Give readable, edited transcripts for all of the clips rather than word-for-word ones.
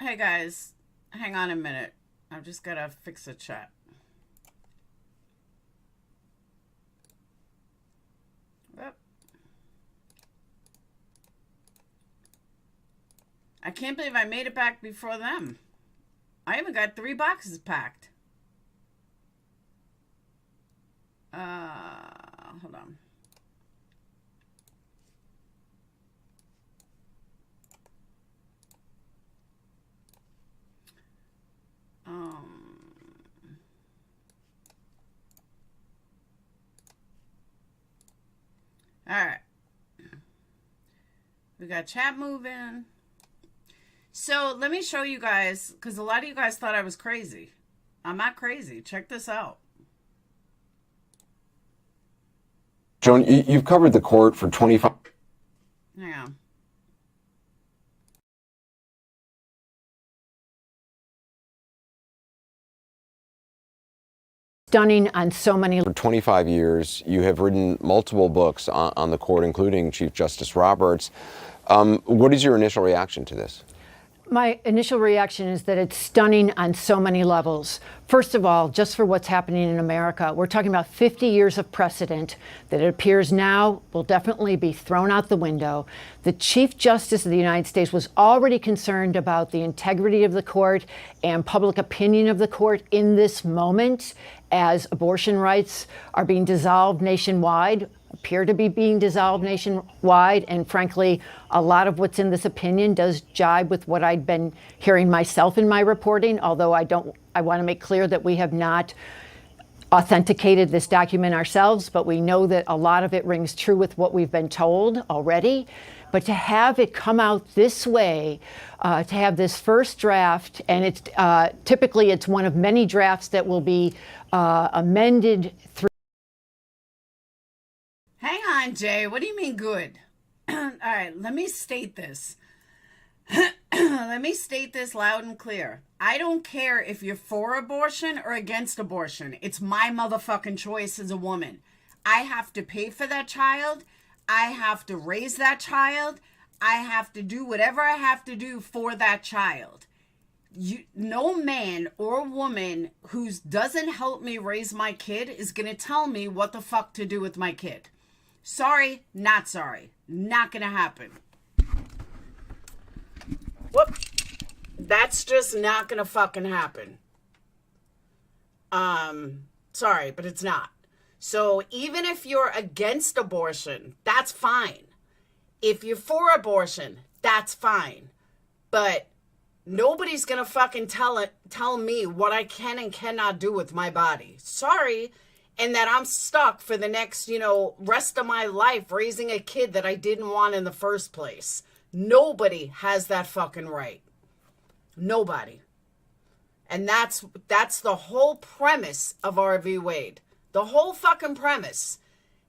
Hey guys, hang on a minute. I've just gotta fix the chat. Whoop. I can't believe I made it back before them. I even got 3 boxes packed. Hold on. All right. We got chat moving. So let me show you guys, because a lot of you guys thought I was crazy. I'm not crazy. Check this out. Joan, you've covered the court for 25. Hang on. Stunning on so many. For 25 years, you have written multiple books on the court, including Chief Justice Roberts. What is your initial reaction to this? My initial reaction is that it's stunning on so many levels. First of all, just for what's happening in America, we're talking about 50 years of precedent that it appears now will definitely be thrown out the window. The Chief Justice of the United States was already concerned about the integrity of the court and public opinion of the court in this moment as abortion rights are being dissolved nationwide, appear to be being dissolved nationwide, and frankly, a lot of what's in this opinion does jibe with what I'd been hearing myself in my reporting, although I want to make clear that we have not authenticated this document ourselves, but we know that a lot of it rings true with what we've been told already. But to have it come out this way, to have this first draft, and it's typically it's one of many drafts that will be amended through. Hang on, Jay. What do you mean good? All right, let me state this. Let me state this loud and clear. I don't care if you're for abortion or against abortion. It's my motherfucking choice as a woman. I have to pay for that child. I have to raise that child. I have to do whatever I have to do for that child. No man or woman who doesn't help me raise my kid is going to tell me what the fuck to do with my kid. Sorry, not sorry. Not going to happen. Whoop. That's just not going to fucking happen. Sorry, but it's not. So even if you're against abortion, that's fine. If you're for abortion, that's fine. But nobody's going to fucking tell me what I can and cannot do with my body. Sorry. And that I'm stuck for the next, rest of my life raising a kid that I didn't want in the first place. Nobody has that fucking right. Nobody. And that's the whole premise of Roe v. Wade. The whole fucking premise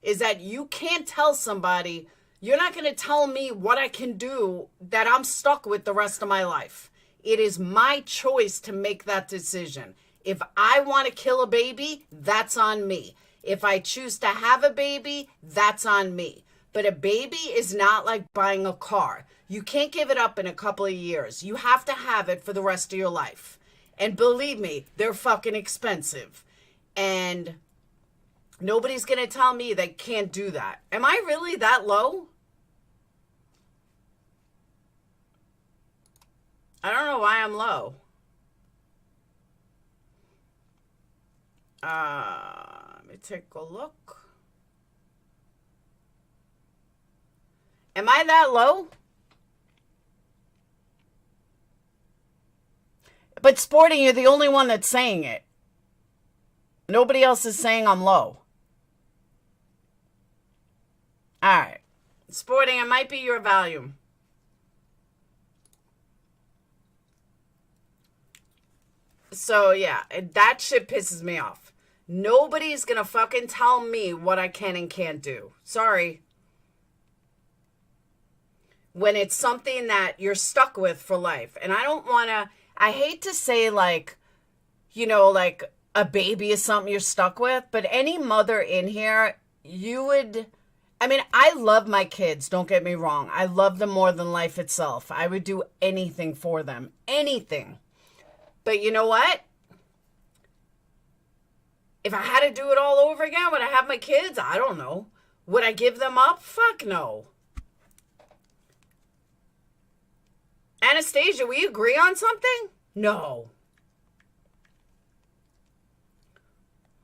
is that you can't tell somebody, you're not going to tell me what I can do that I'm stuck with the rest of my life. It is my choice to make that decision. If I want to kill a baby, that's on me. If I choose to have a baby, that's on me. But a baby is not like buying a car. You can't give it up in a couple of years. You have to have it for the rest of your life. And believe me, they're fucking expensive. And nobody's going to tell me they can't do that. Am I really that low? I don't know why I'm low. Let me take a look. Am I that low? But Sporting, you're the only one that's saying it. Nobody else is saying I'm low. All right. Sporting, it might be your volume. So, yeah, that shit pisses me off. Nobody's gonna fucking tell me what I can and can't do. Sorry. When it's something that you're stuck with for life. And I hate to say like a baby is something you're stuck with, but any mother in here, you would I mean, I love my kids, don't get me wrong. I love them more than life itself. I would do anything for them. Anything. But you know what? If I had to do it all over again, would I have my kids? I don't know. Would I give them up? Fuck no. Anastasia, we agree on something? No.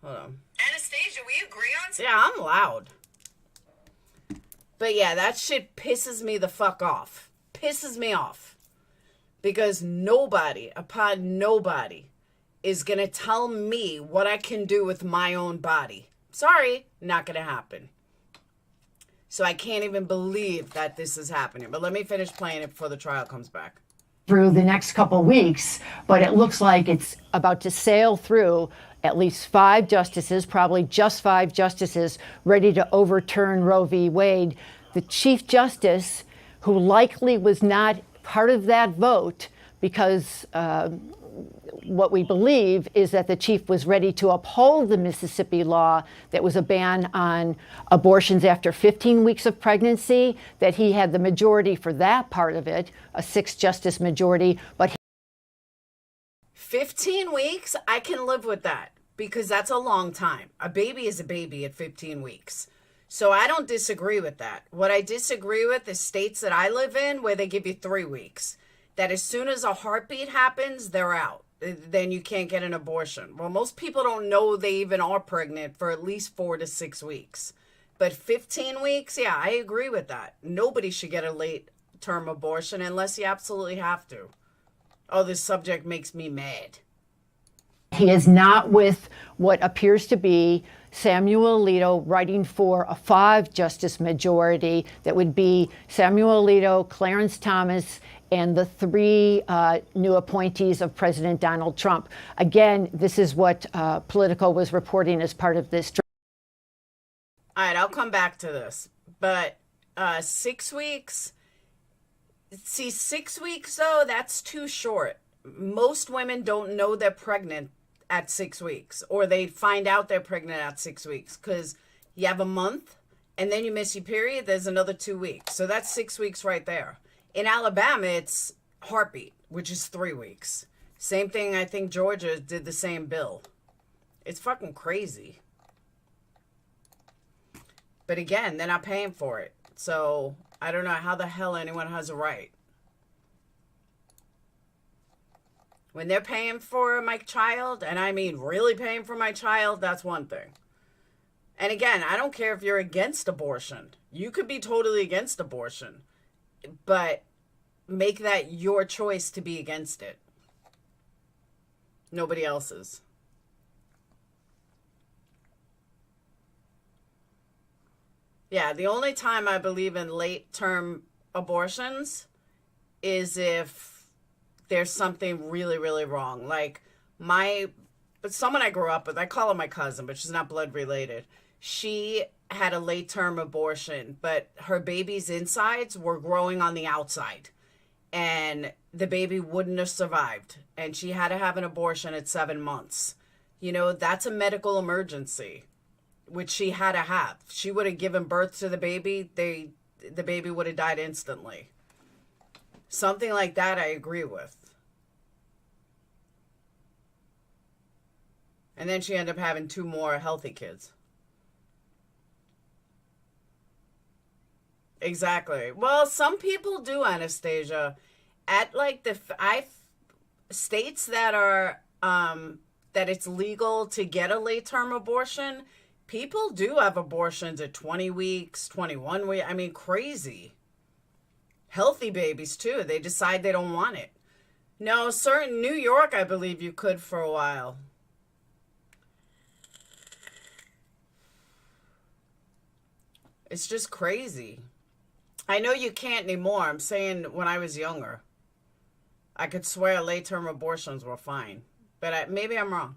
Hold on. Anastasia, we agree on something? Yeah, I'm loud. But yeah, that shit pisses me the fuck off. Pisses me off. Because nobody, upon nobody, is going to tell me what I can do with my own body. Sorry, not going to happen. So I can't even believe that this is happening. But let me finish playing it before the trial comes back. Through the next couple weeks, but it looks like it's about to sail through at least 5 justices, probably just 5 justices, ready to overturn Roe v. Wade. The Chief Justice, who likely was not part of that vote because what we believe is that the chief was ready to uphold the Mississippi law that was a ban on abortions after 15 weeks of pregnancy, that he had the majority for that part of it, a 6-justice majority, but 15 weeks, I can live with that because that's a long time. A baby is a baby at 15 weeks. So I don't disagree with that. What I disagree with is states that I live in where they give you 3 weeks. That as soon as a heartbeat happens, they're out. Then you can't get an abortion. Well, most people don't know they even are pregnant for at least 4 to 6 weeks. But 15 weeks, yeah, I agree with that. Nobody should get a late-term abortion unless you absolutely have to. Oh, this subject makes me mad. he is not with what appears to be Samuel Alito writing for a 5-justice majority that would be Samuel Alito, Clarence Thomas, and the 3 new appointees of President Donald Trump. Again, this is what Politico was reporting as part of this. All right, I'll come back to this. But 6 weeks, see, 6 weeks, though, that's too short. Most women don't know they're pregnant at 6 weeks, or they find out they're pregnant at 6 weeks, because you have a month, and then you miss your period, there's another 2 weeks. So that's 6 weeks right there. In Alabama, it's heartbeat, which is 3 weeks. Same thing, I think Georgia did the same bill. It's fucking crazy. But again, they're not paying for it. So I don't know how the hell anyone has a right. When they're paying for my child, and I mean really paying for my child, that's one thing. And again, I don't care if you're against abortion. You could be totally against abortion. But make that your choice to be against it. Nobody else's. Yeah, the only time I believe in late-term abortions is if there's something really, really wrong. Like someone I grew up with, I call her my cousin, but she's not blood related. She had a late-term abortion, but her baby's insides were growing on the outside. And the baby wouldn't have survived. And she had to have an abortion at 7 months. You know, that's a medical emergency, which she had to have. She would have given birth to the baby, the baby would have died instantly. Something like that I agree with. And then she ended up having 2 more healthy kids. Exactly. Well, some people do, Anastasia. At like states that are that it's legal to get a late-term abortion, people do have abortions at 20 weeks, 21 weeks. I mean, crazy. Healthy babies, too. They decide they don't want it. No, certain New York, I believe you could for a while. It's just crazy. I know you can't anymore. I'm saying when I was younger, I could swear late-term abortions were fine. But maybe I'm wrong.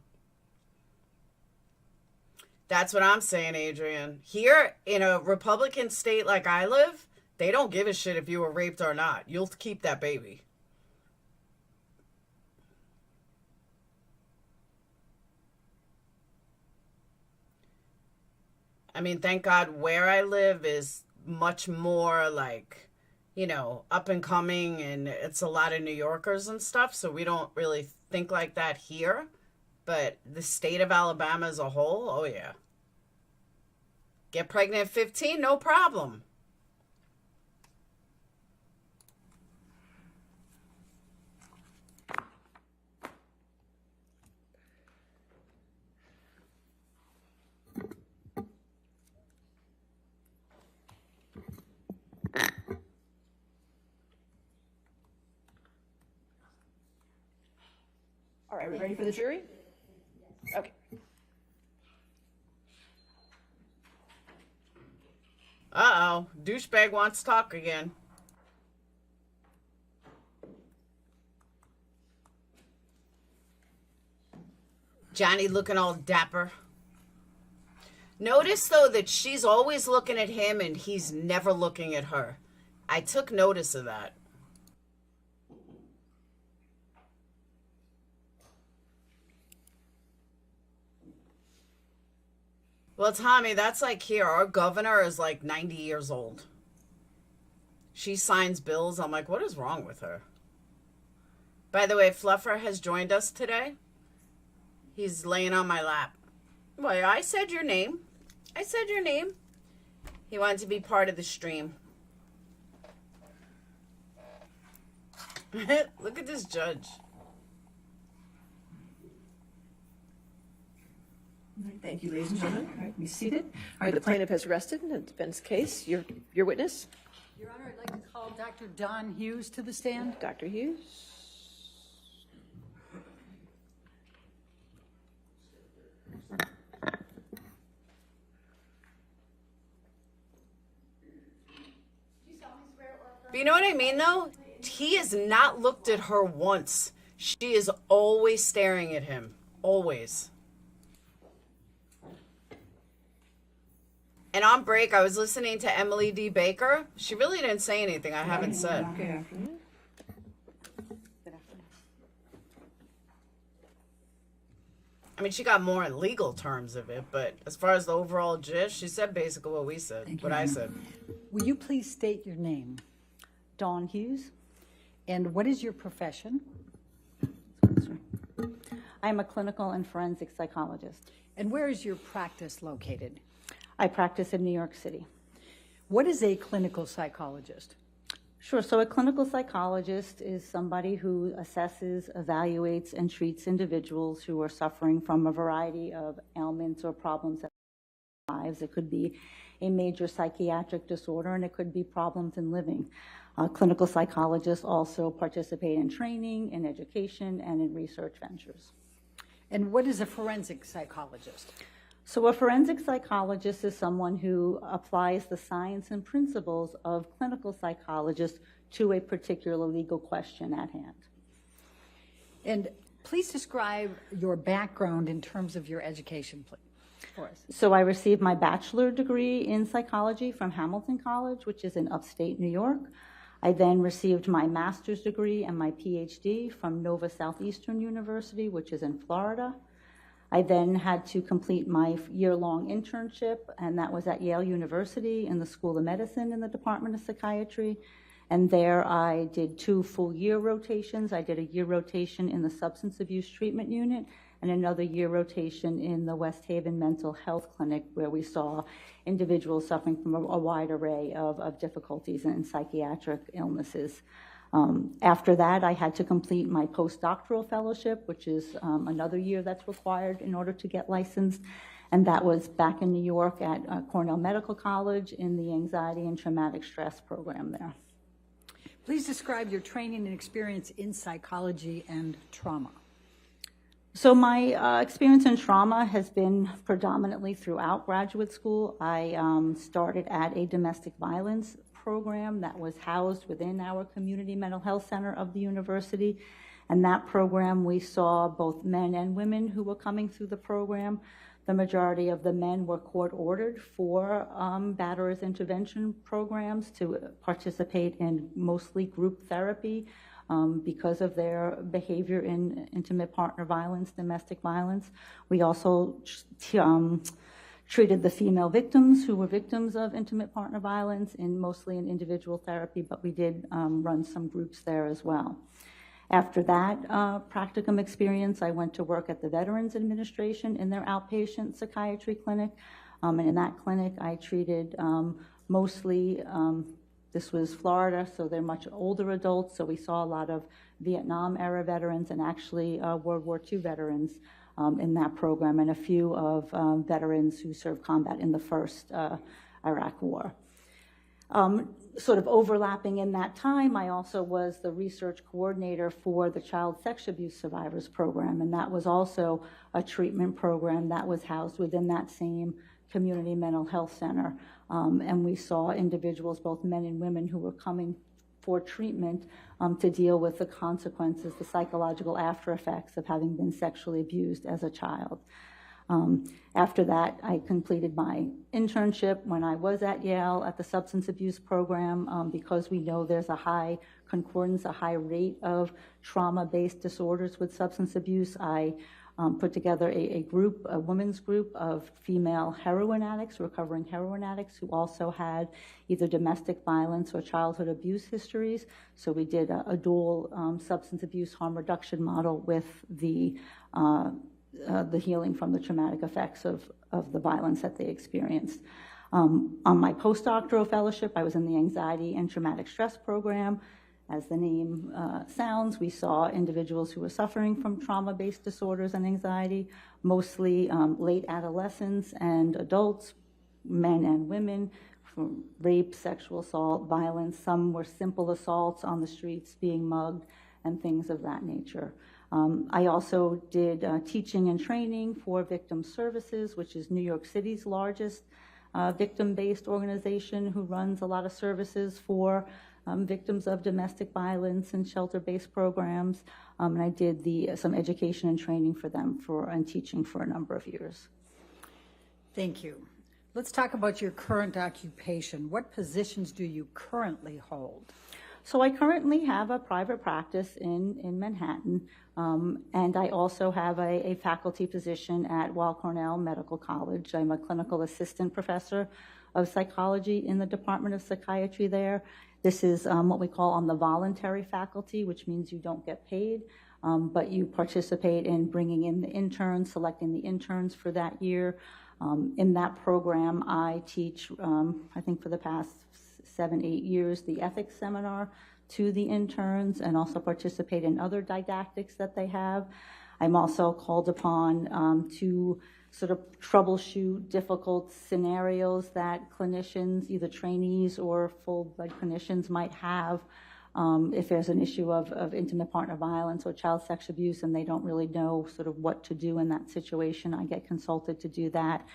That's what I'm saying, Adrian. Here, in a Republican state like I live, they don't give a shit if you were raped or not. You'll keep that baby. I mean, thank God where I live is much more like, you know, up and coming, and it's a lot of New Yorkers and stuff, so we don't really think like that here. But the state of Alabama as a whole, oh yeah. Get pregnant at 15, no problem. All right, we ready for the jury? Okay. Uh-oh, douchebag wants to talk again. Johnny looking all dapper. Notice, though, that she's always looking at him and he's never looking at her. I took notice of that. Well, Tommy, that's like here. Our governor is like 90 years old. She signs bills. I'm like, what is wrong with her? By the way, Fluffer has joined us today. He's laying on my lap. Well, I said your name. I said your name. He wanted to be part of the stream. Look at this judge. All right, thank you, ladies and gentlemen. All right, be seated. All right, the plaintiff has rested in the defense case. Your witness, Your Honor, I'd like to call Dr. Don Hughes to the stand. Dr. Hughes. But you know what I mean, though? He has not looked at her once. She is always staring at him. Always. And on break, I was listening to Emily D. Baker. She really didn't say anything I haven't said. Good afternoon. I mean, she got more in legal terms of it, but as far as the overall gist, she said basically what we said, what I said. Will you please state your name? Dawn Hughes. And what is your profession? I'm a clinical and forensic psychologist. And where is your practice located? I practice in New York City. What is a clinical psychologist? Sure, so a clinical psychologist is somebody who assesses, evaluates, and treats individuals who are suffering from a variety of ailments or problems in their lives. It could be a major psychiatric disorder, and it could be problems in living. Clinical psychologists also participate in training, in education, and in research ventures. And what is a forensic psychologist? So a forensic psychologist is someone who applies the science and principles of clinical psychologists to a particular legal question at hand. And please describe your background in terms of your education, please, for us. So I received my bachelor degree in psychology from Hamilton College, which is in upstate New York. I then received my master's degree and my PhD from Nova Southeastern University, which is in Florida. I then had to complete my year-long internship, and that was at Yale University in the School of Medicine in the Department of Psychiatry. And there I did 2 full-year rotations. I did a year rotation in the Substance Abuse Treatment Unit and another year rotation in the West Haven Mental Health Clinic, where we saw individuals suffering from a wide array of difficulties and psychiatric illnesses. After that, I had to complete my postdoctoral fellowship, which is another year that's required in order to get licensed. And that was back in New York at Cornell Medical College in the Anxiety and Traumatic Stress program there. Please describe your training and experience in psychology and trauma. So my experience in trauma has been predominantly throughout graduate school. I started at a domestic violence program that was housed within our community mental health center of the university. And that program, we saw both men and women who were coming through the program. The majority of the men were court-ordered for batterers intervention programs to participate in mostly group therapy because of their behavior in intimate partner violence, domestic violence. We also treated the female victims who were victims of intimate partner violence mostly in individual therapy, but we did run some groups there as well. After that practicum experience, I went to work at the Veterans Administration in their outpatient psychiatry clinic. And in that clinic, I treated mostly, this was Florida, so they're much older adults, so we saw a lot of Vietnam-era veterans and actually World War II veterans in that program, and a few of veterans who served combat in the first Iraq War. Sort of overlapping in that time, I also was the research coordinator for the Child Sex Abuse Survivors Program, and that was also a treatment program that was housed within that same community mental health center. And we saw individuals, both men and women, who were coming for treatment to deal with the consequences, the psychological after effects of having been sexually abused as a child. After that, I completed my internship when I was at Yale at the substance abuse program, because we know there's a high concordance, a high rate of trauma-based disorders with substance abuse. I put together a group, a women's group of female heroin addicts, recovering heroin addicts, who also had either domestic violence or childhood abuse histories. So we did a dual substance abuse harm reduction model with the healing from the traumatic effects of the violence that they experienced. On my postdoctoral fellowship, I was in the anxiety and traumatic stress program. As the name sounds, we saw individuals who were suffering from trauma-based disorders and anxiety, mostly late adolescents and adults, men and women, from rape, sexual assault, violence. Some were simple assaults on the streets, being mugged, and things of that nature. I also did teaching and training for Victim Services, which is New York City's largest victim-based organization, who runs a lot of services for victims of domestic violence and shelter-based programs. And I did some education and training for them and teaching for a number of years. Thank you. Let's talk about your current occupation. What positions do you currently hold? So I currently have a private practice in Manhattan, and I also have a faculty position at Weill Cornell Medical College. I'm a clinical assistant professor of psychology in the Department of Psychiatry there. This is what we call on the voluntary faculty, which means you don't get paid, but you participate in bringing in the interns, selecting the interns for that year. In that program, I teach, I think for the past 7-8 years, the ethics seminar to the interns, and also participate in other didactics that they have. I'm also called upon to sort of troubleshoot difficult scenarios that clinicians, either trainees or full-blood clinicians, might have if there's an issue of intimate partner violence or child sex abuse and they don't really know sort of what to do in that situation. I get consulted to do that.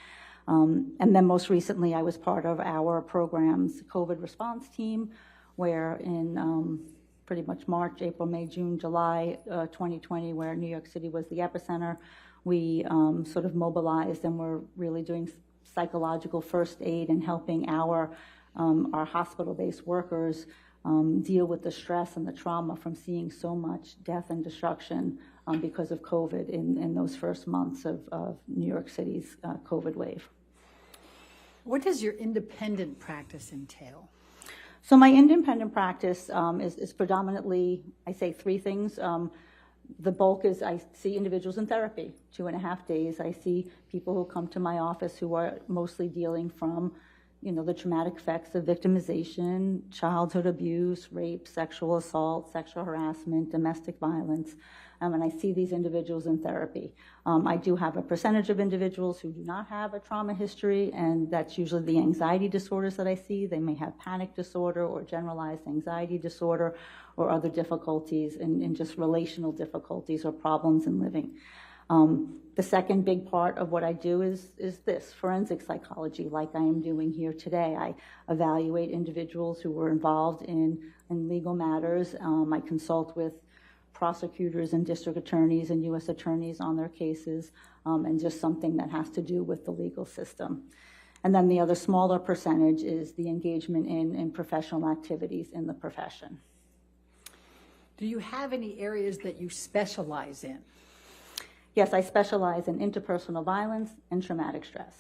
And then most recently, I was part of our program's COVID response team, where in pretty much March, April, May, June, July 2020, where New York City was the epicenter, we sort of mobilized and were really doing psychological first aid and helping our hospital-based workers deal with the stress and the trauma from seeing so much death and destruction because of COVID in those first months of New York City's COVID wave. What does your independent practice entail? So my independent practice is predominantly, I say 3 things. The bulk is I see individuals in therapy, 2.5 days. I see people who come to my office who are mostly dealing from, the traumatic effects of victimization, childhood abuse, rape, sexual assault, sexual harassment, domestic violence. And I see these individuals in therapy. I do have a percentage of individuals who do not have a trauma history, and that's usually the anxiety disorders that I see. They may have panic disorder or generalized anxiety disorder or other difficulties and just relational difficulties or problems in living. The second big part of what I do is this, forensic psychology, like I am doing here today. I evaluate individuals who were involved in legal matters. I consult with prosecutors and district attorneys and U.S. attorneys on their cases, and just something that has to do with the legal system. And then the other smaller percentage is the engagement in professional activities in the profession. Do you have any areas that you specialize in? Yes, I specialize in interpersonal violence and traumatic stress.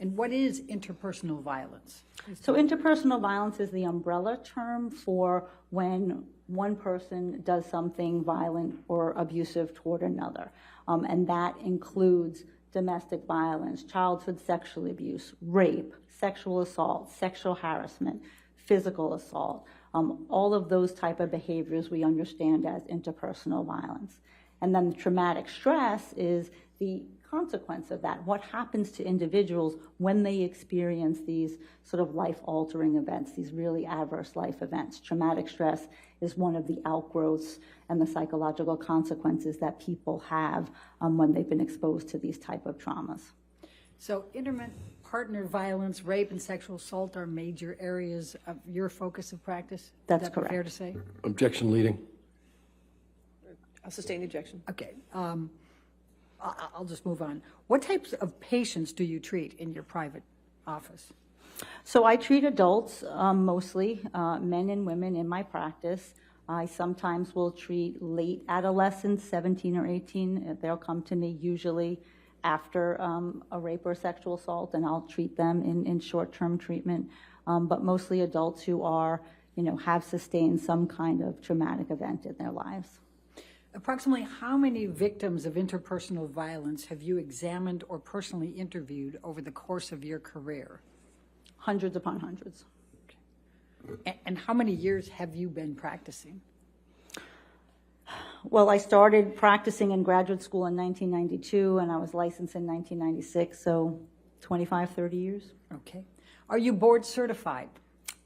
And what is interpersonal violence? So interpersonal violence is the umbrella term for when one person does something violent or abusive toward another. And that includes domestic violence, childhood sexual abuse, rape, sexual assault, sexual harassment, physical assault. All of those type of behaviors we understand as interpersonal violence. And then the traumatic stress is the consequence of that. What happens to individuals when they experience these sort of life-altering events, these really adverse life events? Traumatic stress is one of the outgrowths and the psychological consequences that people have when they've been exposed to these type of traumas. So intimate partner violence, rape, and sexual assault are major areas of your focus of practice? That's Is that correct. fair to say? Objection leading. I'll sustain the objection. Okay. I'll just move on. What types of patients do you treat in your private office? So I treat adults, mostly men and women in my practice. I sometimes will treat late adolescents, 17 or 18. They'll come to me usually after a rape or sexual assault, and I'll treat them in short-term treatment. But mostly adults who are, have sustained some kind of traumatic event in their lives. Approximately how many victims of interpersonal violence have you examined or personally interviewed over the course of your career? Hundreds upon hundreds. And how many years have you been practicing? Well, I started practicing in graduate school in 1992, and I was licensed in 1996, so 25, 30 years. Okay. Are you board certified?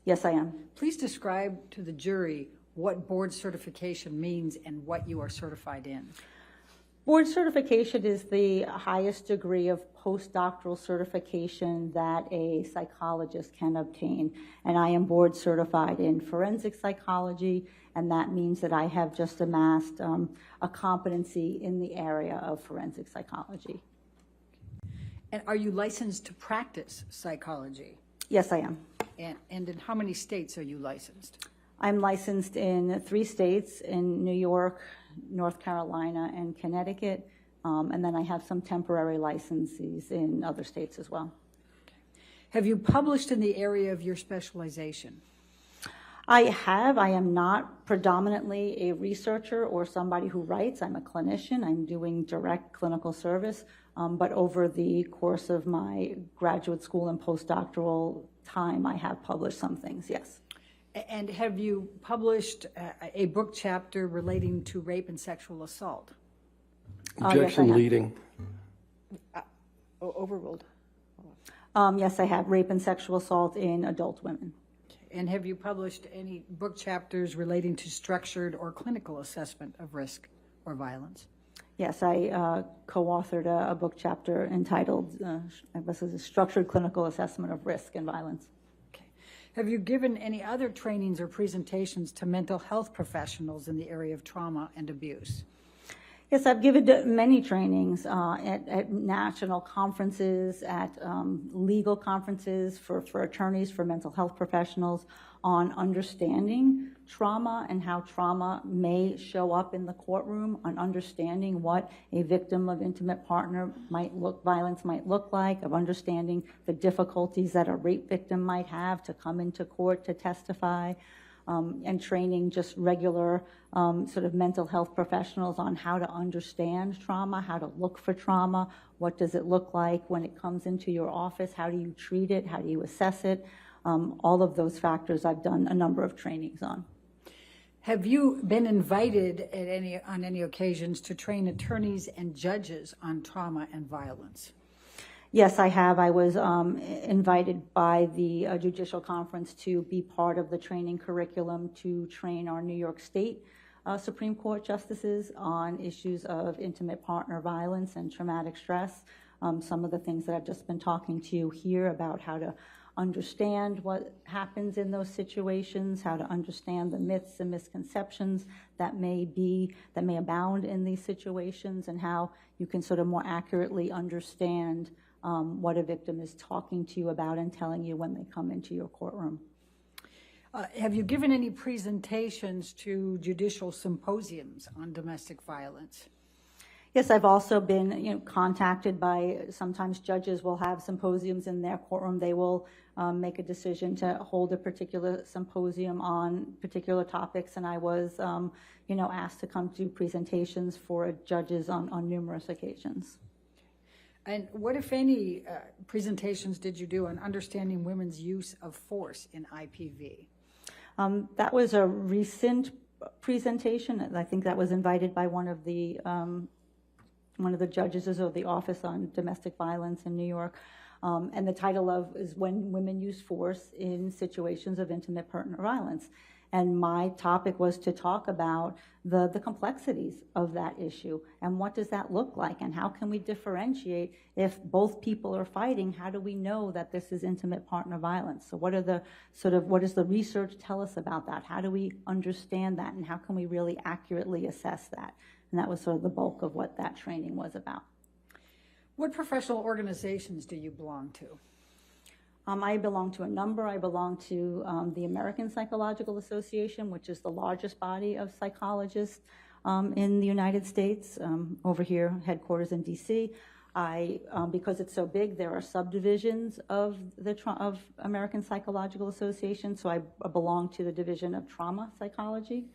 Yes, I am. Please describe to the jury what board certification means and what you are certified in. Board certification is the highest degree of postdoctoral certification that a psychologist can obtain. And I am board certified in forensic psychology, and that means that I have just amassed a competency in the area of forensic psychology. And are you licensed to practice psychology? Yes, I am. And in how many states are you licensed? I'm licensed in 3 states, in New York, North Carolina, and Connecticut. And then I have some temporary licenses in other states as well. Have you published in the area of your specialization? I have. I am not predominantly a researcher or somebody who writes. I'm a clinician. I'm doing direct clinical service. But over the course of my graduate school and postdoctoral time, I have published some things, yes. And have you published a book chapter relating to rape and sexual assault? Objection leading. Overruled. Yes, I have. Rape and sexual assault in adult women. And have you published any book chapters relating to structured or clinical assessment of risk or violence? Yes, I co-authored a book chapter entitled, I guess it's a Structured Clinical Assessment of Risk and Violence. Okay. Have you given any other trainings or presentations to mental health professionals in the area of trauma and abuse? Yes, I've given many trainings at national conferences, at legal conferences for attorneys, for mental health professionals, on understanding trauma and how trauma may show up in the courtroom, on understanding what a victim of intimate partner violence might look like, of understanding the difficulties that a rape victim might have to come into court to testify. And training just regular sort of mental health professionals on how to understand trauma, how to look for trauma, what does it look like when it comes into your office, how do you treat it, how do you assess it. All of those factors I've done a number of trainings on. Have you been invited on any occasions to train attorneys and judges on trauma and violence? Yes, I have. I was invited by the Judicial Conference to be part of the training curriculum to train our New York State Supreme Court justices on issues of intimate partner violence and traumatic stress. Some of the things that I've just been talking to you here about how to understand what happens in those situations, how to understand the myths and misconceptions that may abound in these situations, and how you can sort of more accurately understand what a victim is talking to you about and telling you when they come into your courtroom. Have you given any presentations to judicial symposiums on domestic violence? Yes, I've also been, contacted by, sometimes judges will have symposiums in their courtroom. They will make a decision to hold a particular symposium on particular topics, and I was, asked to come do presentations for judges on numerous occasions. And what, if any, presentations did you do on understanding women's use of force in IPV? That was a recent presentation. I think that was invited by one of the judges of the Office on Domestic Violence in New York. And the title is When Women Use Force in Situations of Intimate Partner Violence. And my topic was to talk about the complexities of that issue and what does that look like and how can we differentiate if both people are fighting. How do we know that this is intimate partner violence? So what does the research tell us about that? How do we understand that, and how can we really accurately assess that? And that was sort of the bulk of what that training was about. What professional organizations do you belong to? I belong to a number. I belong to the American Psychological Association, which is the largest body of psychologists in the United States, over here, headquarters in DC. Because it's so big, there are subdivisions of American Psychological Association, so I belong to the Division of Trauma Psychology.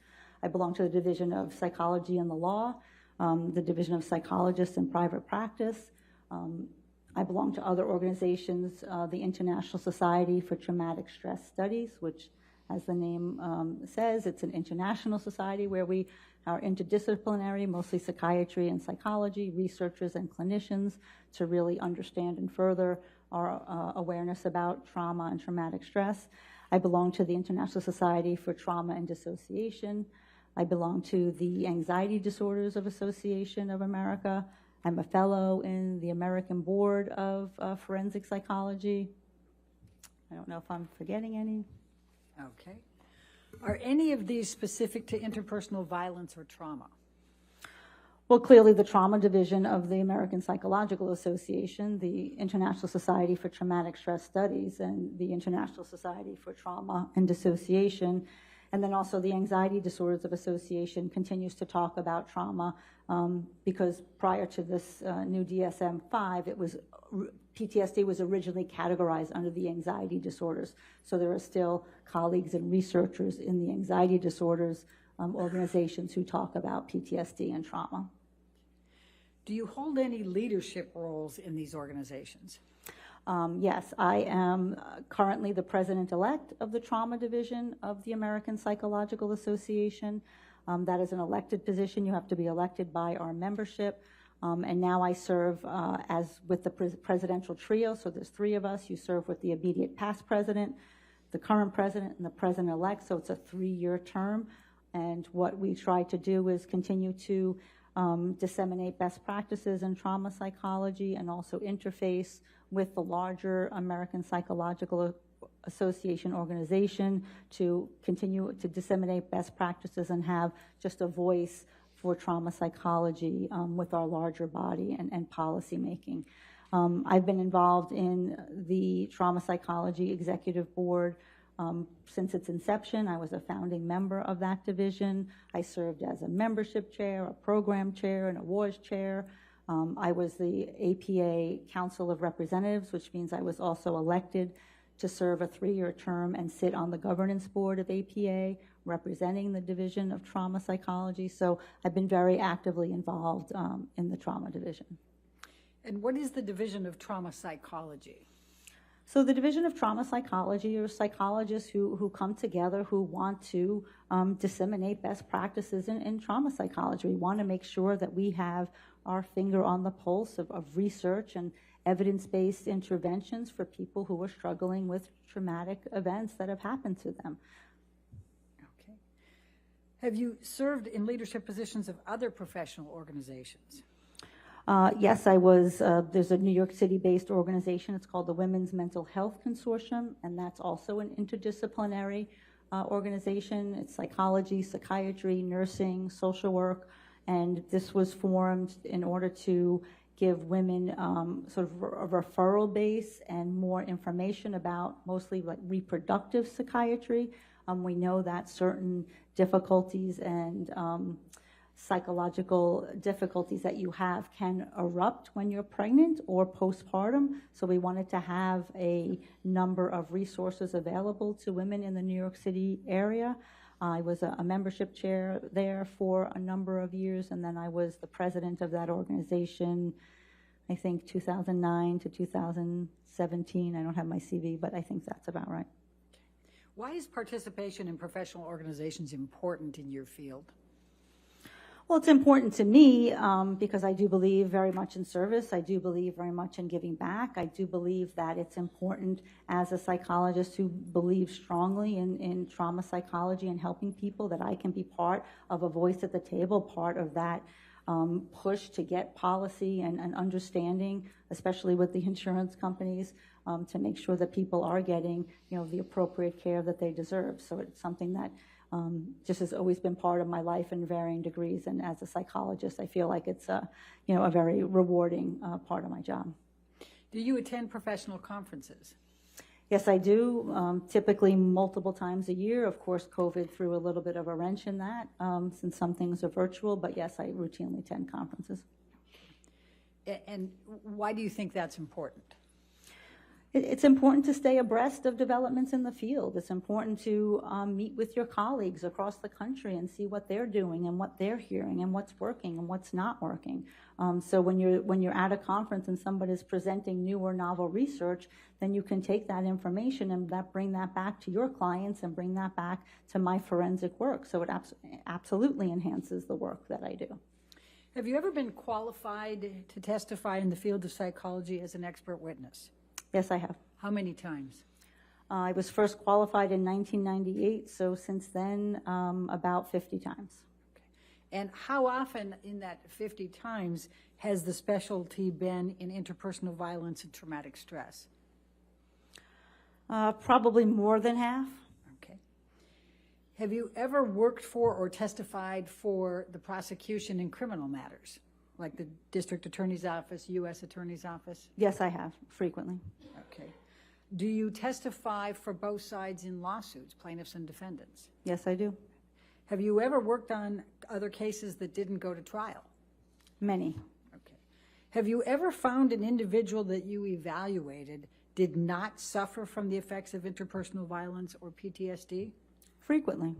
I belong to the Division of Psychology and the Law, the Division of Psychologists in Private Practice. I belong to other organizations, the International Society for Traumatic Stress Studies, which, as the name says, it's an international society where we are interdisciplinary, mostly psychiatry and psychology, researchers and clinicians, to really understand and further our awareness about trauma and traumatic stress. I belong to the International Society for Trauma and Dissociation. I belong to the Anxiety Disorders of Association of America. I'm a fellow in the American Board of Forensic Psychology. I don't know if I'm forgetting any. Okay. Are any of these specific to interpersonal violence or trauma? Well, clearly the trauma division of the American Psychological Association, the International Society for Traumatic Stress Studies, and the International Society for Trauma and Dissociation. And then also the Anxiety Disorders of Association continues to talk about trauma because prior to this new DSM-5, PTSD was originally categorized under the anxiety disorders. So there are still colleagues and researchers in the anxiety disorders organizations who talk about PTSD and trauma. Do you hold any leadership roles in these organizations? Yes, I am currently the president-elect of the Trauma Division of the American Psychological Association. That is an elected position. You have to be elected by our membership. And now I serve as with the presidential trio. So there's three of us. You serve with the immediate past president, the current president, and the president-elect. So it's a 3-year term. And what we try to do is continue to disseminate best practices in trauma psychology and also interface with the larger American Psychological Association organization to continue to disseminate best practices and have just a voice for trauma psychology with our larger body and policy making. I've been involved in the Trauma Psychology Executive Board since its inception. I was a founding member of that division. I served as a membership chair, a program chair, an awards chair. I was the APA Council of Representatives, which means I was also elected to serve a 3-year term and sit on the governance board of APA, representing the Division of Trauma Psychology. So I've been very actively involved in the trauma division. And what is the Division of Trauma Psychology? So the Division of Trauma Psychology are psychologists who come together who want to disseminate best practices in trauma psychology. We want to make sure that we have our finger on the pulse of research and evidence-based interventions for people who are struggling with traumatic events that have happened to them. Okay. Have you served in leadership positions of other professional organizations? Yes, I was. There's a New York City-based organization. It's called the Women's Mental Health Consortium, and that's also an interdisciplinary organization. It's psychology, psychiatry, nursing, social work, and this was formed in order to give women sort of a referral base and more information about mostly like reproductive psychiatry. We know that certain difficulties and psychological difficulties that you have can erupt when you're pregnant or postpartum. So we wanted to have a number of resources available to women in the New York City area. I was a membership chair there for a number of years, and then I was the president of that organization, I think 2009 to 2017. I don't have my CV, but I think that's about right. Why is participation in professional organizations important in your field? Well, it's important to me because I do believe very much in service. I do believe very much in giving back. I do believe that it's important as a psychologist who believes strongly in trauma psychology and helping people that I can be part of a voice at the table, part of that push to get policy and understanding, especially with the insurance companies, to make sure that people are getting, the appropriate care that they deserve. So it's something that just has always been part of my life in varying degrees. And as a psychologist, I feel like it's a very rewarding part of my job. Do you attend professional conferences? Yes, I do, typically multiple times a year. Of course, COVID threw a little bit of a wrench in that since some things are virtual, but yes, I routinely attend conferences. And why do you think that's important? It's important to stay abreast of developments in the field. It's important to meet with your colleagues across the country and see what they're doing and what they're hearing and what's working and what's not working. So when you're at a conference and somebody's presenting new or novel research, then you can take that information and bring that back to your clients and bring that back to my forensic work. So it absolutely enhances the work that I do. Have you ever been qualified to testify in the field of psychology as an expert witness? Yes, I have. How many times? I was first qualified in 1998, so since then, about 50 times. Okay. And how often in that 50 times has the specialty been in interpersonal violence and traumatic stress? Probably more than half. Okay. Have you ever worked for or testified for the prosecution in criminal matters, like the District Attorney's Office, U.S. Attorney's Office? Yes, I have, frequently. Okay. Do you testify for both sides in lawsuits, plaintiffs and defendants? Yes, I do. Have you ever worked on other cases that didn't go to trial? Many. Okay. Have you ever found an individual that you evaluated did not suffer from the effects of interpersonal violence or PTSD? Frequently.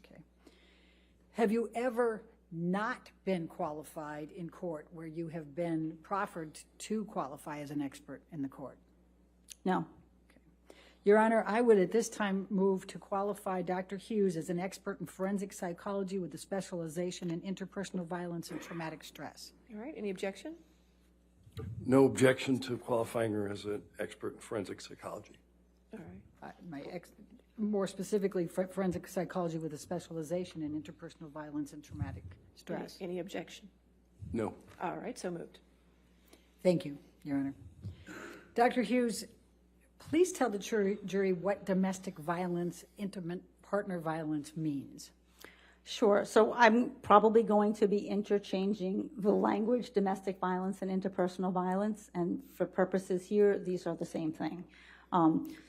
Okay. Have you ever not been qualified in court where you have been proffered to qualify as an expert in the court? No. Okay. Your Honor, I would at this time move to qualify Dr. Hughes as an expert in forensic psychology with a specialization in interpersonal violence and traumatic stress. All right, any objection? No objection to qualifying her as an expert in forensic psychology. All right. More specifically, forensic psychology with a specialization in interpersonal violence and traumatic stress. Any objection? No. All right, so moved. Thank you, Your Honor. Dr. Hughes, please tell the jury what domestic violence, intimate partner violence means. Sure. So I'm probably going to be interchanging the language domestic violence and interpersonal violence, and for purposes here, these are the same thing.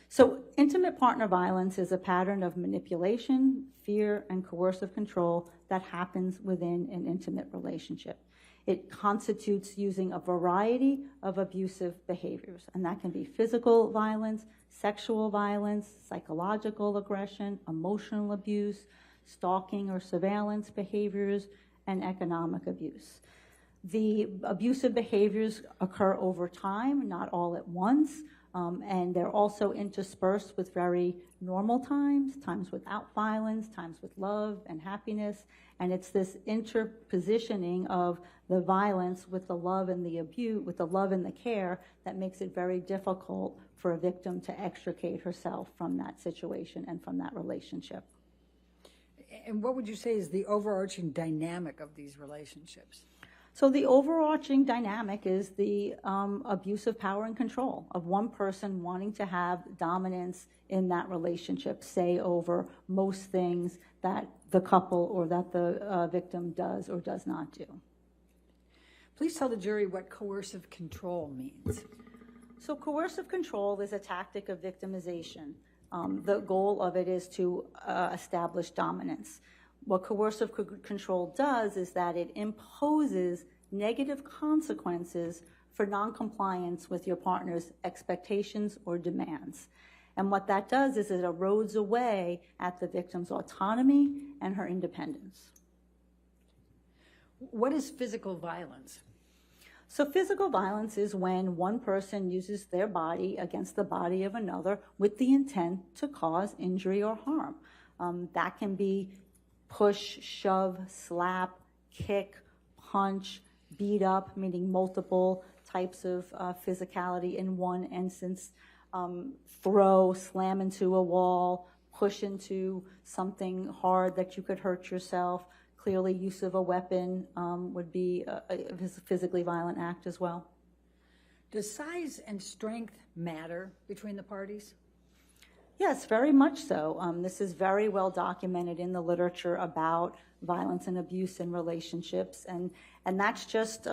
So intimate partner violence is a pattern of manipulation, fear, and coercive control that happens within an intimate relationship. It constitutes using a variety of abusive behaviors, and that can be physical violence, sexual violence, psychological aggression, emotional abuse, stalking or surveillance behaviors, and economic abuse. The abusive behaviors occur over time, not all at once, and they're also interspersed with very normal times, times without violence, times with love and happiness, and it's this interpositioning of the violence with the love and the abuse, with the love and the care, that makes it very difficult for a victim to extricate herself from that situation and from that relationship. And what would you say is the overarching dynamic of these relationships? So the overarching dynamic is the abuse of power and control of one person wanting to have dominance in that relationship, say over most things that the couple or that the victim does or does not do. Please tell the jury what coercive control means. So coercive control is a tactic of victimization. The goal of it is to establish dominance. What coercive control does is that it imposes negative consequences for noncompliance with your partner's expectations or demands. And what that does is it erodes away at the victim's autonomy and her independence. What is physical violence? So physical violence is when one person uses their body against the body of another with the intent to cause injury or harm. That can be push, shove, slap, kick, punch, beat up, meaning multiple types of physicality in one instance, throw, slam into a wall, push into something hard that you could hurt yourself. Clearly, use of a weapon would be a physically violent act as well. Does size and strength matter between the parties? Yes, very much so. This is very well documented in the literature about violence and abuse in relationships, and that's just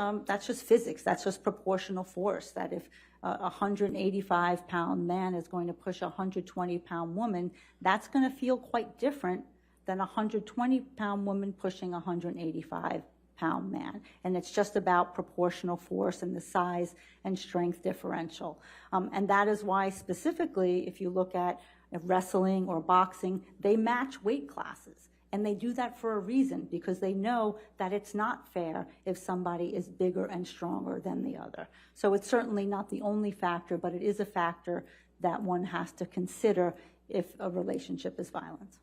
physics. That's just proportional force. That if a 185-pound man is going to push a 120-pound woman, that's going to feel quite different than a 120-pound woman pushing a 185-pound man. And it's just about proportional force and the size and strength differential. And that is why specifically, if you look at wrestling or boxing, they match weight classes. And they do that for a reason, because they know that it's not fair if somebody is bigger and stronger than the other. So it's certainly not the only factor, but it is a factor that one has to consider if a relationship is violent.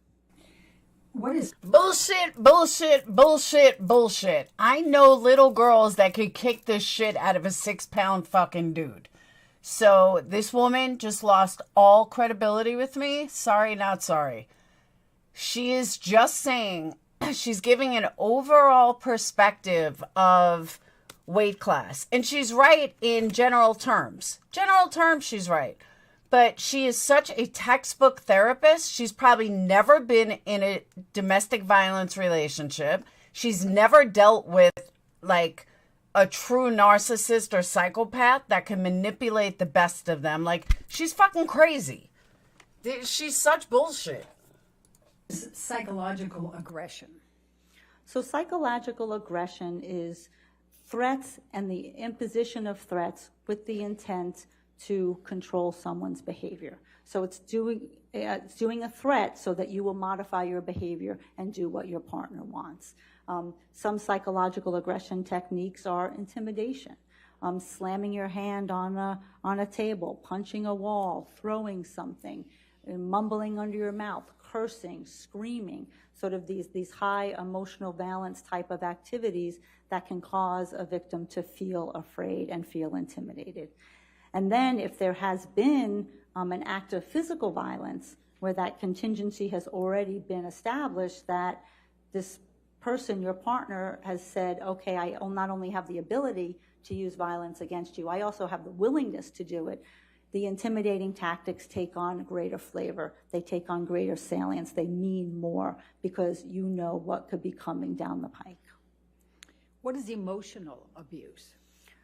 What is Bullshit, bullshit, bullshit, bullshit. I know little girls that could kick the shit out of a 6-pound fucking dude. So this woman just lost all credibility with me. Sorry, not sorry. She is just saying, she's giving an overall perspective of weight class. And she's right in general terms. General terms, she's right. But she is such a textbook therapist. She's probably never been in a domestic violence relationship. She's never dealt with, like, a true narcissist or psychopath that can manipulate the best of them. Like, she's fucking crazy. She's such bullshit. psychological aggression? So psychological aggression is threats and the imposition of threats with the intent to control someone's behavior. So it's doing a threat so that you will modify your behavior and do what your partner wants. Some psychological aggression techniques are intimidation, slamming your hand on a table, punching a wall, throwing something, mumbling under your mouth, cursing, screaming, sort of these high emotional valence type of activities that can cause a victim to feel afraid and feel intimidated. And then if there has been an act of physical violence where that contingency has already been established, that this person, your partner, has said, okay, I not only have the ability to use violence against you, I also have the willingness to do it, the intimidating tactics take on greater flavor. They take on greater salience. They mean more because you know what could be coming down the pike. What is emotional abuse?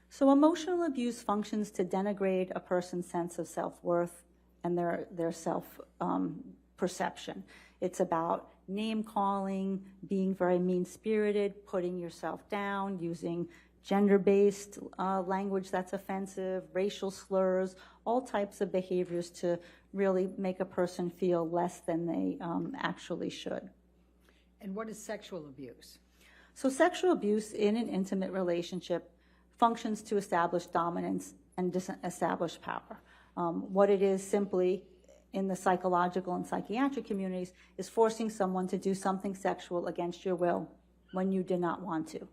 So emotional abuse functions to denigrate a person's sense of self-worth and their self-perception. It's about name-calling, being very mean-spirited, putting yourself down, using gender-based language that's offensive, racial slurs, all types of behaviors to really make a person feel less than they actually should. And what is sexual abuse? So sexual abuse in an intimate relationship functions to establish dominance and establish power. What it is simply in the psychological and psychiatric communities is forcing someone to do something sexual against your will when you did not want to.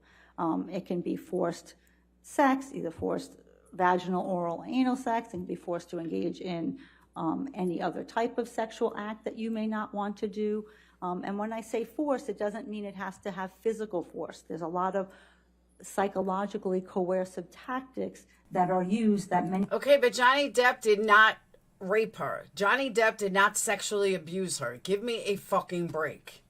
It can be forced sex, either forced vaginal, oral, anal sex. It can be forced to engage in any other type of sexual act that you may not want to do. And when I say force, it doesn't mean it has to have physical force. There's a lot of psychologically coercive tactics that are used that many... Okay, but Johnny Depp did not rape her. Johnny Depp did not sexually abuse her. Give me a fucking break.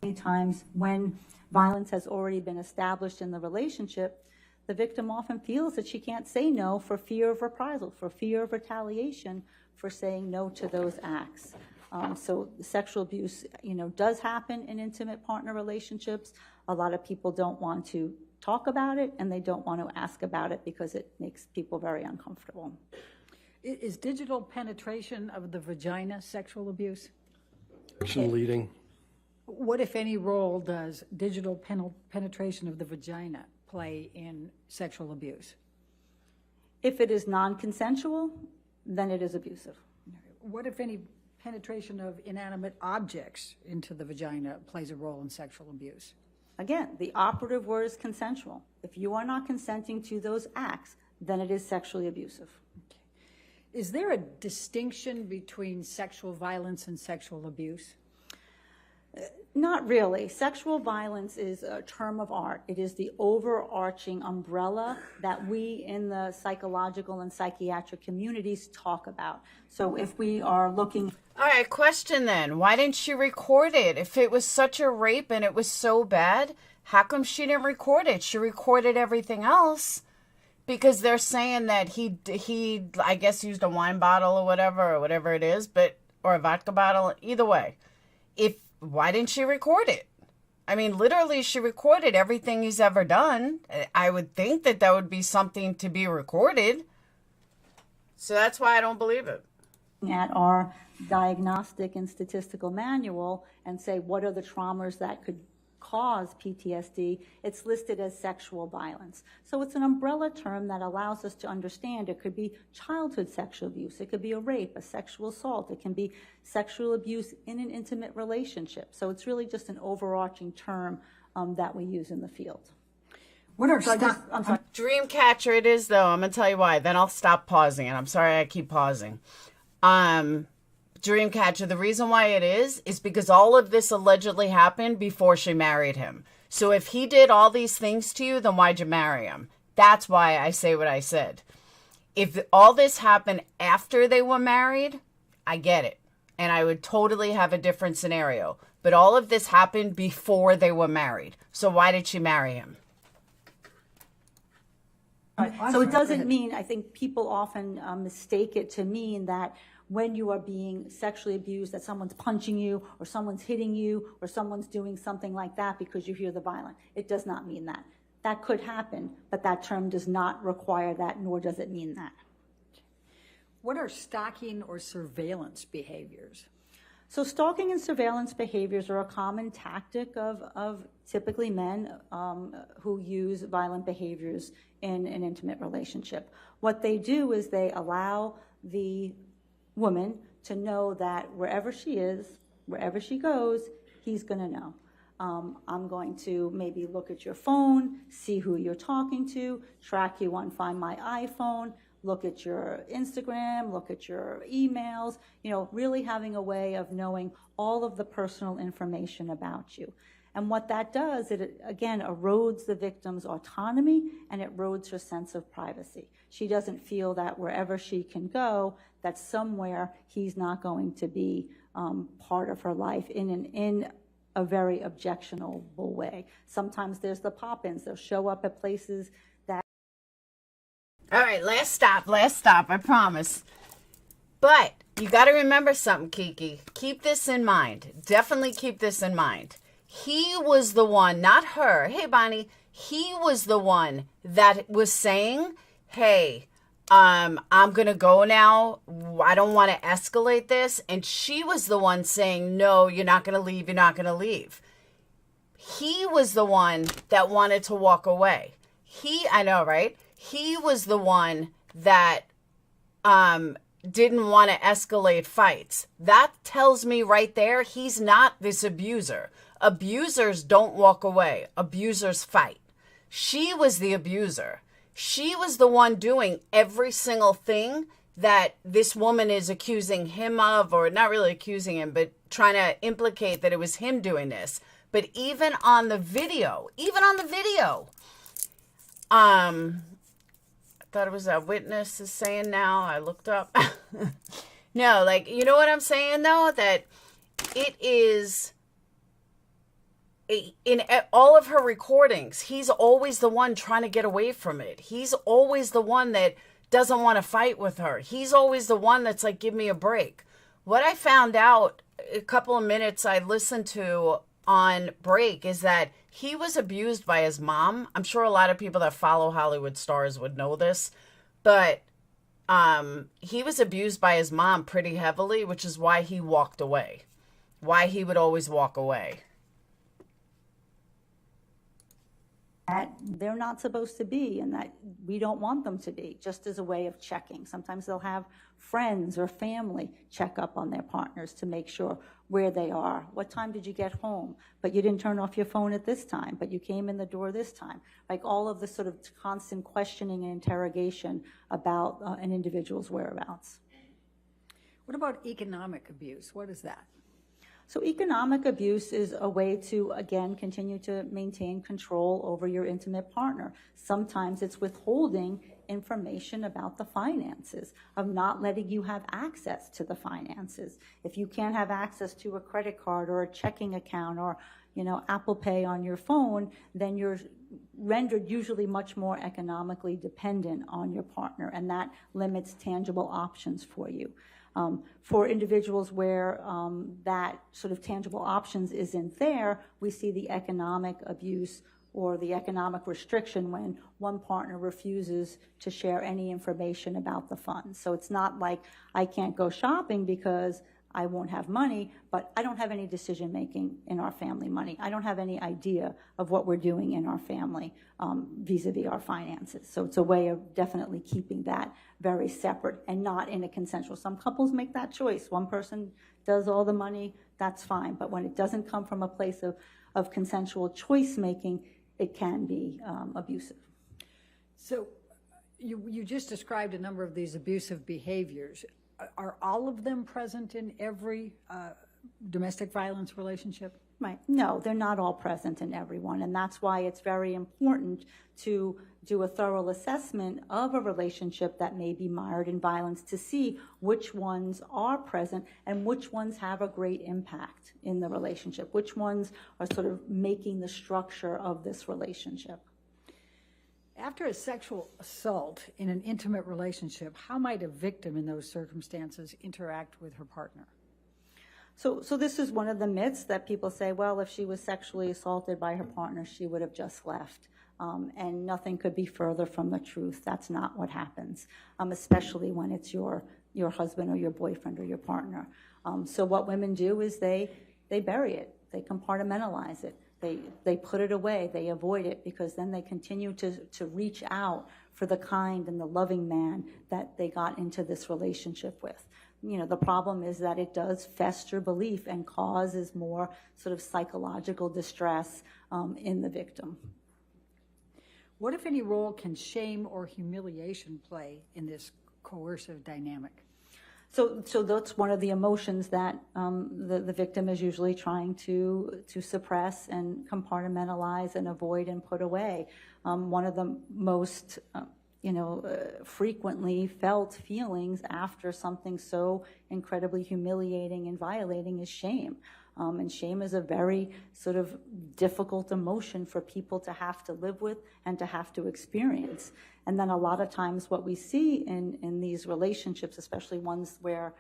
Many times when violence has already been established in the relationship, the victim often feels that she can't say no for fear of reprisal, for fear of retaliation, for saying no to those acts. So sexual abuse, does happen in intimate partner relationships. A lot of people don't want to talk about it, and they don't want to ask about it because it makes people very uncomfortable. Is digital penetration of the vagina sexual abuse? Action leading. What, if any, role does digital penetration of the vagina play in sexual abuse? If it is non-consensual, then it is abusive. What, if any, penetration of inanimate objects into the vagina plays a role in sexual abuse? Again, the operative word is consensual. If you are not consenting to those acts, then it is sexually abusive. Is there a distinction between sexual violence and sexual abuse? Not really. Sexual violence is a term of art. It is the overarching umbrella that we in the psychological and psychiatric communities talk about. So if we are looking... All right, question then. Why didn't she record it? If it was such a rape and it was so bad, how come she didn't record it? She recorded everything else. Because they're saying that he I guess used a wine bottle or whatever it is, or a vodka bottle, either way. Why didn't she record it? I mean, literally, she recorded everything he's ever done. I would think that would be something to be recorded. So that's why I don't believe it. At our diagnostic and statistical manual and say what are the traumas that could cause PTSD, it's listed as sexual violence. So it's an umbrella term that allows us to understand it could be childhood sexual abuse, it could be a rape, a sexual assault, it can be sexual abuse in an intimate relationship. So it's really just an overarching term that we use in the field. What are I'm sorry. Dreamcatcher it is, though. I'm going to tell you why. Then I'll stop pausing, and I'm sorry I keep pausing. Dreamcatcher, the reason why it is because all of this allegedly happened before she married him. So if he did all these things to you, then why'd you marry him? That's why I say what I said. If all this happened after they were married, I get it. And I would totally have a different scenario. But all of this happened before they were married. So why did she marry him? So it doesn't mean, I think people often mistake it to mean that when you are being sexually abused, that someone's punching you or someone's hitting you or someone's doing something like that because you hear the violence. It does not mean that. That could happen, but that term does not require that, nor does it mean that. What are stalking or surveillance behaviors? So stalking and surveillance behaviors are a common tactic of typically men who use violent behaviors in an intimate relationship. What they do is they allow the woman to know that wherever she is, wherever she goes, he's going to know. I'm going to maybe look at your phone, see who you're talking to, track you on Find My iPhone, look at your Instagram, look at your emails, really having a way of knowing all of the personal information about you. And what that does, it again erodes the victim's autonomy and it erodes her sense of privacy. She doesn't feel that wherever she can go, that somewhere he's not going to be part of her life in a very objectionable way. Sometimes there's the pop-ins. They'll show up at places that... All right, last stop, I promise. But you got to remember something, Kiki. Keep this in mind. Definitely keep this in mind. He was the one, not her. Hey, Bonnie. He was the one that was saying, hey, I'm going to go now. I don't want to escalate this. And she was the one saying, no, you're not going to leave. You're not going to leave. He was the one that wanted to walk away. I know, right? He was the one that didn't want to escalate fights. That tells me right there, he's not this abuser. Abusers don't walk away. Abusers fight. She was the abuser. She was the one doing every single thing that this woman is accusing him of, or not really accusing him, but trying to implicate that it was him doing this. But even on the video, I thought it was a witness is saying now, I looked up. No, you know what I'm saying though? That it is... in all of her recordings, he's always the one trying to get away from it. He's always the one that doesn't want to fight with her. He's always the one that's like, give me a break. What I found out a couple of minutes I listened to on break is that he was abused by his mom. I'm sure a lot of people that follow Hollywood stars would know this, but he was abused by his mom pretty heavily, which is why he walked away, why he would always walk away. That they're not supposed to be and that we don't want them to be, just as a way of checking. Sometimes they'll have friends or family check up on their partners to make sure where they are. What time did you get home? But you didn't turn off your phone at this time, but you came in the door this time. Like all of the sort of constant questioning and interrogation about an individual's whereabouts. What about economic abuse? What is that? So economic abuse is a way to, again, continue to maintain control over your intimate partner. Sometimes it's withholding information about the finances, of not letting you have access to the finances. If you can't have access to a credit card or a checking account or, Apple Pay on your phone, then you're rendered usually much more economically dependent on your partner, and that limits tangible options for you. For individuals where that sort of tangible options isn't there, we see the economic abuse or the economic restriction when one partner refuses to share any information about the funds. So it's not like I can't go shopping because I won't have money, but I don't have any decision making in our family money. I don't have any idea of what we're doing in our family vis-a-vis our finances. So it's a way of definitely keeping that very separate and not in a consensual. Some couples make that choice. One person does all the money, that's fine. But when it doesn't come from a place of consensual choice making, it can be abusive. So you just described a number of these abusive behaviors. Are all of them present in every domestic violence relationship? Right. No, they're not all present in everyone, and that's why it's very important to do a thorough assessment of a relationship that may be mired in violence to see which ones are present and which ones have a great impact in the relationship, which ones are sort of making the structure of this relationship. After a sexual assault in an intimate relationship, how might a victim in those circumstances interact with her partner? So this is one of the myths that people say, well, if she was sexually assaulted by her partner, she would have just left. And nothing could be further from the truth. That's not what happens, especially when it's your husband or your boyfriend or your partner. So what women do is they bury it. They compartmentalize it. They put it away, they avoid it, because then they continue to reach out for the kind and the loving man that they got into this relationship with. The problem is that it does fester belief and causes more sort of psychological distress in the victim. What, if any, role can shame or humiliation play in this coercive dynamic? So that's one of the emotions that the victim is usually trying to suppress and compartmentalize and avoid and put away. One of the most frequently felt feelings after something so incredibly humiliating and violating is shame. And shame is a very sort of difficult emotion for people to have to live with and to have to experience. And then a lot of times what we see in these relationships, especially ones where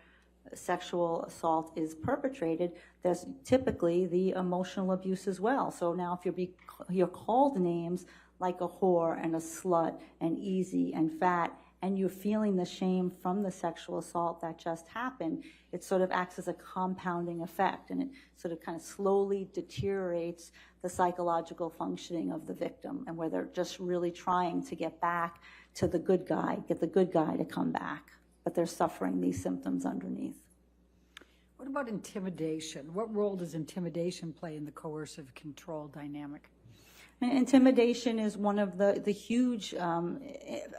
sexual assault is perpetrated, there's typically the emotional abuse as well. So now if you're called names like a whore and a slut and easy and fat, and you're feeling the shame from the sexual assault that just happened, it sort of acts as a compounding effect, and it sort of kind of slowly deteriorates the psychological functioning of the victim, and where they're just really trying to get back to the good guy, get the good guy to come back, but they're suffering these symptoms underneath. What about intimidation? What role does intimidation play in the coercive control dynamic? Intimidation is one of the huge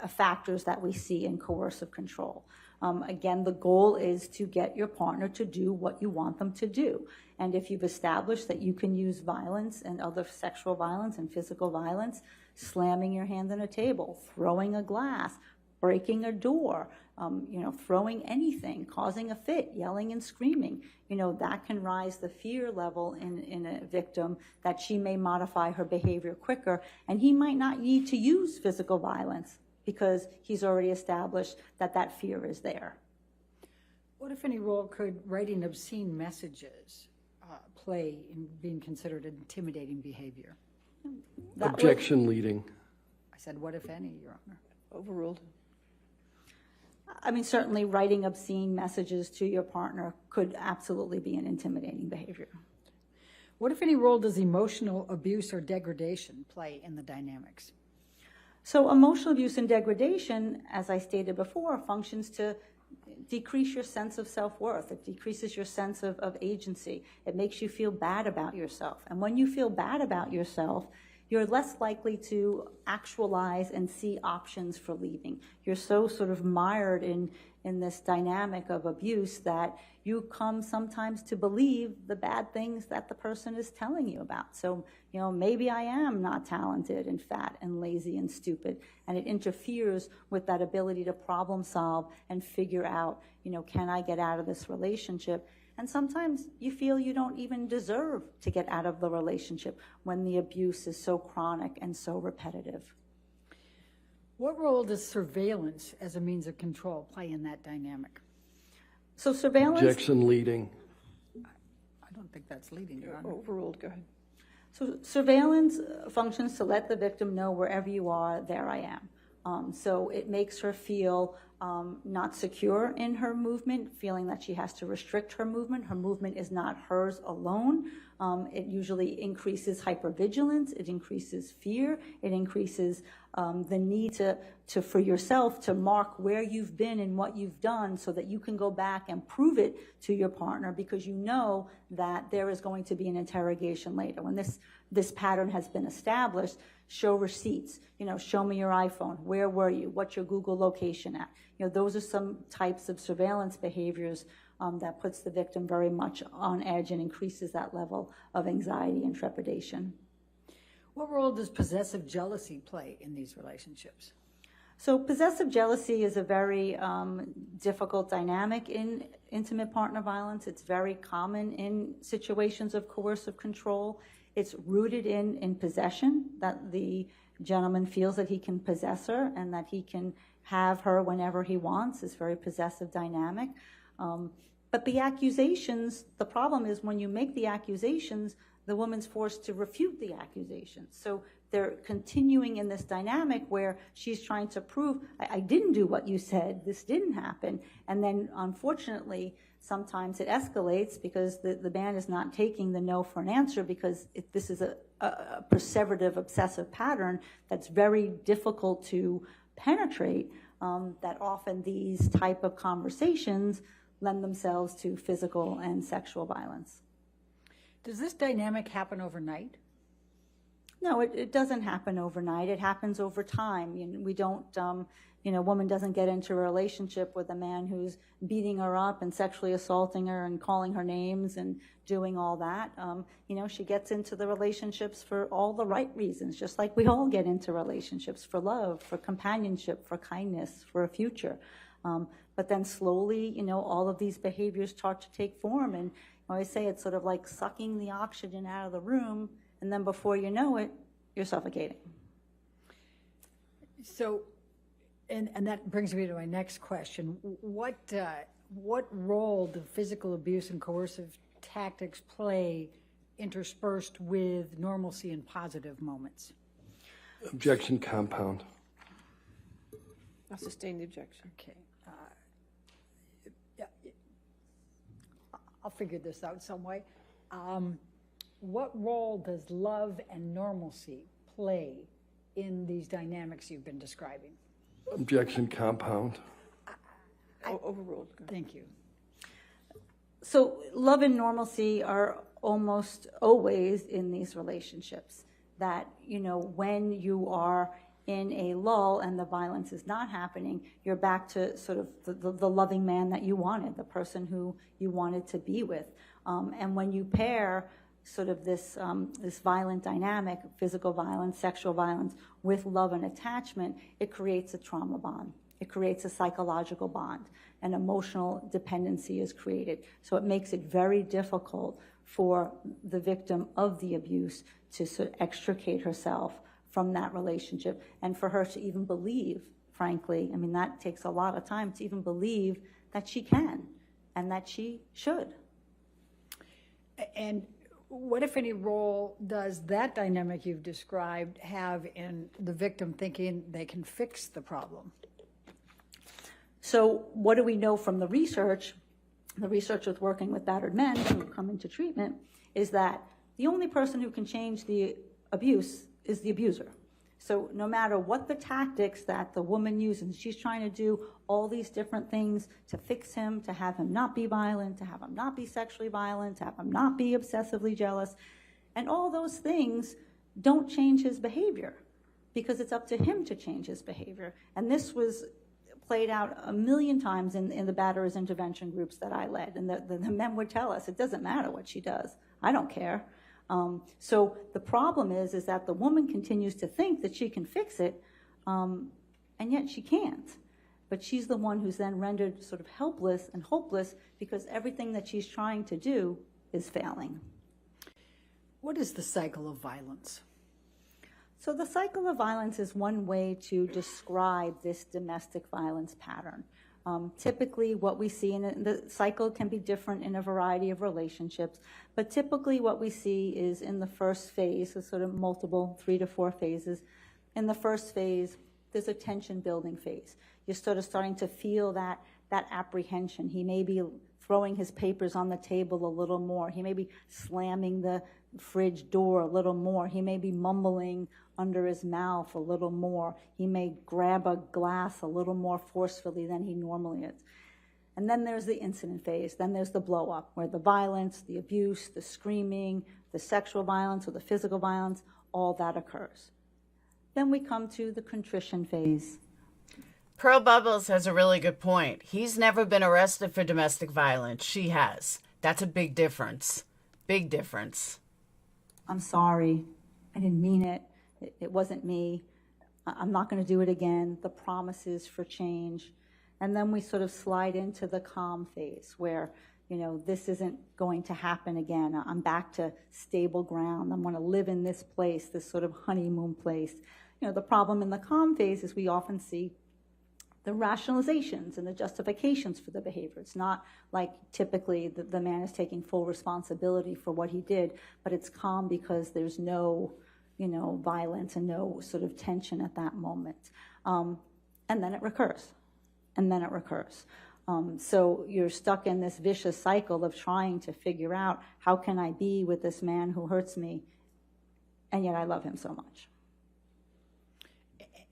factors that we see in coercive control. Again, the goal is to get your partner to do what you want them to do. And if you've established that you can use violence and other sexual violence and physical violence, slamming your hand on a table, throwing a glass, breaking a door, throwing anything, causing a fit, yelling and screaming, that can rise the fear level in a victim that she may modify her behavior quicker, and he might not need to use physical violence because he's already established that fear is there. What, if any, role could writing obscene messages play in being considered intimidating behavior? Objection leading. I said, what, if any, Your Honor? Overruled. I mean, certainly writing obscene messages to your partner could absolutely be an intimidating behavior. What, if any, role does emotional abuse or degradation play in the dynamics? So emotional abuse and degradation, as I stated before, functions to decrease your sense of self-worth. It decreases your sense of agency. It makes you feel bad about yourself. And when you feel bad about yourself, you're less likely to actualize and see options for leaving. You're so sort of mired in this dynamic of abuse that you come sometimes to believe the bad things that the person is telling you about. So, you know, maybe I am not talented and fat and lazy and stupid, and it interferes with that ability to problem solve and figure out, you know, can I get out of this relationship? And sometimes you feel you don't even deserve to get out of the relationship when the abuse is so chronic and so repetitive. What role does surveillance as a means of control play in that dynamic? So surveillance... Objection leading. I don't think that's leading, Your Honor. Overruled. Go ahead. So surveillance functions to let the victim know wherever you are, there I am. So it makes her feel not secure in her movement, feeling that she has to restrict her movement. Her movement is not hers alone. It usually increases hypervigilance. It increases fear. It increases the need for yourself to mark where you've been and what you've done so that you can go back and prove it to your partner, because you know that there is going to be an interrogation later. When this pattern has been established, show receipts, you know, show me your iPhone, where were you, what's your Google location at? You know, those are some types of surveillance behaviors that puts the victim very much on edge and increases that level of anxiety and trepidation. What role does possessive jealousy play in these relationships? So possessive jealousy is a very difficult dynamic in intimate partner violence. It's very common in situations of coercive control. It's rooted in possession, that the gentleman feels that he can possess her and that he can have her whenever he wants. It's very possessive dynamic. But the accusations, the problem is when you make the accusations, the woman's forced to refute the accusations. So they're continuing in this dynamic where she's trying to prove, I didn't do what you said, this didn't happen. And then unfortunately, sometimes it escalates because the man is not taking the no for an answer, because this is a perseverative, obsessive pattern that's very difficult to penetrate, that often these type of conversations lend themselves to physical and sexual violence. Does this dynamic happen overnight? No, it doesn't happen overnight. It happens over time. We don't, a woman doesn't get into a relationship with a man who's beating her up and sexually assaulting her and calling her names and doing all that. She gets into the relationships for all the right reasons, just like we all get into relationships, for love, for companionship, for kindness, for a future. But then slowly, all of these behaviors start to take form. And I always say it's sort of like sucking the oxygen out of the room, and then before you know it, you're suffocating. So, and that brings me to my next question. What role do physical abuse and coercive tactics play interspersed with normalcy and positive moments? Objection compound. I'll sustain the objection. Okay. I'll figure this out some way. What role does love and normalcy play in these dynamics you've been describing? Objection compound. Overruled. Thank you. So love and normalcy are almost always in these relationships. That, when you are in a lull and the violence is not happening, you're back to sort of the loving man that you wanted, the person who you wanted to be with. And when you pair sort of this violent dynamic, physical violence, sexual violence, with love and attachment, it creates a trauma bond. It creates a psychological bond. An emotional dependency is created. So it makes it very difficult for the victim of the abuse to sort of extricate herself from that relationship, and for her to even believe, frankly, that takes a lot of time to even believe that she can, and that she should. And what, if any, role does that dynamic you've described have in the victim thinking they can fix the problem? So what do we know from the research? The research with working with battered men who come into treatment is that the only person who can change the abuse is the abuser. So no matter what the tactics that the woman uses, she's trying to do all these different things to fix him, to have him not be violent, to have him not be sexually violent, to have him not be obsessively jealous. And all those things don't change his behavior because it's up to him to change his behavior. And this was played out a million times in the batterers intervention groups that I led. And the men would tell us, it doesn't matter what she does. I don't care. So the problem is that the woman continues to think that she can fix it, and yet she can't. But she's the one who's then rendered sort of helpless and hopeless because everything that she's trying to do is failing. What is the cycle of violence? So the cycle of violence is one way to describe this domestic violence pattern. Typically what we see, and the cycle can be different in a variety of relationships, but typically what we see is in the first phase, so sort of multiple 3 to 4 phases. In the first phase, there's a tension building phase. You're sort of starting to feel that apprehension. He may be throwing his papers on the table a little more. He may be slamming the fridge door a little more. He may be mumbling under his mouth a little more. He may grab a glass a little more forcefully than he normally is. And then there's the incident phase. Then there's the blow up, where the violence, the abuse, the screaming, the sexual violence or the physical violence, all that occurs. Then we come to the contrition phase. Pearl Bubbles has a really good point. He's never been arrested for domestic violence. She has. That's a big difference. Big difference. I'm sorry. I didn't mean it. It wasn't me. I'm not going to do it again. The promises for change. And then we sort of slide into the calm phase where, this isn't going to happen again. I'm back to stable ground. I'm going to live in this place, this sort of honeymoon place. The problem in the calm phase is we often see the rationalizations and the justifications for the behavior. It's not like typically the man is taking full responsibility for what he did, but it's calm because there's no, violence and no sort of tension at that moment. And then it recurs. And then it recurs. So you're stuck in this vicious cycle of trying to figure out, how can I be with this man who hurts me, and yet I love him so much.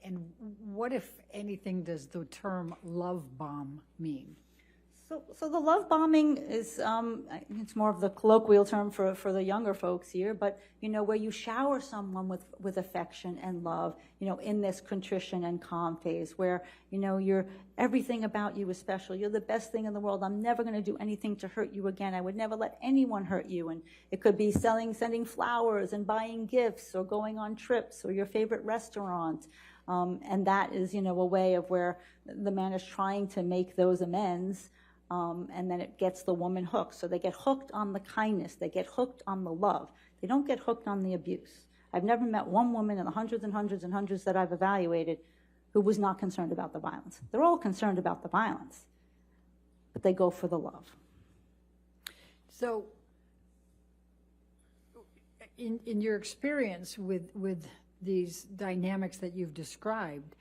And what, if anything, does the term love bomb mean? So the love bombing is, it's more of the colloquial term for the younger folks here, but, where you shower someone with affection and love, in this contrition and calm phase where, you're, everything about you is special. You're the best thing in the world. I'm never going to do anything to hurt you again. I would never let anyone hurt you. And it could be sending flowers and buying gifts or going on trips or your favorite restaurant. And that is, a way of where the man is trying to make those amends. And then it gets the woman hooked. So they get hooked on the kindness. They get hooked on the love. They don't get hooked on the abuse. I've never met one woman in the hundreds and hundreds and hundreds that I've evaluated who was not concerned about the violence. They're all concerned about the violence, but they go for the love. So in your experience with these dynamics that you've described,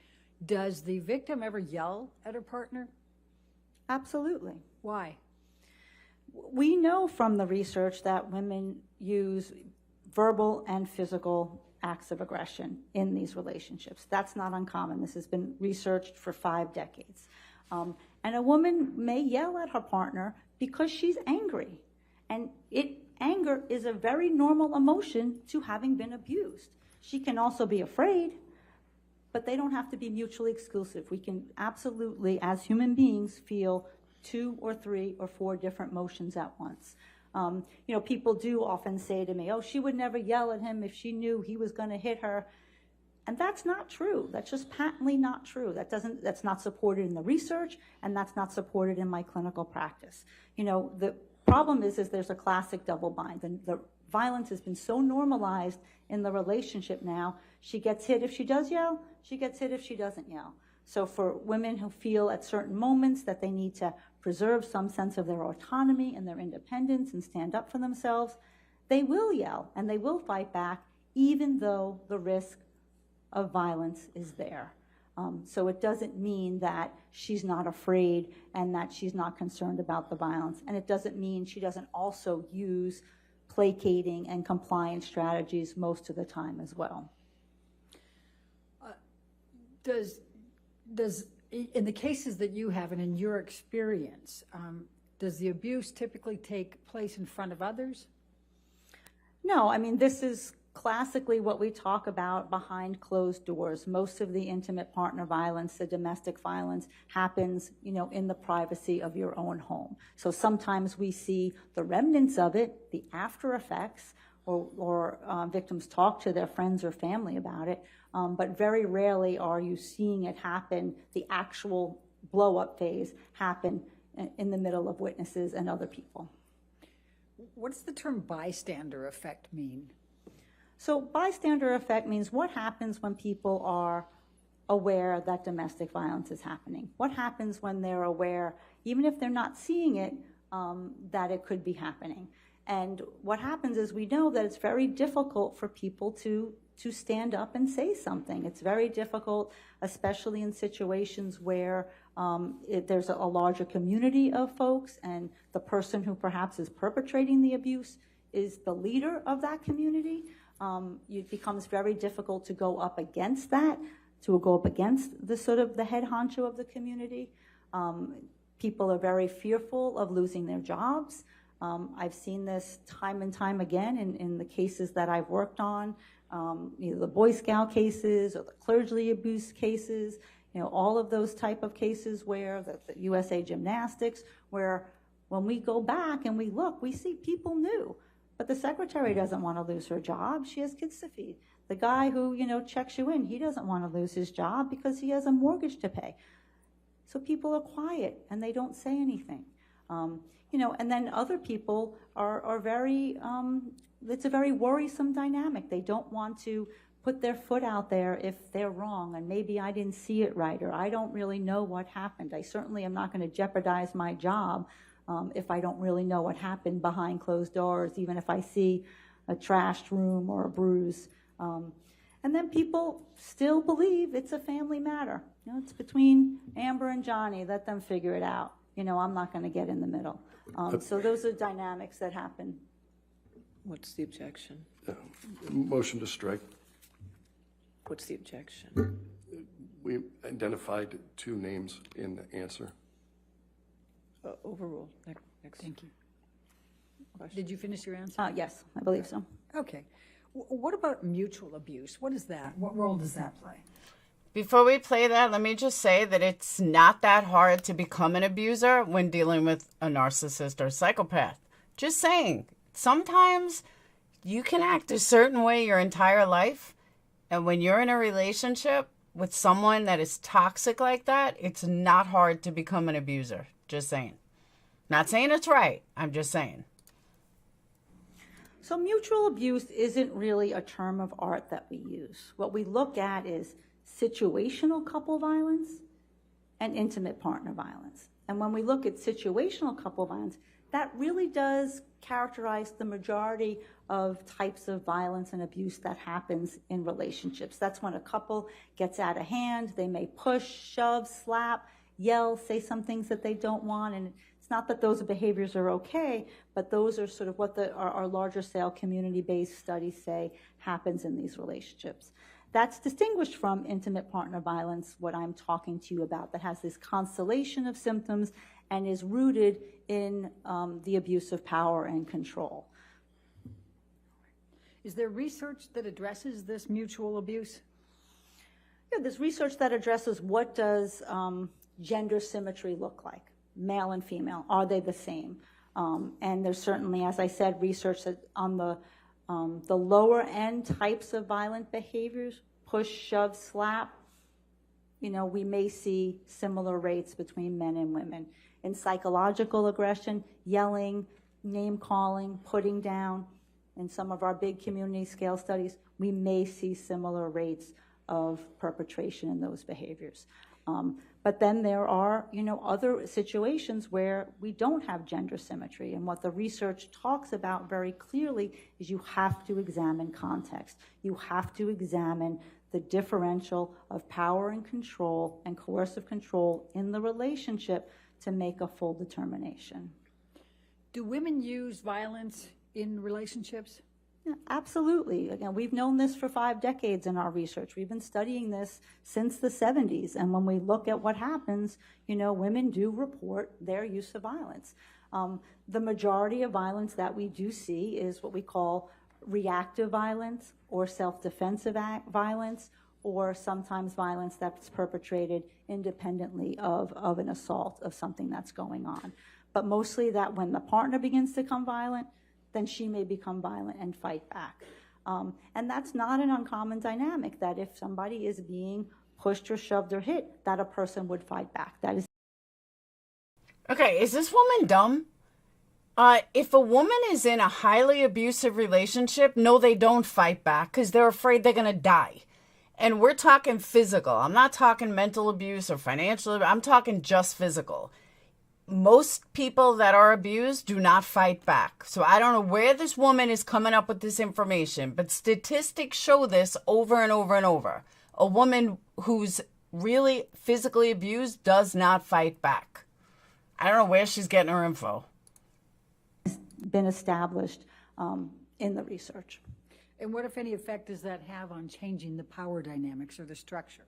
does the victim ever yell at her partner? Absolutely. Why? We know from the research that women use verbal and physical acts of aggression in these relationships. That's not uncommon. This has been researched for 5 decades. And a woman may yell at her partner because she's angry. And anger is a very normal emotion to having been abused. She can also be afraid, but they don't have to be mutually exclusive. We can absolutely, as human beings, feel 2 or 3 or 4 different emotions at once. People do often say to me, oh, she would never yell at him if she knew he was going to hit her. And that's not true. That's just patently not true. That's not supported in the research, and that's not supported in my clinical practice. The problem is there's a classic double bind, and the violence has been so normalized in the relationship now. She gets hit if she does yell, she gets hit if she doesn't yell. So for women who feel at certain moments that they need to preserve some sense of their autonomy and their independence and stand up for themselves, they will yell and they will fight back, even though the risk of violence is there. So it doesn't mean that she's not afraid and that she's not concerned about the violence. And it doesn't mean she doesn't also use placating and compliance strategies most of the time as well. Does in the cases that you have and in your experience, does the abuse typically take place in front of others? No, I mean, this is classically what we talk about behind closed doors. Most of the intimate partner violence, the domestic violence, happens, in the privacy of your own home. So sometimes we see the remnants of it, the after effects, or victims talk to their friends or family about it, but very rarely are you seeing it happen, the actual blow-up phase happen in the middle of witnesses and other people. What does the term bystander effect mean? So bystander effect means what happens when people are aware that domestic violence is happening. What happens when they're aware, even if they're not seeing it, that it could be happening. And what happens is we know that it's very difficult for people to stand up and say something. It's very difficult, especially in situations where there's a larger community of folks and the person who perhaps is perpetrating the abuse is the leader of that community. It becomes very difficult to go up against that, to go up against the head honcho of the community. People are very fearful of losing their jobs. I've seen this time and time again in the cases that I've worked on, either the Boy Scout cases or the clergy abuse cases, all of those type of cases where the USA Gymnastics, where when we go back and we look, we see people knew. But the secretary doesn't want to lose her job. She has kids to feed. The guy who, checks you in, he doesn't want to lose his job because he has a mortgage to pay. So people are quiet and they don't say anything. And then other people are very, it's a very worrisome dynamic. They don't want to put their foot out there if they're wrong, and maybe I didn't see it right, or I don't really know what happened. I certainly am not going to jeopardize my job if I don't really know what happened behind closed doors, even if I see a trashed room or a bruise. And then people still believe it's a family matter. It's between Amber and Johnny. Let them figure it out. I'm not going to get in the middle. So those are dynamics that happen. What's the objection? Motion to strike. What's the objection? We identified two names in the answer. Overruled. Next. Thank you. Question. Did you finish your answer? Yes, I believe so. Okay. What about mutual abuse? What is that? What role does that play? Before we play that, let me just say that it's not that hard to become an abuser when dealing with a narcissist or psychopath. Just saying, sometimes you can act a certain way your entire life, and when you're in a relationship with someone that is toxic like that, it's not hard to become an abuser. Just saying. Not saying it's right. I'm just saying. So mutual abuse isn't really a term of art that we use. What we look at is situational couple violence and intimate partner violence. And when we look at situational couple violence, that really does characterize the majority of types of violence and abuse that happens in relationships. That's when a couple gets out of hand. They may push, shove, slap, yell, say some things that they don't want. And it's not that those behaviors are okay, but those are sort of what our larger scale community-based studies say happens in these relationships. That's distinguished from intimate partner violence, what I'm talking to you about, that has this constellation of symptoms and is rooted in the abuse of power and control. Is there research that addresses this mutual abuse? Yeah, there's research that addresses what does gender symmetry look like, male and female. Are they the same? And there's certainly, as I said, research that on the lower end types of violent behaviors, push, shove, slap, we may see similar rates between men and women. In psychological aggression, yelling, name calling, putting down, in some of our big community scale studies, we may see similar rates of perpetration in those behaviors. But then there are, other situations where we don't have gender symmetry. And what the research talks about very clearly is you have to examine context. You have to examine the differential of power and control and coercive control in the relationship to make a full determination. Do women use violence in relationships? Yeah, absolutely. Again, we've known this for 5 decades in our research. We've been studying this since the 70s. And when we look at what happens, women do report their use of violence. The majority of violence that we do see is what we call reactive violence or self-defensive violence, or sometimes violence that's perpetrated independently of an assault, of something that's going on. But mostly that when the partner begins to become violent, then she may become violent and fight back. And that's not an uncommon dynamic, that if somebody is being pushed or shoved or hit, that a person would fight back. That is. Okay, is this woman dumb? If a woman is in a highly abusive relationship, no, they don't fight back because they're afraid they're going to die. And we're talking physical. I'm not talking mental abuse or financial abuse. I'm talking just physical. Most people that are abused do not fight back. So I don't know where this woman is coming up with this information, but statistics show this over and over and over. A woman who's really physically abused does not fight back. I don't know where she's getting her info. Been established in the research. And what, if any, effect does that have on changing the power dynamics or the structure?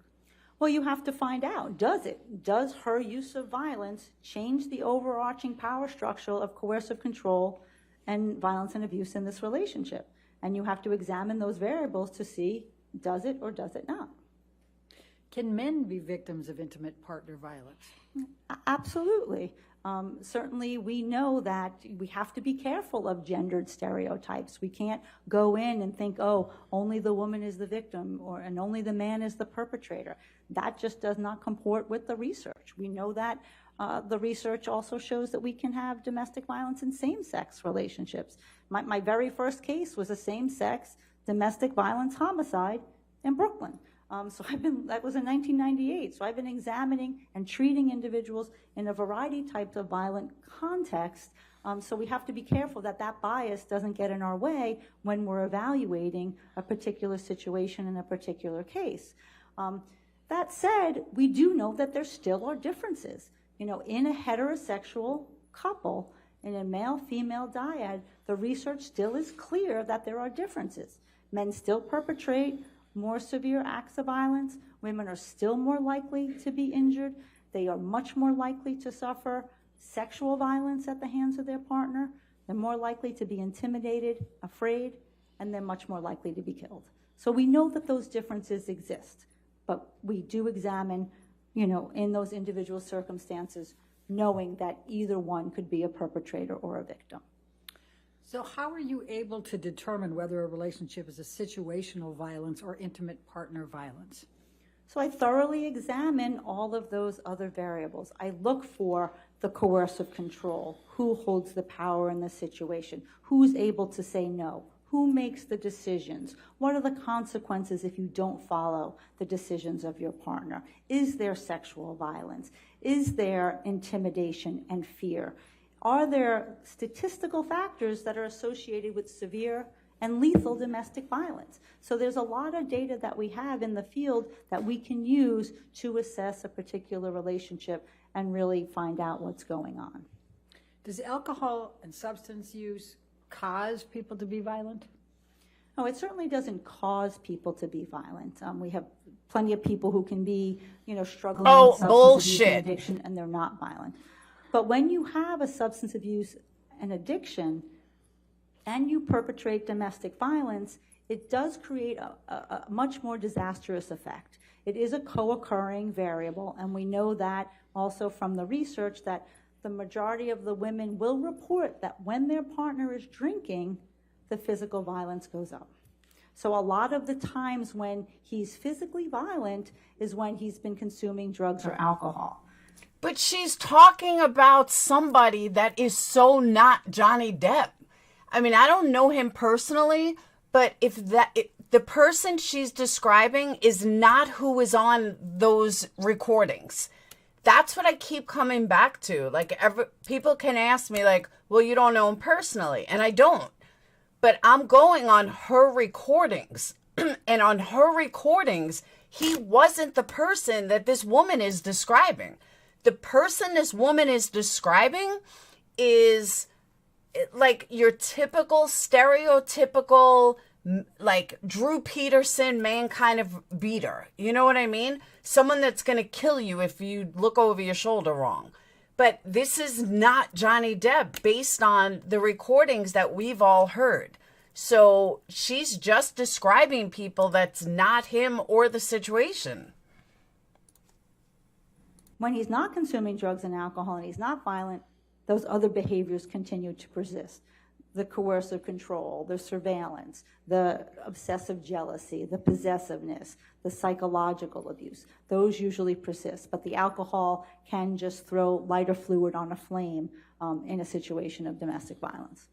Well, you have to find out, does it? Does her use of violence change the overarching power structure of coercive control and violence and abuse in this relationship? And you have to examine those variables to see, does it or does it not? Can men be victims of intimate partner violence? Absolutely. Certainly, we know that we have to be careful of gendered stereotypes. We can't go in and think, oh, only the woman is the victim and only the man is the perpetrator. That just does not comport with the research. We know that the research also shows that we can have domestic violence in same-sex relationships. My very first case was a same-sex domestic violence homicide in Brooklyn. That was in 1998. So I've been examining and treating individuals in a variety of types of violent contexts. So we have to be careful that that bias doesn't get in our way when we're evaluating a particular situation in a particular case. That said, we do know that there still are differences. In a heterosexual couple, in a male-female dyad, the research still is clear that there are differences. Men still perpetrate more severe acts of violence. Women are still more likely to be injured. They are much more likely to suffer sexual violence at the hands of their partner. They're more likely to be intimidated, afraid, and they're much more likely to be killed. So we know that those differences exist, but we do examine, in those individual circumstances, knowing that either one could be a perpetrator or a victim. So how are you able to determine whether a relationship is a situational violence or intimate partner violence? So I thoroughly examine all of those other variables. I look for the coercive control, who holds the power in the situation, who's able to say no, who makes the decisions, what are the consequences if you don't follow the decisions of your partner, is there sexual violence, is there intimidation and fear? Are there statistical factors that are associated with severe and lethal domestic violence? So there's a lot of data that we have in the field that we can use to assess a particular relationship and really find out what's going on. Does alcohol and substance use cause people to be violent? No, it certainly doesn't cause people to be violent. We have plenty of people who can be, struggling with substance abuse and addiction, and they're not violent. But when you have a substance abuse and addiction and you perpetrate domestic violence, it does create a much more disastrous effect. It is a co-occurring variable, and we know that also from the research that the majority of the women will report that when their partner is drinking, the physical violence goes up. So a lot of the times when he's physically violent is when he's been consuming drugs or alcohol. But she's talking about somebody that is so not Johnny Depp. I mean, I don't know him personally, But if the person she's describing is not who is on those recordings, that's what I keep coming back to. Like, people can ask me, like, well, you don't know him personally, and I don't. But I'm going on her recordings, and on her recordings, he wasn't the person that this woman is describing. The person this woman is describing is like your typical stereotypical, like Drew Peterson man kind of beater. You know what I mean? Someone that's going to kill you if you look over your shoulder wrong. But this is not Johnny Depp based on the recordings that we've all heard. So she's just describing people that's not him or the situation. When he's not consuming drugs and alcohol and he's not violent, those other behaviors continue to persist. The coercive control, the surveillance, the obsessive jealousy, the possessiveness, the psychological abuse, those usually persist. But the alcohol can just throw lighter fluid on a flame in a situation of domestic violence.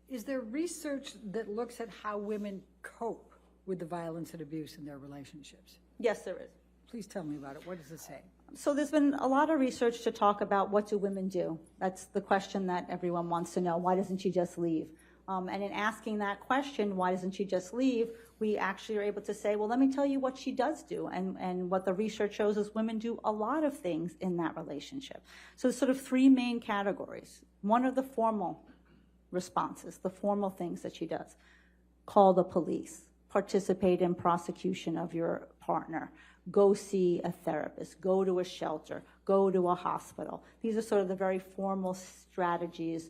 Is there research that looks at how women cope with the violence and abuse in their relationships? Yes, there is. Please tell me about it. What does it say? So there's been a lot of research to talk about what do women do. That's the question that everyone wants to know. Why doesn't she just leave? And in asking that question, why doesn't she just leave, we actually are able to say, well, let me tell you what she does do. And what the research shows is women do a lot of things in that relationship. So there's sort of three main categories. One are the formal responses, the formal things that she does. Call the police, participate in prosecution of your partner, go see a therapist, go to a shelter, go to a hospital. These are sort of the very formal strategies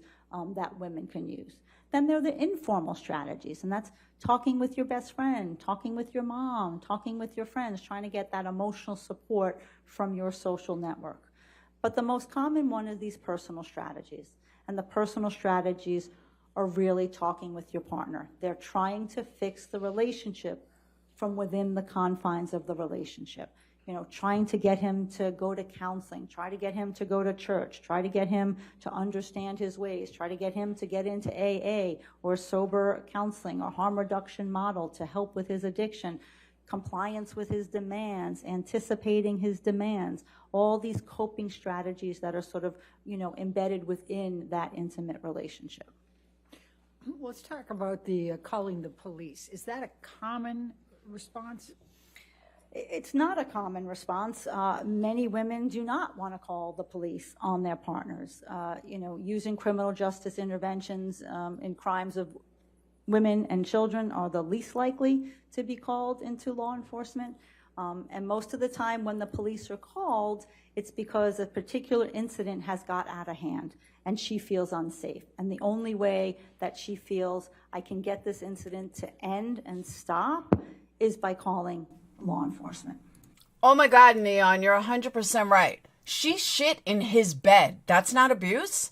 that women can use. Then there are the informal strategies, and that's talking with your best friend, talking with your mom, talking with your friends, trying to get that emotional support from your social network. But the most common one is these personal strategies. And the personal strategies are really talking with your partner. They're trying to fix the relationship from within the confines of the relationship. You know, trying to get him to go to counseling, try to get him to go to church, try to get him to understand his ways, try to get him to get into AA or sober counseling or harm reduction model to help with his addiction, compliance with his demands, anticipating his demands, all these coping strategies that are sort of, you know, embedded within that intimate relationship. Let's talk about the calling the police. Is that a common response? It's not a common response. Many women do not want to call the police on their partners. You know, using criminal justice interventions in crimes of women and children are the least likely to be called into law enforcement. And most of the time when the police are called, it's because a particular incident has got out of hand and she feels unsafe. And the only way that she feels I can get this incident to end and stop is by calling law enforcement. Oh my God, Neon, you're 100% right. She shit in his bed. That's not abuse?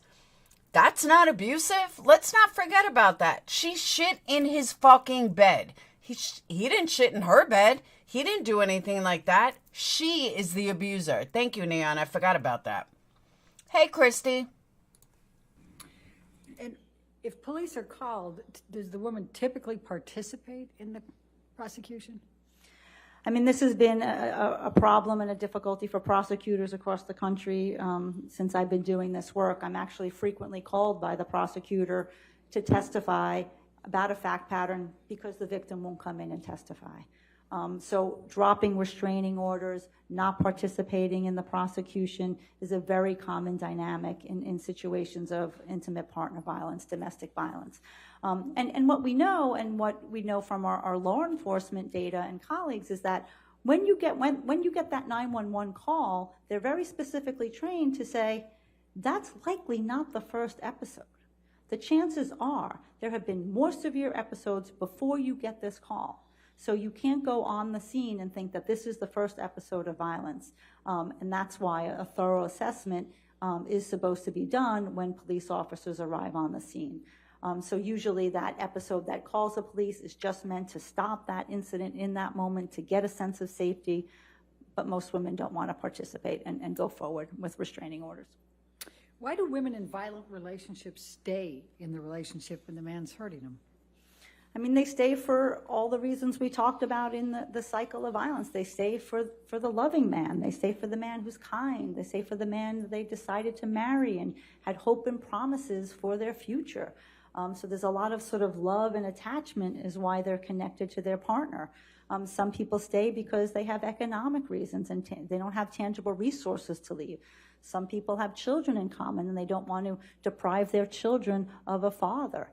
That's not abusive? Let's not forget about that. She shit in his fucking bed. He didn't shit in her bed. He didn't do anything like that. She is the abuser. Thank you, Neon. I forgot about that. Hey, Christy. And if police are called, does the woman typically participate in the prosecution? I mean, this has been a problem and a difficulty for prosecutors across the country since I've been doing this work. I'm actually frequently called by the prosecutor to testify about a fact pattern because the victim won't come in and testify. So dropping restraining orders, not participating in the prosecution is a very common dynamic in situations of intimate partner violence, domestic violence. And what we know and what we know from our law enforcement data and colleagues is that when you get that 911 call, they're very specifically trained to say, that's likely not the first episode. The chances are there have been more severe episodes before you get this call. So you can't go on the scene and think that this is the first episode of violence. And that's why a thorough assessment is supposed to be done when police officers arrive on the scene. So usually that episode that calls the police is just meant to stop that incident in that moment, to get a sense of safety. But most women don't want to participate and go forward with restraining orders. Why do women in violent relationships stay in the relationship when the man's hurting them? I mean, they stay for all the reasons we talked about in the cycle of violence. They stay for the loving man. They stay for the man who's kind. They stay for the man that they decided to marry and had hope and promises for their future. So there's a lot of sort of love and attachment is why they're connected to their partner. Some people stay because they have economic reasons and they don't have tangible resources to leave. Some people have children in common and they don't want to deprive their children of a father.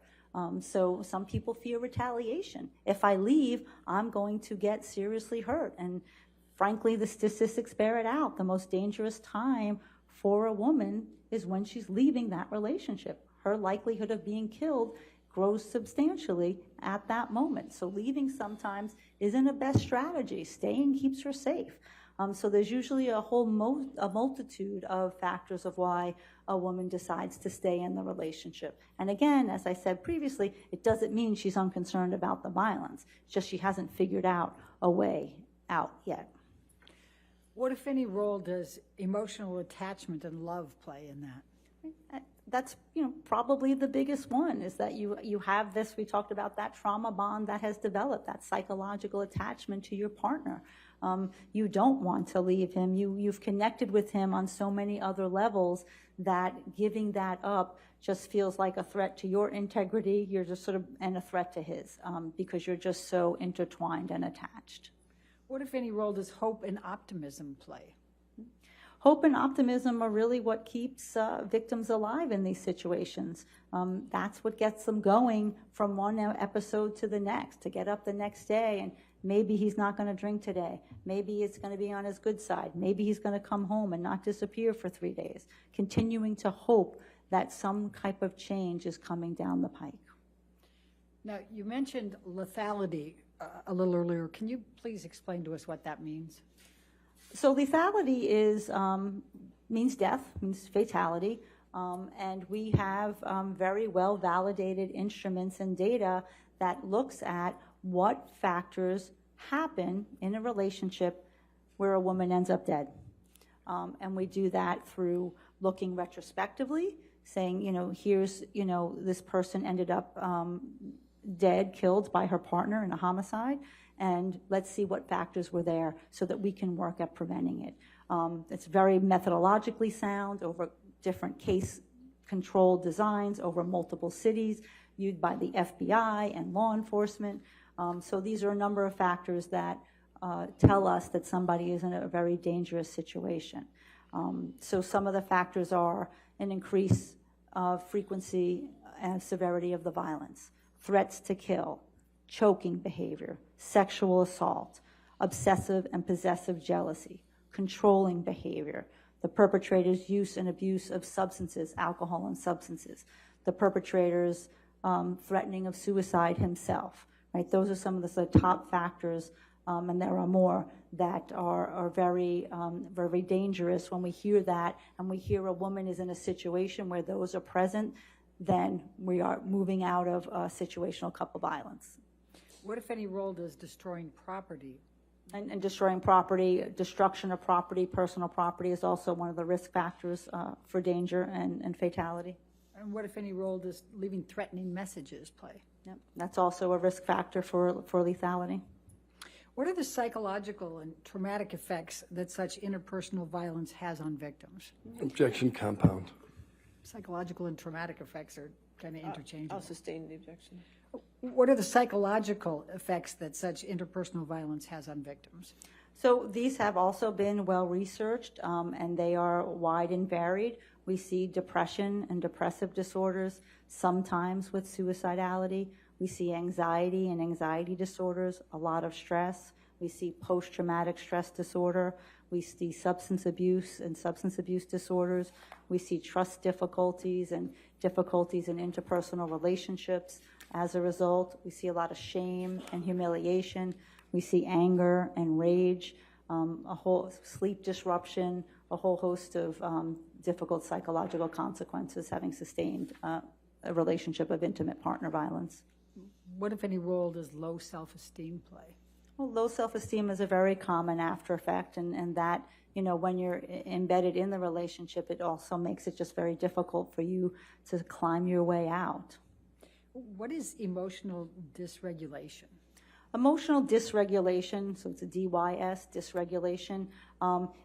So some people fear retaliation. If I leave, I'm going to get seriously hurt. And frankly, the statistics bear it out. The most dangerous time for a woman is when she's leaving that relationship. Her likelihood of being killed grows substantially at that moment. So leaving sometimes isn't a best strategy. Staying keeps her safe. So there's usually a multitude of factors of why a woman decides to stay in the relationship. And again, as I said previously, it doesn't mean she's unconcerned about the violence. It's just she hasn't figured out a way out yet. What, if any, role does emotional attachment and love play in that? That's probably the biggest one, is that you have this, we talked about that trauma bond that has developed, that psychological attachment to your partner. You don't want to leave him. You've connected with him on so many other levels that giving that up just feels like a threat to your integrity. You're just sort of, and a threat to his, because you're just so intertwined and attached. What, if any, role does hope and optimism play? Hope and optimism are really what keeps victims alive in these situations. That's what gets them going from one episode to the next, to get up the next day and maybe he's not going to drink today. Maybe it's going to be on his good side. Maybe he's going to come home and not disappear for 3 days. Continuing to hope that some type of change is coming down the pike. Now, you mentioned lethality a little earlier. Can you please explain to us what that means? So lethality is means death, means fatality, and we have very well validated instruments and data that looks at what factors happen in a relationship where a woman ends up dead. And we do that through looking retrospectively, saying, here's, this person ended up dead, killed by her partner in a homicide, and let's see what factors were there so that we can work at preventing it. It's very methodologically sound over different case-controlled designs over multiple cities, used by the FBI and law enforcement. So these are a number of factors that tell us that somebody is in a very dangerous situation. So some of the factors are an increase of frequency and severity of the violence, threats to kill, choking behavior, sexual assault, obsessive and possessive jealousy, controlling behavior, the perpetrator's use and abuse of substances, alcohol and substances, the perpetrator's threatening of suicide himself, right? Those are some of the top factors, and there are more that are very, very dangerous. When we hear that and we hear a woman is in a situation where those are present, then we are moving out of situational couple violence. What, if any, role does destroying property? And destroying property, destruction of property, personal property is also one of the risk factors for danger and fatality. And what, if any, role does leaving threatening messages play? Yep. That's also a risk factor for lethality. What are the psychological and traumatic effects that such interpersonal violence has on victims? Objection compound. Psychological and traumatic effects are kind of interchangeable. I'll sustain the objection. What are the psychological effects that such interpersonal violence has on victims? So these have also been well researched, and they are wide and varied. We see depression and depressive disorders, sometimes with suicidality. We see anxiety and anxiety disorders, a lot of stress. We see post-traumatic stress disorder. We see substance abuse and substance abuse disorders. We see trust difficulties and difficulties in interpersonal relationships. As a result, we see a lot of shame and humiliation. We see anger and rage, a whole sleep disruption, a whole host of difficult psychological consequences having sustained a relationship of intimate partner violence. What, if any, role does low self-esteem play? Well, low self-esteem is a very common after effect, and that, when you're embedded in the relationship, it also makes it just very difficult for you to climb your way out. What is emotional dysregulation? Emotional dysregulation, so it's a DYS, dysregulation,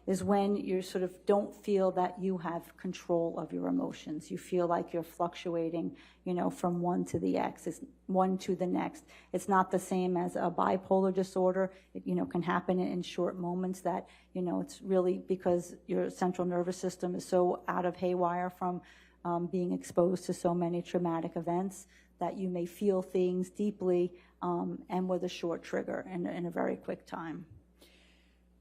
is when you sort of don't feel that you have control of your emotions. You feel like you're fluctuating, from one to the next. It's not the same as a bipolar disorder. It, can happen in short moments that, it's really because your central nervous system is so out of haywire from being exposed to so many traumatic events that you may feel things deeply and with a short trigger in a very quick time.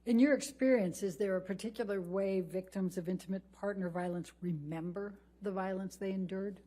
In your experience, is there a particular way victims of intimate partner violence remember the violence they endured?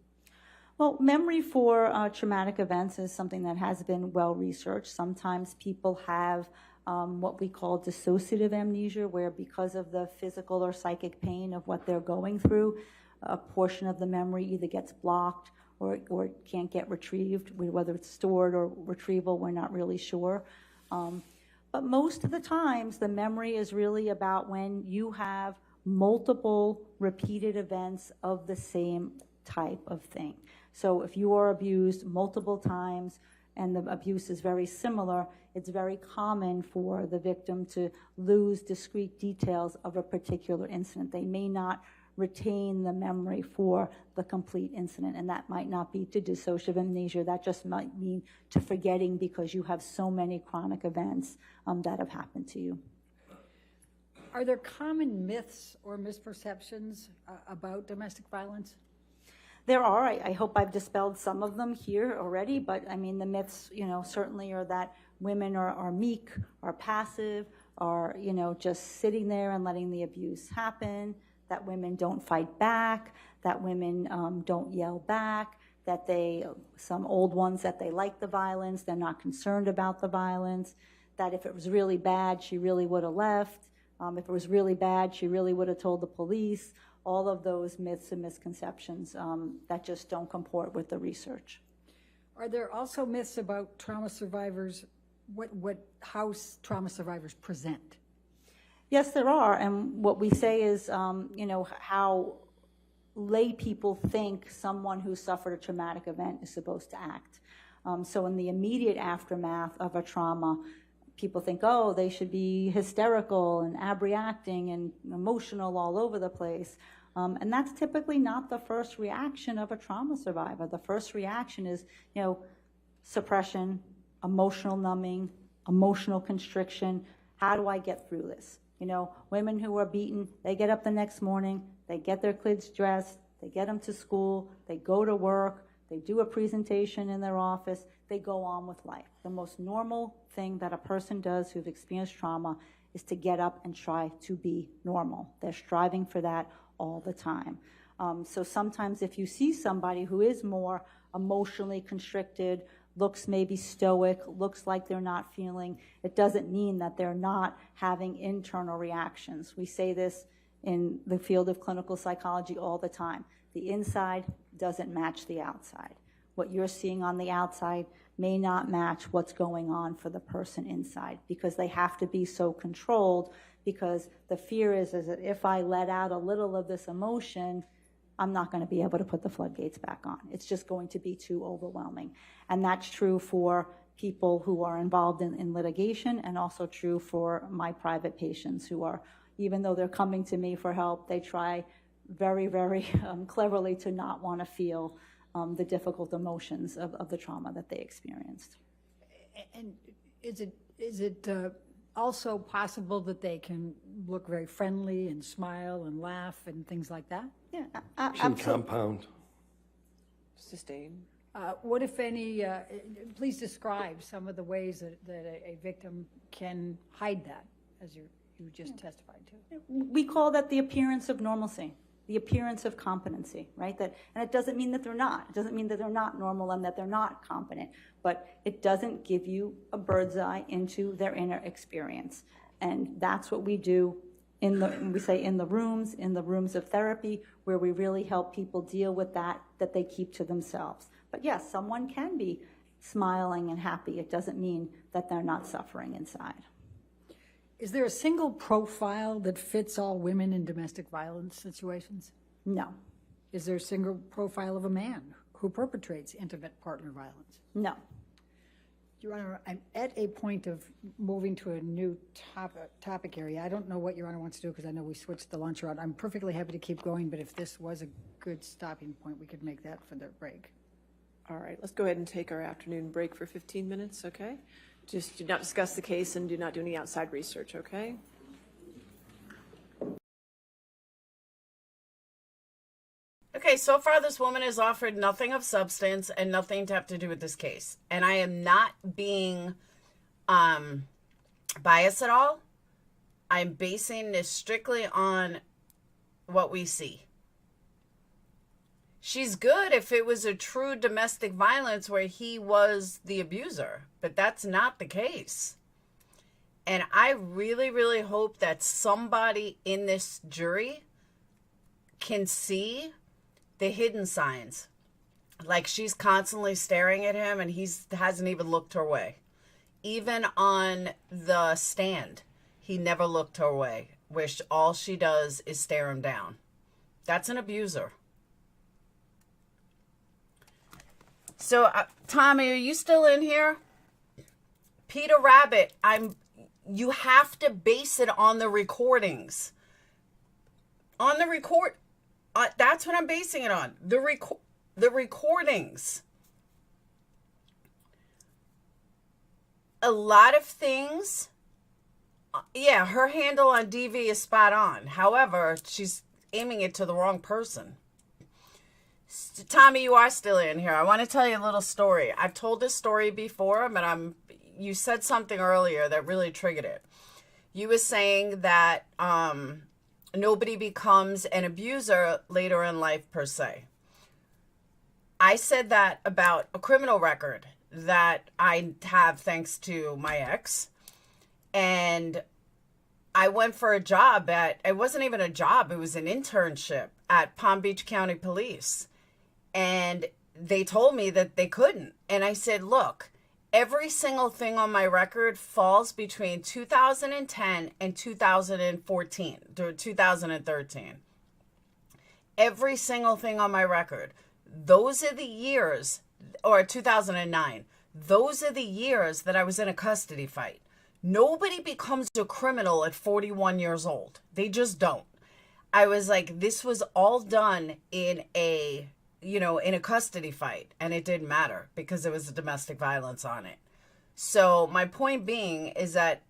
Well, memory for traumatic events is something that has been well researched. Sometimes people have what we call dissociative amnesia, where because of the physical or psychic pain of what they're going through, a portion of the memory either gets blocked or can't get retrieved. Whether it's stored or retrieval, we're not really sure. But most of the times, the memory is really about when you have multiple repeated events of the same type of thing. So if you are abused multiple times and the abuse is very similar, it's very common for the victim to lose discrete details of a particular incident. They may not retain the memory for the complete incident, and that might not be to dissociative amnesia. That just might mean to forgetting because you have so many chronic events that have happened to you. Are there common myths or misperceptions about domestic violence? There are. I hope I've dispelled some of them here already, but I mean, the myths, certainly are that women are meek, are passive, are, just sitting there and letting the abuse happen, that women don't fight back, that women don't yell back, that some old ones, that they like the violence, they're not concerned about the violence, that if it was really bad, she really would have left. If it was really bad, she really would have told the police. All of those myths and misconceptions that just don't comport with the research. Are there also myths about trauma survivors, how trauma survivors present? Yes, there are, and what we say is, how lay people think someone who suffered a traumatic event is supposed to act. So in the immediate aftermath of a trauma, people think, oh, they should be hysterical and abreacting and emotional all over the place. And that's typically not the first reaction of a trauma survivor. The first reaction is, suppression, emotional numbing, emotional constriction. How do I get through this? Women who are beaten, they get up the next morning, they get their kids dressed, they get them to school, they go to work, they do a presentation in their office, they go on with life. The most normal thing that a person does who's experienced trauma is to get up and try to be normal. They're striving for that all the time. So sometimes if you see somebody who is more emotionally constricted, looks maybe stoic, looks like they're not feeling, it doesn't mean that they're not having internal reactions. We say this in the field of clinical psychology all the time. The inside doesn't match the outside. What you're seeing on the outside may not match what's going on for the person inside, because they have to be so controlled, because the fear is that if I let out a little of this emotion, I'm not going to be able to put the floodgates back on. It's just going to be too overwhelming. And that's true for people who are involved in litigation, and also true for my private patients who are, even though they're coming to me for help, they try very, very cleverly to not want to feel the difficult emotions of the trauma that they experienced. And is it also possible that they can look very friendly and smile and laugh and things like that? Yeah, Absolutely. Compound. Sustain. What, if any, please describe some of the ways that a victim can hide that, as you just testified to. We call that the appearance of normalcy, the appearance of competency, right? And it doesn't mean that they're not. It doesn't mean that they're not normal and that they're not competent, but it doesn't give you a bird's eye into their inner experience. And that's what we do in the rooms of therapy, where we really help people deal with that they keep to themselves. But yes, someone can be smiling and happy. It doesn't mean that they're not suffering inside. Is there a single profile that fits all women in domestic violence situations? No. Is there a single profile of a man who perpetrates intimate partner violence? No. Your Honor, I'm at a point of moving to a new topic area. I don't know what Your Honor wants to do because I know we switched the lunch around. I'm perfectly happy to keep going, but if this was a good stopping point, we could make that for the break. All right, let's go ahead and take our afternoon break for 15 minutes, okay? Just do not discuss the case and do not do any outside research, okay? Okay, so far this woman has offered nothing of substance and nothing to have to do with this case. And I am not being biased at all. I'm basing this strictly on what we see. She's good if it was a true domestic violence where he was the abuser, but that's not the case. And I really, really hope that somebody in this jury can see the hidden signs. Like she's constantly staring at him and he hasn't even looked her way. Even on the stand, he never looked her way, where all she does is stare him down. That's an abuser. So, Tommy, are you still in here? Peter Rabbit, you have to base it on the recordings. On the record, that's what I'm basing it on. The recordings. A lot of things, yeah, her handle on DV is spot on. However, she's aiming it to the wrong person. Tommy, you are still in here. I want to tell you a little story. I've told this story before, but you said something earlier that really triggered it. You were saying that nobody becomes an abuser later in life per se. I said that about a criminal record that I have thanks to my ex. And I went for a job it wasn't even a job, it was an internship at Palm Beach County Police. And they told me that they couldn't. And I said, look, every single thing on my record falls between 2010 and 2014 or 2013. Every single thing on my record. Those are the years, or 2009. Those are the years that I was in a custody fight. Nobody becomes a criminal at 41 years old. They just don't. I was like, this was all done in a custody fight, and it didn't matter because there was a domestic violence on it. So my point being is that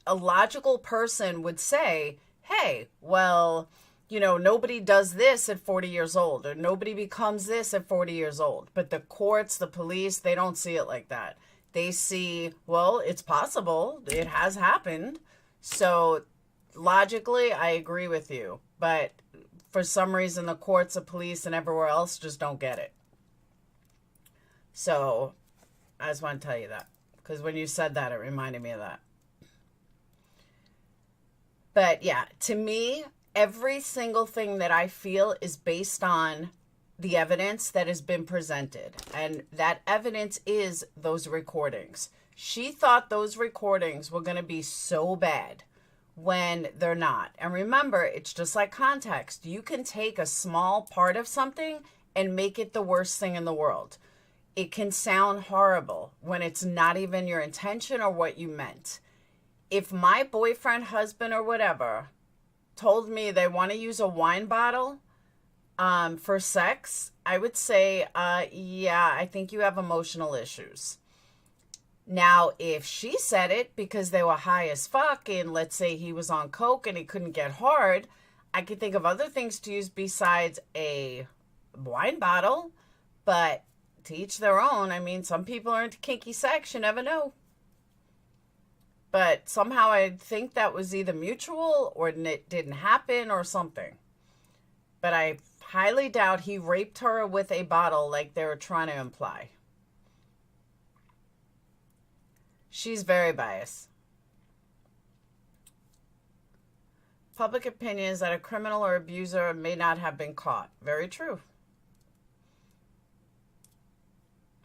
a logical person would say, hey, well, nobody does this at 40 years old, or nobody becomes this at 40 years old. But the courts, the police, they don't see it like that. They see, well, it's possible. It has happened. So logically, I agree with you. But for some reason, the courts, the police, and everywhere else just don't get it. So I just want to tell you that. Because when you said that, it reminded me of that. But yeah, to me, every single thing that I feel is based on the evidence that has been presented. And that evidence is those recordings. She thought those recordings were going to be so bad when they're not. And remember, it's just like context. You can take a small part of something and make it the worst thing in the world. It can sound horrible when it's not even your intention or what you meant. If my boyfriend, husband, or whatever told me they want to use a wine bottle for sex, I would say, yeah, I think you have emotional issues. Now, if she said it because they were high as fuck and let's say he was on coke and he couldn't get hard, I could think of other things to use besides a wine bottle. But to each their own. I mean, some people are into kinky sex. You never know. But somehow I think that was either mutual or it didn't happen or something. But I highly doubt he raped her with a bottle like they were trying to imply. She's very biased. Public opinion is that a criminal or abuser may not have been caught. Very true.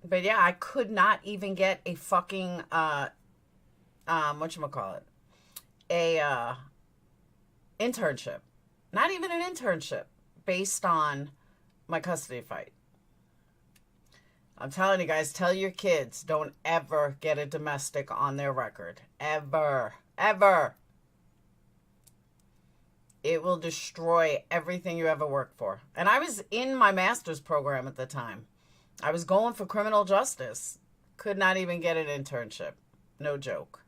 But yeah, I could not even get a fucking, whatchamacallit? A, internship. Not even an internship based on my custody fight. I'm telling you guys, tell your kids, don't ever get a domestic on their record. Ever. Ever. It will destroy everything you ever worked for. And I was in my master's program at the time. I was going for criminal justice. Could not even get an internship. No joke.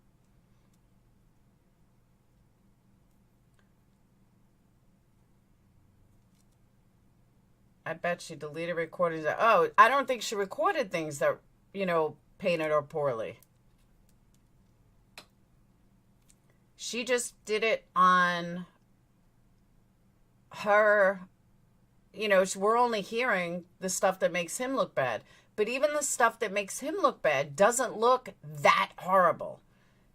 I bet she deleted recordings. Oh, I don't think she recorded things that, painted her poorly. She just did it on her, we're only hearing the stuff that makes him look bad. But even the stuff that makes him look bad doesn't look that horrible.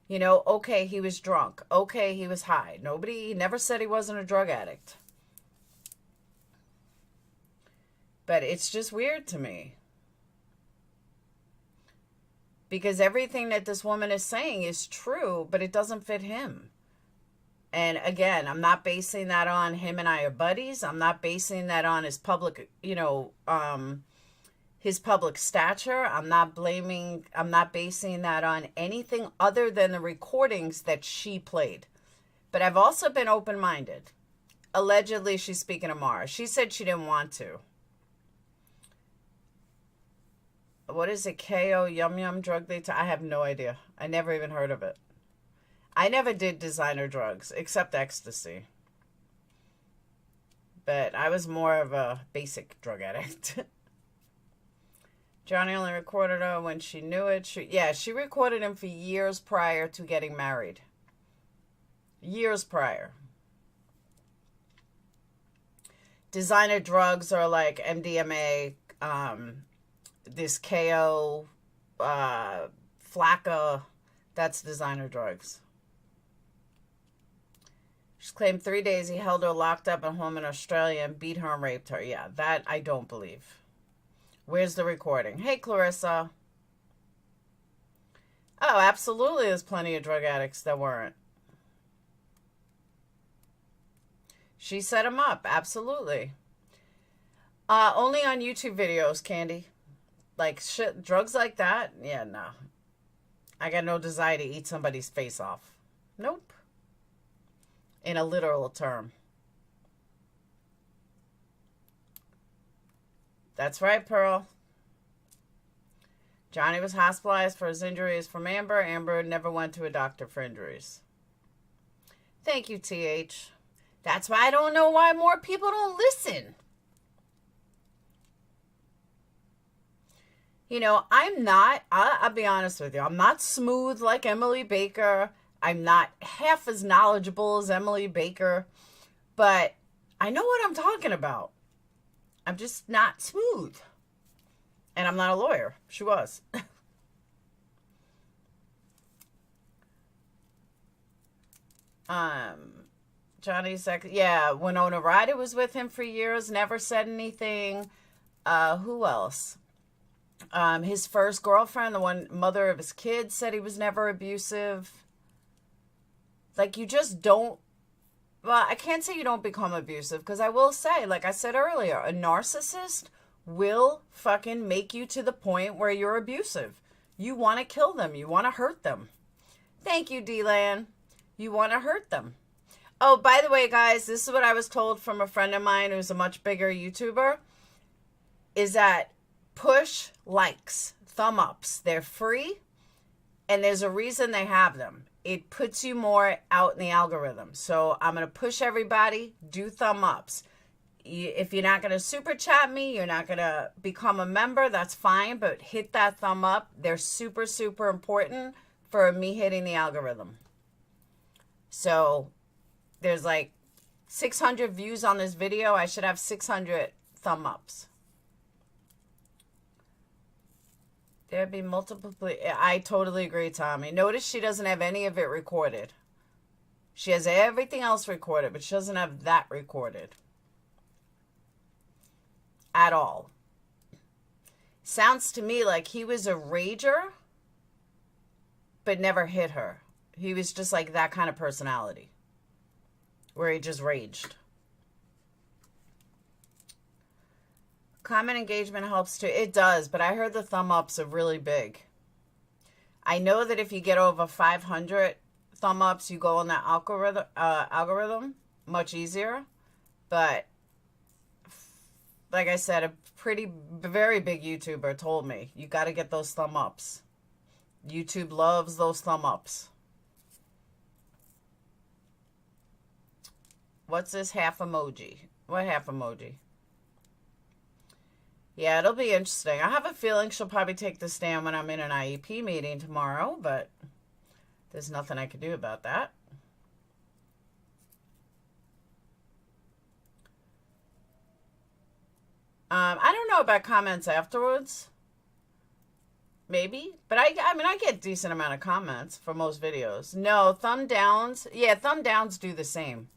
Okay, he was drunk. Okay, he was high. He never said he wasn't a drug addict. But it's just weird to me. Because everything that this woman is saying is true, but it doesn't fit him. And again, I'm not basing that on him and I are buddies. I'm not basing that on his public, his public stature. I'm not basing that on anything other than the recordings that she played. But I've also been open-minded. Allegedly, she's speaking to Mara. She said she didn't want to. What is it? KO Yum Yum drug they I have no idea. I never even heard of it. I never did designer drugs except ecstasy. But I was more of a basic drug addict. Johnny only recorded her when she knew it. She recorded him for years prior to getting married. Years prior. Designer drugs are like MDMA, this KO, Flacca, that's designer drugs. She's claimed 3 days he held her locked up at home in Australia and beat her and raped her. Yeah, that I don't believe. Where's the recording? Hey, Clarissa. Oh, absolutely there's plenty of drug addicts that weren't. She set him up, absolutely. Only on YouTube videos, Candy. Like shit, drugs like that? Yeah, no. I got no desire to eat somebody's face off. Nope. In a literal term. That's right, Pearl. Johnny was hospitalized for his injuries from Amber. Amber never went to a doctor for injuries. Thank you, TH. That's why I don't know why more people don't listen. I'll be honest with you. I'm not smooth like Emily Baker. I'm not half as knowledgeable as Emily Baker. But I know what I'm talking about. I'm just not smooth. And I'm not a lawyer. She was. Johnny's Winona Ryder was with him for years, never said anything. Who else? His first girlfriend, the one mother of his kids, said he was never abusive. Like, you just don't, well, I can't say you don't become abusive, because I will say, like I said earlier, a narcissist will fucking make you to the point where you're abusive. You want to kill them. You want to hurt them. Thank you, D-Lan. You want to hurt them. Oh, by the way, guys, this is what I was told from a friend of mine who's a much bigger YouTuber, is that push likes, thumb ups. They're free, and there's a reason they have them. It puts you more out in the algorithm. So I'm going to push everybody, do thumb ups. If you're not going to super chat me, you're not going to become a member, that's fine, but hit that thumb up. They're super, super important for me hitting the algorithm. So there's like 600 views on this video. I should have 600 thumb ups. There'd be multiple. I totally agree, Tommy. Notice she doesn't have any of it recorded. She has everything else recorded, but she doesn't have that recorded. At all. Sounds to me like he was a rager, but never hit her. He was just like that kind of personality, where he just raged. Comment engagement helps too. It does, but I heard the thumb ups are really big. I know that if you get over 500 thumb ups, you go on that algorithm much easier. But like I said, a very big YouTuber told me, you got to get those thumb ups. YouTube loves those thumb ups. What's this half emoji? What half emoji? Yeah, it'll be interesting. I have a feeling she'll probably take the stand when I'm in an IEP meeting tomorrow, but there's nothing I can do about that. I don't know about comments afterwards. Maybe. But I mean, I get a decent amount of comments for most videos. No, thumb downs. Yeah, thumb downs do the same.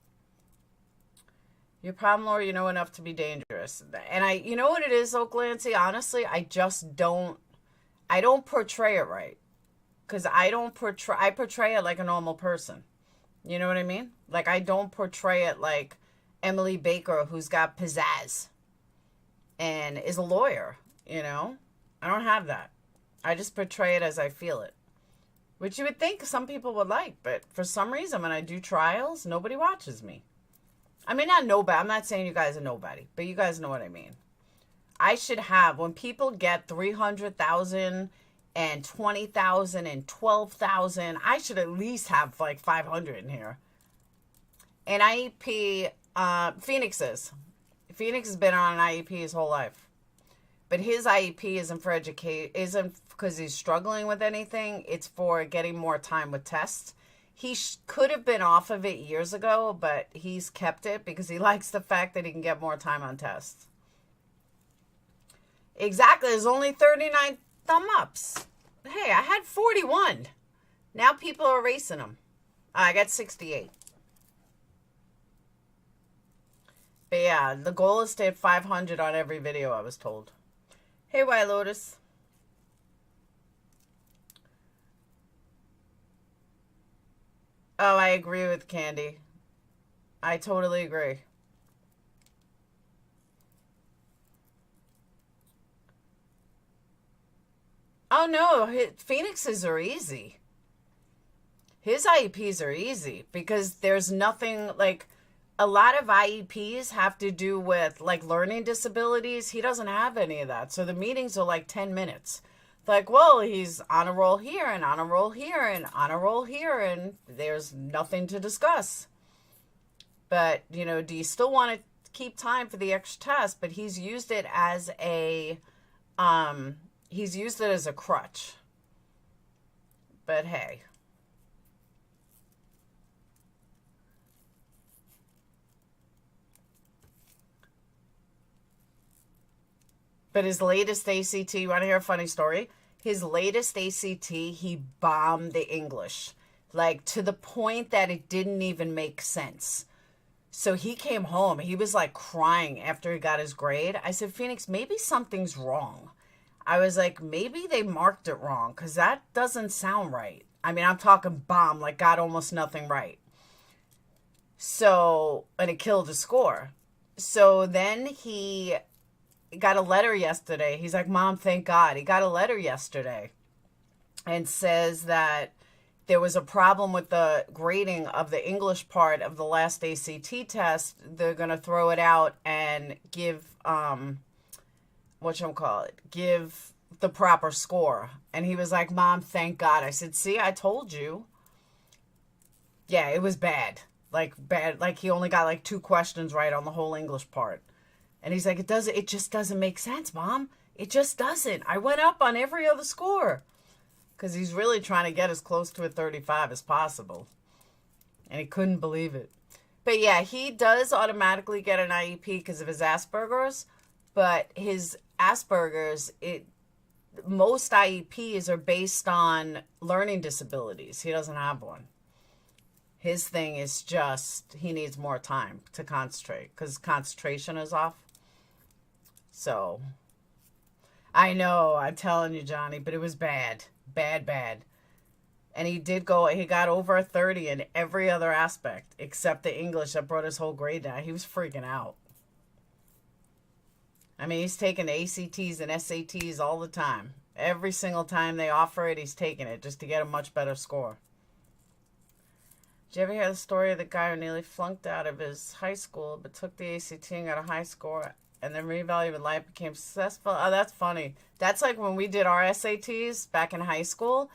Your problem, Laura, you know enough to be dangerous. And you know what it is, though, Glancy? Honestly, I don't portray it right. Because I portray it like a normal person. You know what I mean? Like, I don't portray it like Emily Baker, who's got pizzazz and is a lawyer, you know? I don't have that. I just portray it as I feel it. Which you would think some people would like, but for some reason, when I do trials, nobody watches me. I mean, not nobody. I'm not saying you guys are nobody, but you guys know what I mean. I should have, when people get 300,000 and 20,000 and 12,000, I should at least have like 500 in here. And IEP, Phoenix has been on an IEP his whole life. But his IEP isn't for isn't because he's struggling with anything. It's for getting more time with tests. He could have been off of it years ago, but he's kept it because he likes the fact that he can get more time on tests. Exactly. There's only 39 thumb ups. Hey, I had 41. Now people are erasing them. I got 68. But yeah, the goal is to hit 500 on every video, I was told. Hey, White Lotus. Oh, I agree with Candy. I totally agree. Oh, no. Phoenix's are easy. His IEPs are easy because there's nothing like... A lot of IEPs have to do with like learning disabilities. He doesn't have any of that. So the meetings are like 10 minutes. Like, well, he's on a roll here and on a roll here and on a roll here, and there's nothing to discuss. But, you know, do you still want to keep time for the extra test? But he's used it as a crutch. But hey. But his latest ACT, you want to hear a funny story? His latest ACT, he bombed the English. Like, to the point that it didn't even make sense. So he came home. He was, like, crying after he got his grade. I said, Phoenix, maybe something's wrong. I was like, maybe they marked it wrong, because that doesn't sound right. I mean, I'm talking bomb, like, got almost nothing right. So, and it killed his score. So then he... got a letter yesterday. He's like, Mom, thank God. He got a letter yesterday and says that there was a problem with the grading of the English part of the last ACT test. They're going to throw it out and give, give the proper score. And he was like, Mom, thank God. I said, see, I told you. Yeah, it was bad. Like, bad. Like, he only got like 2 questions right on the whole English part. And he's like, it just doesn't make sense, Mom. It just doesn't. I went up on every other score. Because he's really trying to get as close to a 35 as possible. And he couldn't believe it. But yeah, he does automatically get an IEP because of his Asperger's. But his Asperger's, most IEPs are based on learning disabilities. He doesn't have one. His thing is just, he needs more time to concentrate. Because concentration is off. So, I know, I'm telling you, Johnny, but it was bad. Bad. And he got over a 30 in every other aspect, except the English that brought his whole grade down. He was freaking out. I mean, he's taking the ACTs and SATs all the time. Every single time they offer it, he's taking it just to get a much better score. Did you ever hear the story of the guy who nearly flunked out of his high school but took the ACT and got a high score and then reevaluated life, became successful? Oh, that's funny. That's like when we did our SATs back in high school.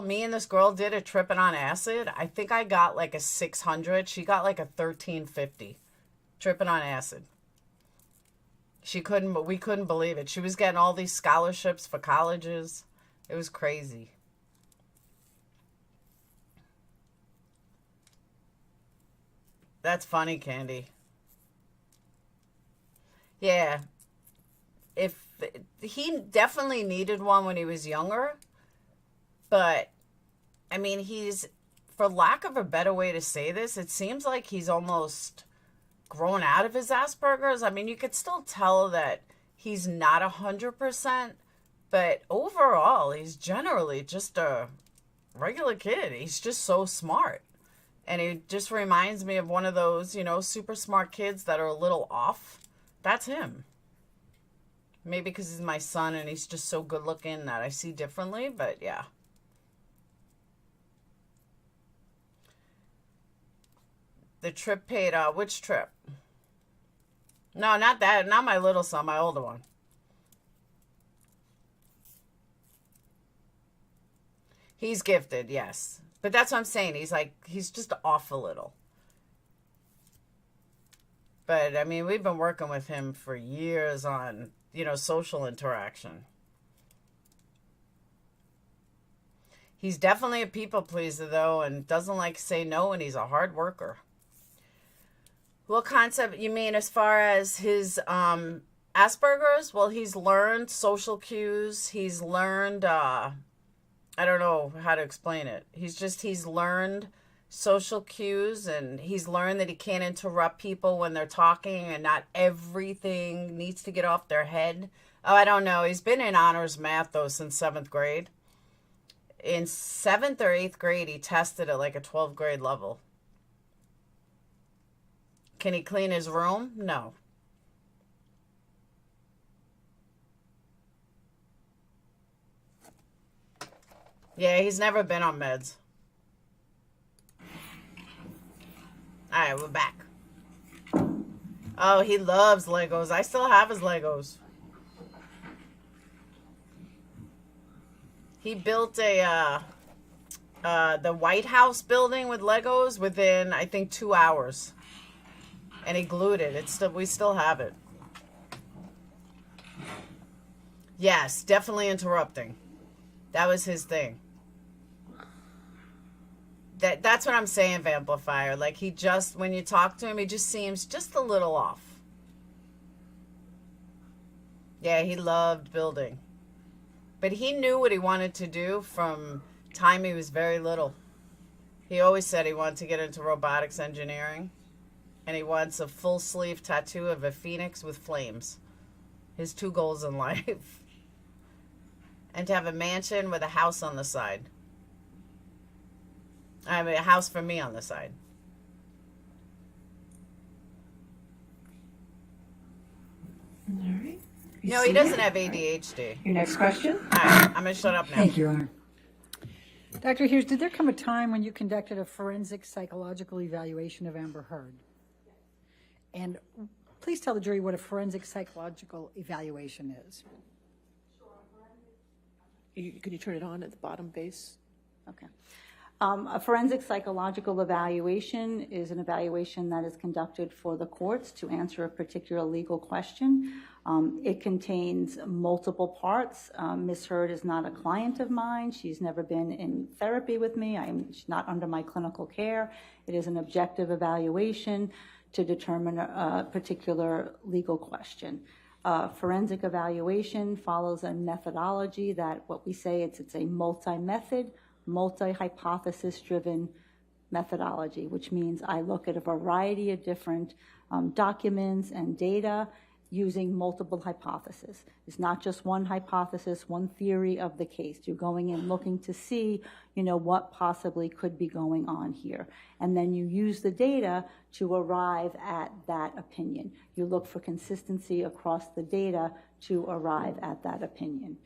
Me and this girl did a tripping on acid. I think I got like a 600. She got like a 1350 tripping on acid. We couldn't believe it. She was getting all these scholarships for colleges. It was crazy. That's funny, Candy. Yeah. He definitely needed one when he was younger, but I mean, for lack of a better way to say this, it seems like he's almost grown out of his Asperger's. I mean, you could still tell that he's not 100%, but overall, he's generally just a regular kid. He's just so smart. And he just reminds me of one of those, super smart kids that are a little off. That's him. Maybe because he's my son and he's just so good looking that I see differently, but yeah. The trip paid, which trip? No, not that. Not my little son, my older one. He's gifted, yes. But that's what I'm saying. He's just off a little. But, I mean, we've been working with him for years on, social interaction. He's definitely a people pleaser, though, and doesn't like to say no, and he's a hard worker. What concept you mean as far as his Asperger's? Well, he's learned social cues. He's learned, I don't know how to explain it. He's learned social cues, and he's learned that he can't interrupt people when they're talking, and not everything needs to get off their head. Oh, I don't know. He's been in honors math, though, since 7th grade. In 7th or 8th grade, he tested at like a 12th grade level. Can he clean his room? No. Yeah, he's never been on meds. All right, we're back. Oh, he loves Legos. I still have his Legos. He built the White House building with Legos within, I think, 2 hours. And he glued it. We still have it. Yes, definitely interrupting. That was his thing. That's what I'm saying, Vamplifier. Like, when you talk to him, he just seems just a little off. Yeah, he loved building. But he knew what he wanted to do from time he was very little. He always said he wanted to get into robotics engineering. And he wants a full sleeve tattoo of a phoenix with flames. His 2 goals in life. And to have a mansion with a house on the side. I mean, a house for me on the side. All right. No, he doesn't have ADHD. Your next question? All right, I'm going to shut up now. Thank you, Your Honor. Dr. Hughes, did there come a time when you conducted a forensic psychological evaluation of Amber Heard? And please tell the jury what a forensic psychological evaluation is. Could you turn it on at the bottom base? Okay. A forensic psychological evaluation is an evaluation that is conducted for the courts to answer a particular legal question. It contains multiple parts. Ms. Heard is not a client of mine. She's never been in therapy with me. She's not under my clinical care. It is an objective evaluation to determine a particular legal question. Forensic evaluation follows a methodology that what we say it's a multi-method, multi-hypothesis-driven methodology, which means I look at a variety of different documents and data, using multiple hypotheses. It's not just one hypothesis, one theory of the case. You're going in looking to see, what possibly could be going on here. And then you use the data to arrive at that opinion. You look for consistency across the data to arrive at that opinion.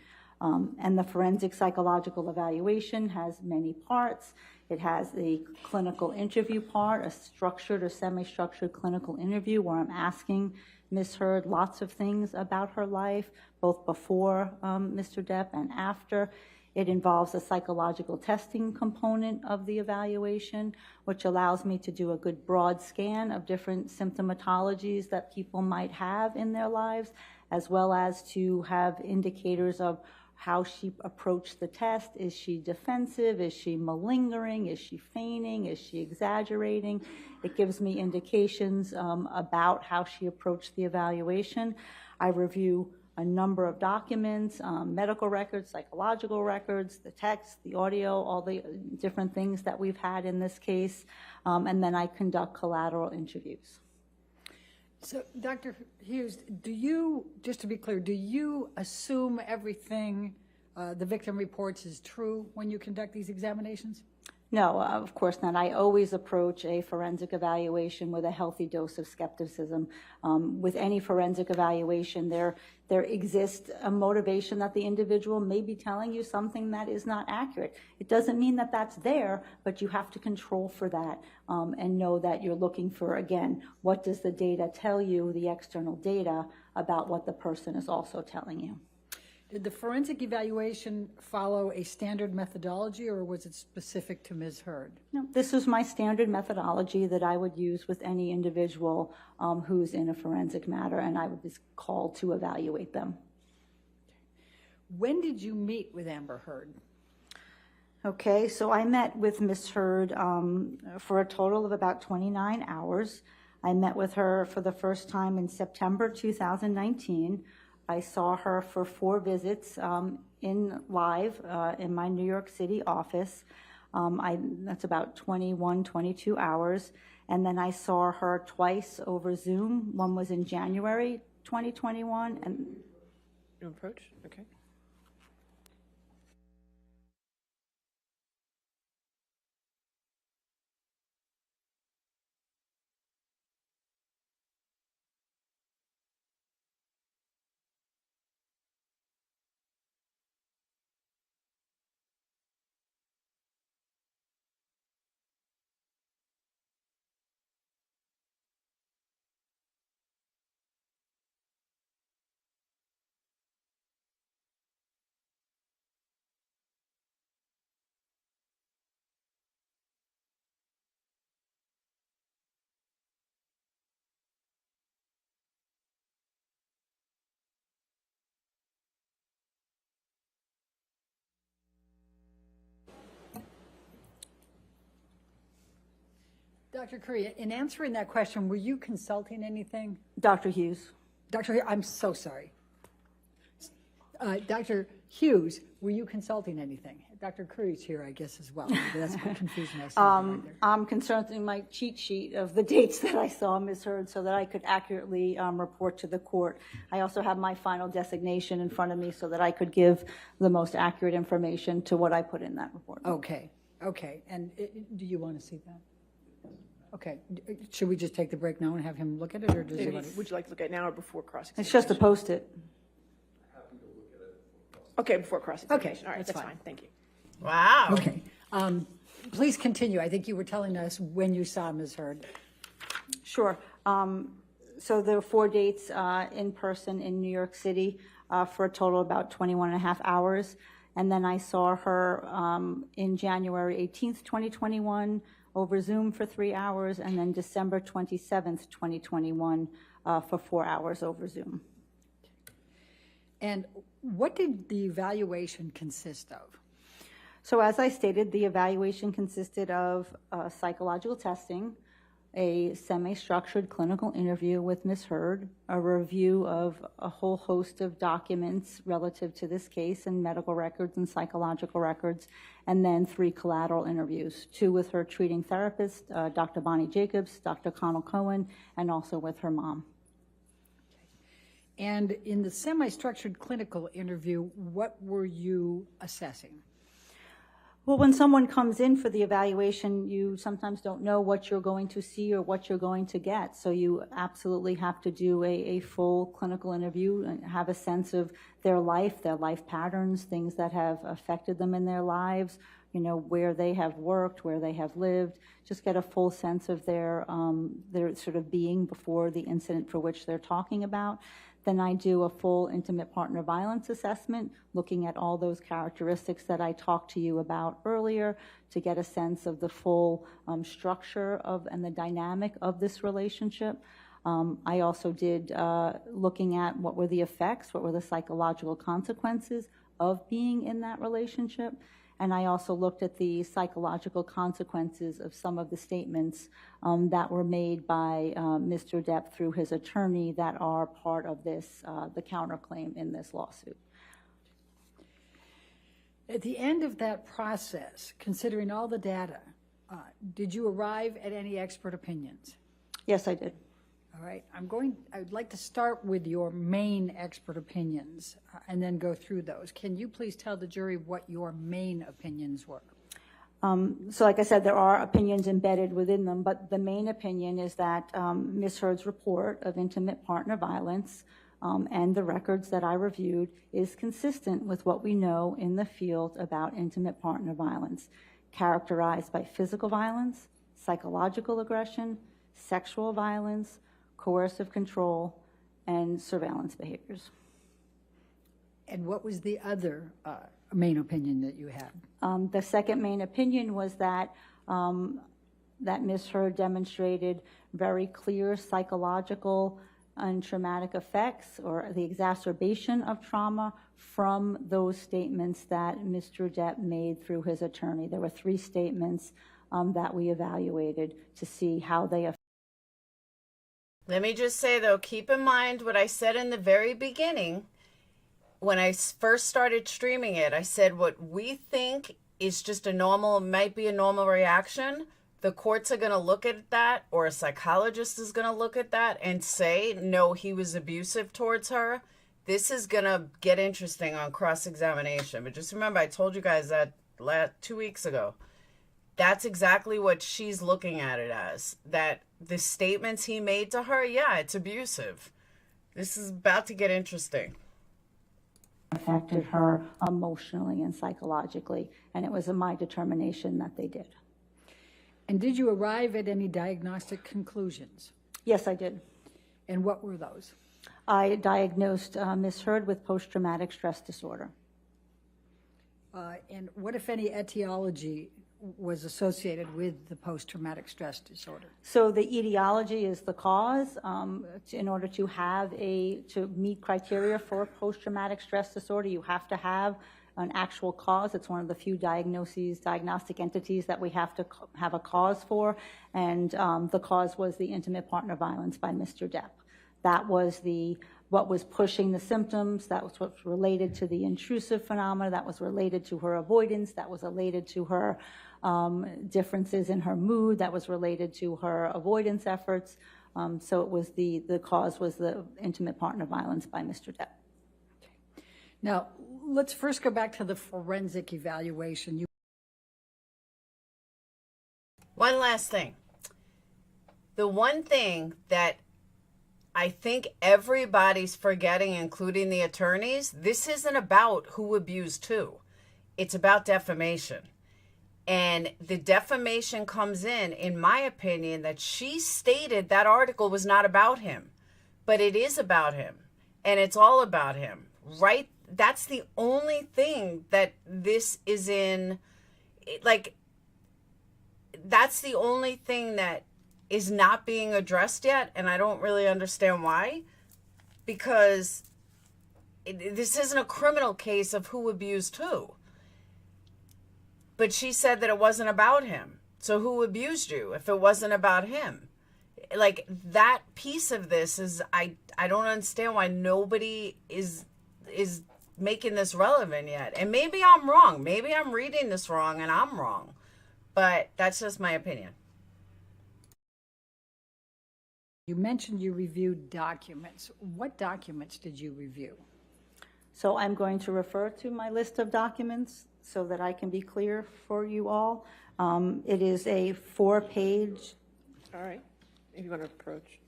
And the forensic psychological evaluation has many parts. It has the clinical interview part, a structured or semi-structured clinical interview where I'm asking Ms. Heard lots of things about her life, both before Mr. Depp and after. It involves a psychological testing component of the evaluation, which allows me to do a good broad scan of different symptomatologies that people might have in their lives, as well as to have indicators of how she approached the test. Is she defensive? Is she malingering? Is she feigning? Is she exaggerating? It gives me indications about how she approached the evaluation. I review a number of documents, medical records, psychological records, the text, the audio, all the different things that we've had in this case, and then I conduct collateral interviews. So, Dr. Hughes, just to be clear, do you assume everything the victim reports is true when you conduct these examinations? No, of course not. I always approach a forensic evaluation with a healthy dose of skepticism. With any forensic evaluation, there exists a motivation that the individual may be telling you something that is not accurate. It doesn't mean that that's there, but you have to control for that and know that you're looking for, again, what does the data tell you, the external data, about what the person is also telling you. Did the forensic evaluation follow a standard methodology, or was it specific to Ms. Heard? No, this is my standard methodology that I would use with any individual who's in a forensic matter, and I would be called to evaluate them. When did you meet with Amber Heard? Okay, so I met with Ms. Heard for a total of about 29 hours. I met with her for the first time in September 2019. I saw her for 4 visits in live in my New York City office. That's about 21, 22 hours. And then I saw her twice over Zoom. One was in January 2021. And No approach? Okay. Dr. Curry, in answering that question, were you consulting anything? Dr. Hughes. I'm so sorry. Dr. Hughes, were you consulting anything? Dr. Curry's here, I guess, as well. That's what confusion I saw right there. I'm consulting my cheat sheet of the dates that I saw Ms. Heard so that I could accurately report to the court. I also have my final designation in front of me so that I could give the most accurate information to what I put in that report. Okay. And do you want to see that? Okay. Should we just take the break now and have him look at it, or does he want to? Would you like to look at it now or before cross-examination? It's just a Post-it. Okay, before cross-examination. Okay, All right, that's that's fine. fine. Thank you. Wow. Okay. Please continue. I think you were telling us when you saw Ms. Heard. Sure. So there were 4 dates in person in New York City for a total of about 21 and a half hours. And then I saw her in January 18th, 2021, over Zoom for 3 hours, and then December 27th, 2021 for 4 hours over Zoom. And what did the evaluation consist of? So as I stated, the evaluation consisted of psychological testing, a semi-structured clinical interview with Ms. Heard, a review of a whole host of documents relative to this case and medical records and psychological records, and then 3 collateral interviews, 2 with her treating therapist, Dr. Bonnie Jacobs, Dr. Connell Cohen, and also with her mom. And in the semi-structured clinical interview, what were you assessing? Well, when someone comes in for the evaluation, you sometimes don't know what you're going to see or what you're going to get. So you absolutely have to do a full clinical interview and have a sense of their life patterns, things that have affected them in their lives, you know, where they have worked, where they have lived, just get a full sense of their sort of being before the incident for which they're talking about. Then I do a full intimate partner violence assessment, looking at all those characteristics that I talked to you about earlier to get a sense of the full structure of and the dynamic of this relationship. I also did looking at what were the effects, what were the psychological consequences of being in that relationship. And I also looked at the psychological consequences of some of the statements that were made by Mr. Depp through his attorney that are part of this, the counterclaim in this lawsuit. At the end of that process, considering all the data, did you arrive at any expert opinions? Yes, I did. All right, I would like to start with your main expert opinions and then go through those. Can you please tell the jury what your main opinions were? So like I said, there are opinions embedded within them, but the main opinion is that Ms. Heard's report of intimate partner violence and the records that I reviewed is consistent with what we know in the field about intimate partner violence, characterized by physical violence, psychological aggression, sexual violence, coercive control, and surveillance behaviors. And what was the other main opinion that you had? The second main opinion was that that Ms. Heard demonstrated very clear psychological and traumatic effects or the exacerbation of trauma from those statements that Mr. Depp made through his attorney. There were 3 statements that we evaluated to see how they affect. Let me just say, though, keep in mind what I said in the very beginning. When I first started streaming it, I said what we think is just might be a normal reaction. The courts are going to look at that, or a psychologist is going to look at that and say, no, he was abusive towards her. This is going to get interesting on cross-examination. But just remember, I told you guys that 2 weeks ago. That's exactly what she's looking at it as. That the statements he made to her, yeah, it's abusive. This is about to get interesting. Affected her emotionally and psychologically, and it was my determination that they did. And did you arrive at any diagnostic conclusions? Yes, I did. And what were those? I diagnosed Ms. Heard with post-traumatic stress disorder. And what, if any, etiology was associated with the post-traumatic stress disorder? So the etiology is the cause. In order to meet criteria for post-traumatic stress disorder, you have to have an actual cause. It's one of the few diagnostic entities that we have to have a cause for, and the cause was the intimate partner violence by Mr. Depp. That was what was pushing the symptoms. That was what's related to the intrusive phenomena. That was related to her avoidance. That was related to her differences in her mood. That was related to her avoidance efforts. So it was the cause was the intimate partner violence by Mr. Depp. Now, let's first go back to the forensic evaluation. One last thing. The one thing that I think everybody's forgetting, including the attorneys, this isn't about who abused who. It's about defamation. And the defamation comes in my opinion, that she stated that article was not about him, but it is about him. And it's all about him, right? That's the only thing that this is in, like, that's the only thing that is not being addressed yet, and I don't really understand why, because this isn't a criminal case of who abused who. But she said that it wasn't about him. So who abused you if it wasn't about him? Like, that piece of this is, I don't understand why nobody is making this relevant yet. And maybe I'm wrong. Maybe I'm reading this wrong and I'm wrong. But that's just my opinion. You mentioned you reviewed documents. What documents did you review? So I'm going to refer to my list of documents so that I can be clear for you all. It is a 4-page. All right, if you want to approach.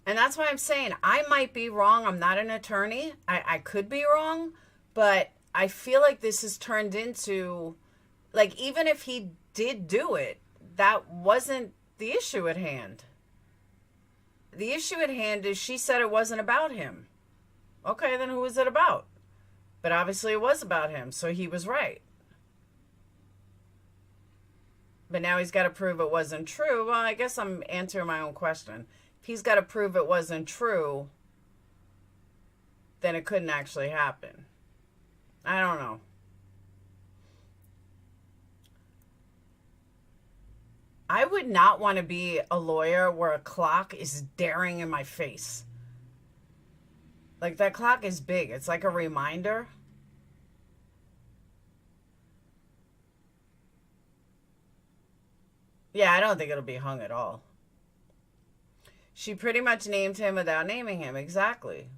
And that's why I'm saying I might be wrong. I'm not an attorney. I could be wrong, but I feel like this has turned into, like, even if he did do it, that wasn't the issue at hand. The issue at hand is she said it wasn't about him. Okay, then who was it about? But obviously it was about him, so he was right. But now he's got to prove it wasn't true. Well, I guess I'm answering my own question. If he's got to prove it wasn't true, then it couldn't actually happen. I don't know. I would not want to be a lawyer where a clock is staring in my face. Like, that clock is big. It's like a reminder. Yeah, I don't think it'll be hung at all. She pretty much named him without naming him. Exactly.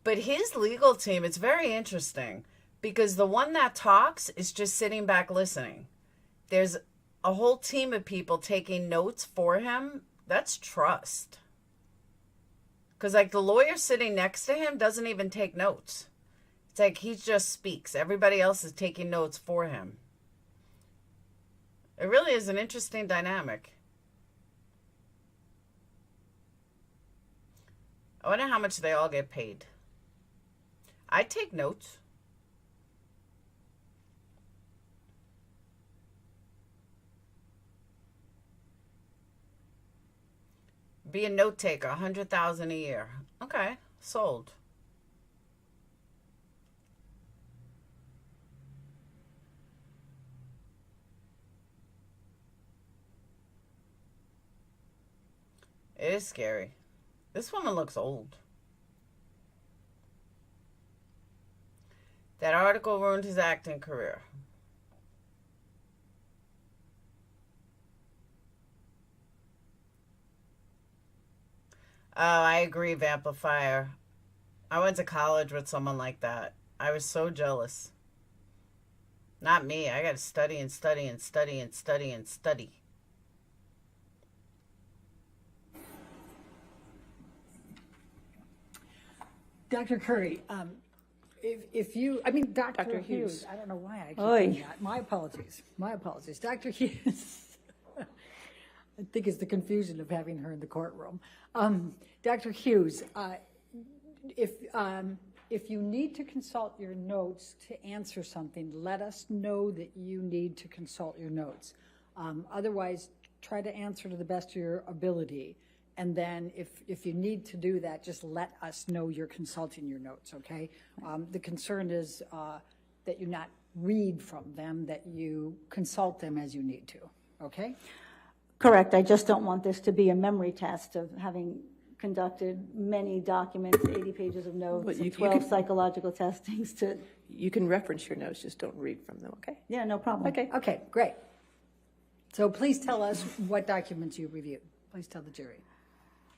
But his legal team, it's very interesting because the one that talks is just sitting back listening. There's a whole team of people taking notes for him. That's trust. Because, like, the lawyer sitting next to him doesn't even take notes. It's like he just speaks. Everybody else is taking notes for him. It really is an interesting dynamic. I wonder how much they all get paid. I take notes. Be a note taker, $100,000 a year. Okay, sold. It is scary. This woman looks old. That article ruined his acting career. Oh, I agree, Vamplifier. I went to college with someone like that. I was so jealous. Not me. I got to study and study and study and study and study. Dr. Curry, if you, I mean, Dr. Hughes, I don't know why I keep doing that. My apologies. My apologies. Dr. Hughes, I think it's the confusion of having her in the courtroom. Dr. Hughes, if you need to consult your notes to answer something, let us know that you need to consult your notes. Otherwise, try to answer to the best of your ability. And then if you need to do that, just let us know you're consulting your notes, okay? The concern is that you not read from them, that you consult them as you need to, okay? Correct. I just don't want this to be a memory test of having conducted many documents, 80 pages of notes, and 12 psychological testings to... You can reference your notes, just don't read from them, okay? Yeah, no problem. Okay, great. So please tell us what documents you reviewed. Please tell the jury.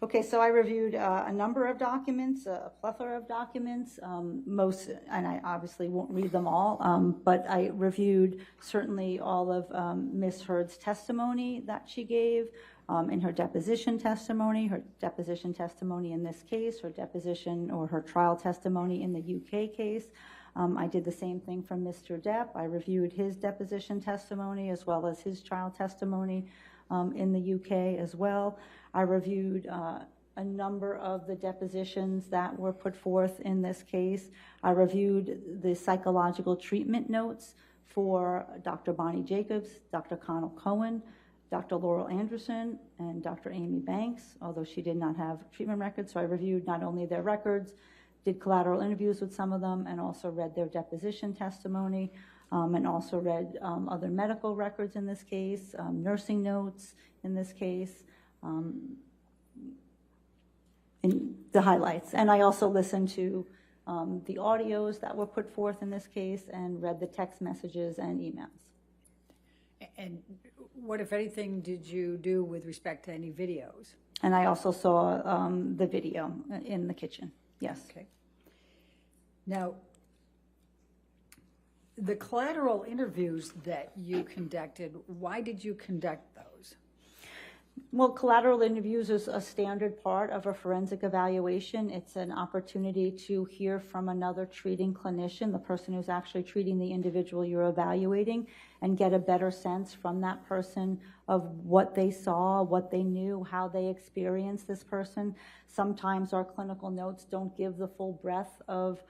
Okay, so I reviewed a number of documents, a plethora of documents, most, and I obviously won't read them all, but I reviewed certainly all of Ms. Hurd's testimony that she gave in her deposition testimony in this case, her deposition or her trial testimony in the UK case. I did the same thing for Mr. Depp. I reviewed his deposition testimony as well as his trial testimony in the UK as well. I reviewed a number of the depositions that were put forth in this case. I reviewed the psychological treatment notes for Dr. Bonnie Jacobs, Dr. Connell Cohen, Dr. Laurel Anderson, and Dr. Amy Banks, although she did not have treatment records. So I reviewed not only their records, did collateral interviews with some of them, and also read their deposition testimony, and also read other medical records in this case, nursing notes in this case, in the highlights. And I also listened to the audios that were put forth in this case and read the text messages and emails. And what, if anything, did you do with respect to any videos? And I also saw the video in the kitchen, yes. Okay. Now, the collateral interviews that you conducted, why did you conduct those? Well, collateral interviews is a standard part of a forensic evaluation. It's an opportunity to hear from another treating clinician, the person who's actually treating the individual you're evaluating, and get a better sense from that person of what they saw, what they knew, how they experienced this person. Sometimes our clinical notes don't give the full breadth of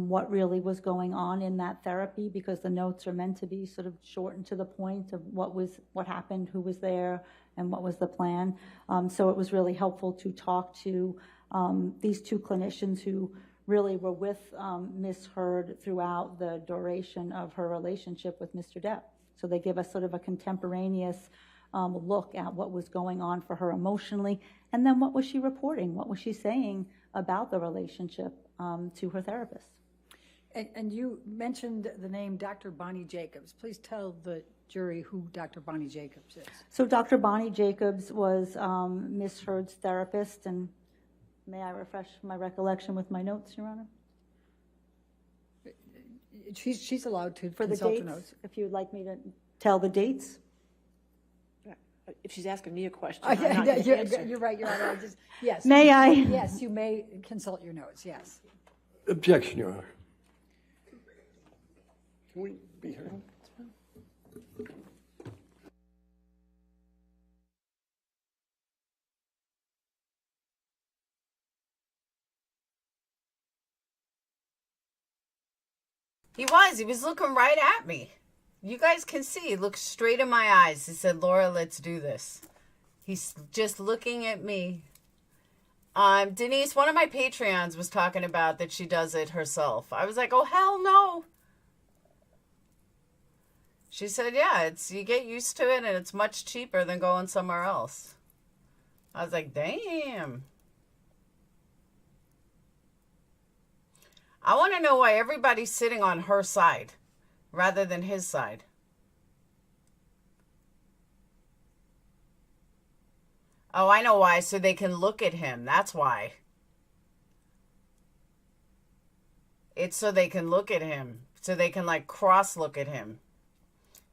what really was going on in that therapy, because the notes are meant to be sort of short and to the point of what happened, who was there, and what was the plan. So it was really helpful to talk to these two clinicians who really were with Ms. Hurd throughout the duration of her relationship with Mr. Depp. So they give us sort of a contemporaneous look at what was going on for her emotionally, and then what was she reporting, what was she saying about the relationship to her therapist. And you mentioned the name Dr. Bonnie Jacobs. Please tell the jury who Dr. Bonnie Jacobs is. So Dr. Bonnie Jacobs was Ms. Hurd's therapist, and may I refresh my recollection with my notes, Your Honor? She's allowed to For the consult the dates, notes. if you'd like me to tell the dates. If she's asking me a question, I'm not going to answer. You're right, Your Honor. Yes. May I? Yes, you may consult your notes, yes. Objection, Your Honor. Can we be heard? He was looking right at me. You guys can see, he looked straight in my eyes. He said, Laura, let's do this. He's just looking at me. Denise, one of my Patreons was talking about that she does it herself. I was like, oh, hell no. She said, yeah, you get used to it and it's much cheaper than going somewhere else. I was like, damn. I want to know why everybody's sitting on her side rather than his side. Oh, I know why. So they can look at him. That's why. It's so they can look at him. So they can like cross look at him.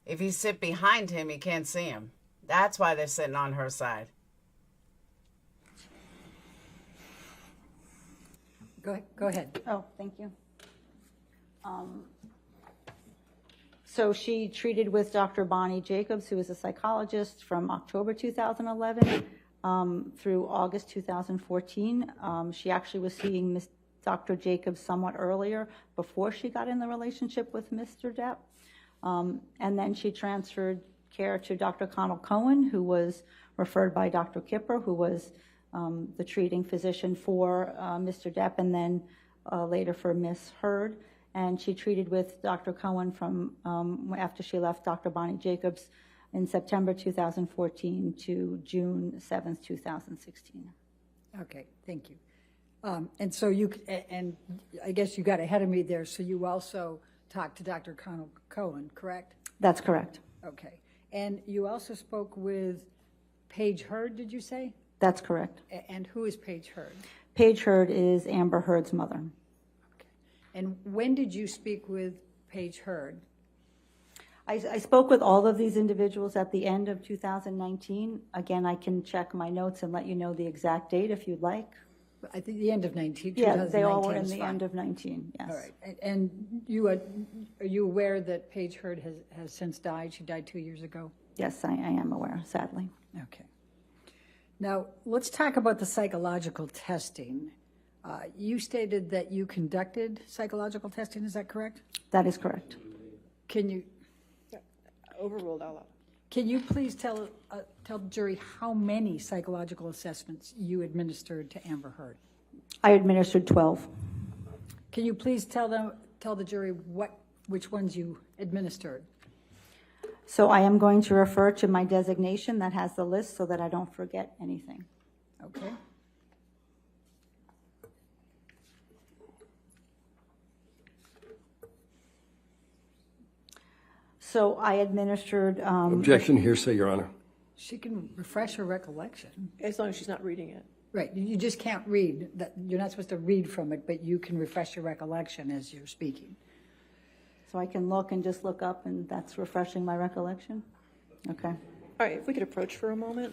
If you sit behind him, you can't see him. That's why they're sitting on her side. Go ahead. Oh, thank you. So she treated with Dr. Bonnie Jacobs, who is a psychologist, from October 2011 through August 2014. She actually was seeing Dr. Jacobs somewhat earlier, before she got in the relationship with Mr. Depp. And then she transferred care to Dr. Connell Cohen, who was referred by Dr. Kipper, who was the treating physician for Mr. Depp, and then later for Ms. Hurd. And she treated with Dr. Cohen from after she left Dr. Bonnie Jacobs in September 2014 to June 7th, 2016. Okay, thank you. And so and I guess you got ahead of me there, so you also talked to Dr. Connell Cohen, correct? That's correct. Okay. And you also spoke with Paige Hurd, did you say? That's correct. And who is Paige Hurd? Paige Hurd is Amber Heard's mother. Okay. And when did you speak with Paige Hurd? I spoke with all of these individuals at the end of 2019. Again, I can check my notes and let you know the exact date if you'd like. I think the end of 19. Yeah, they all were in is the fine. end of 19, yes. All right. And you are you aware that Paige Hurd has since died? She died 2 years ago? Yes, I am aware, sadly. Okay. Now, let's talk about the psychological testing. You stated that you conducted psychological testing, is that correct? That is correct. Can you Overruled all of. Can you please tell the jury how many psychological assessments you administered to Amber Heard? I administered 12. Can you please tell the jury which ones you administered? So I am going to refer to my designation that has the list so that I don't forget anything. Okay. So I administered. Objection, hearsay, Your Honor. She can refresh her recollection. As long as she's not reading it. Right, you just can't read, that. You're not supposed to read from it, but you can refresh your recollection as you're speaking. So I can look and just look up, and that's refreshing my recollection? Okay. All right, if we could approach for a moment.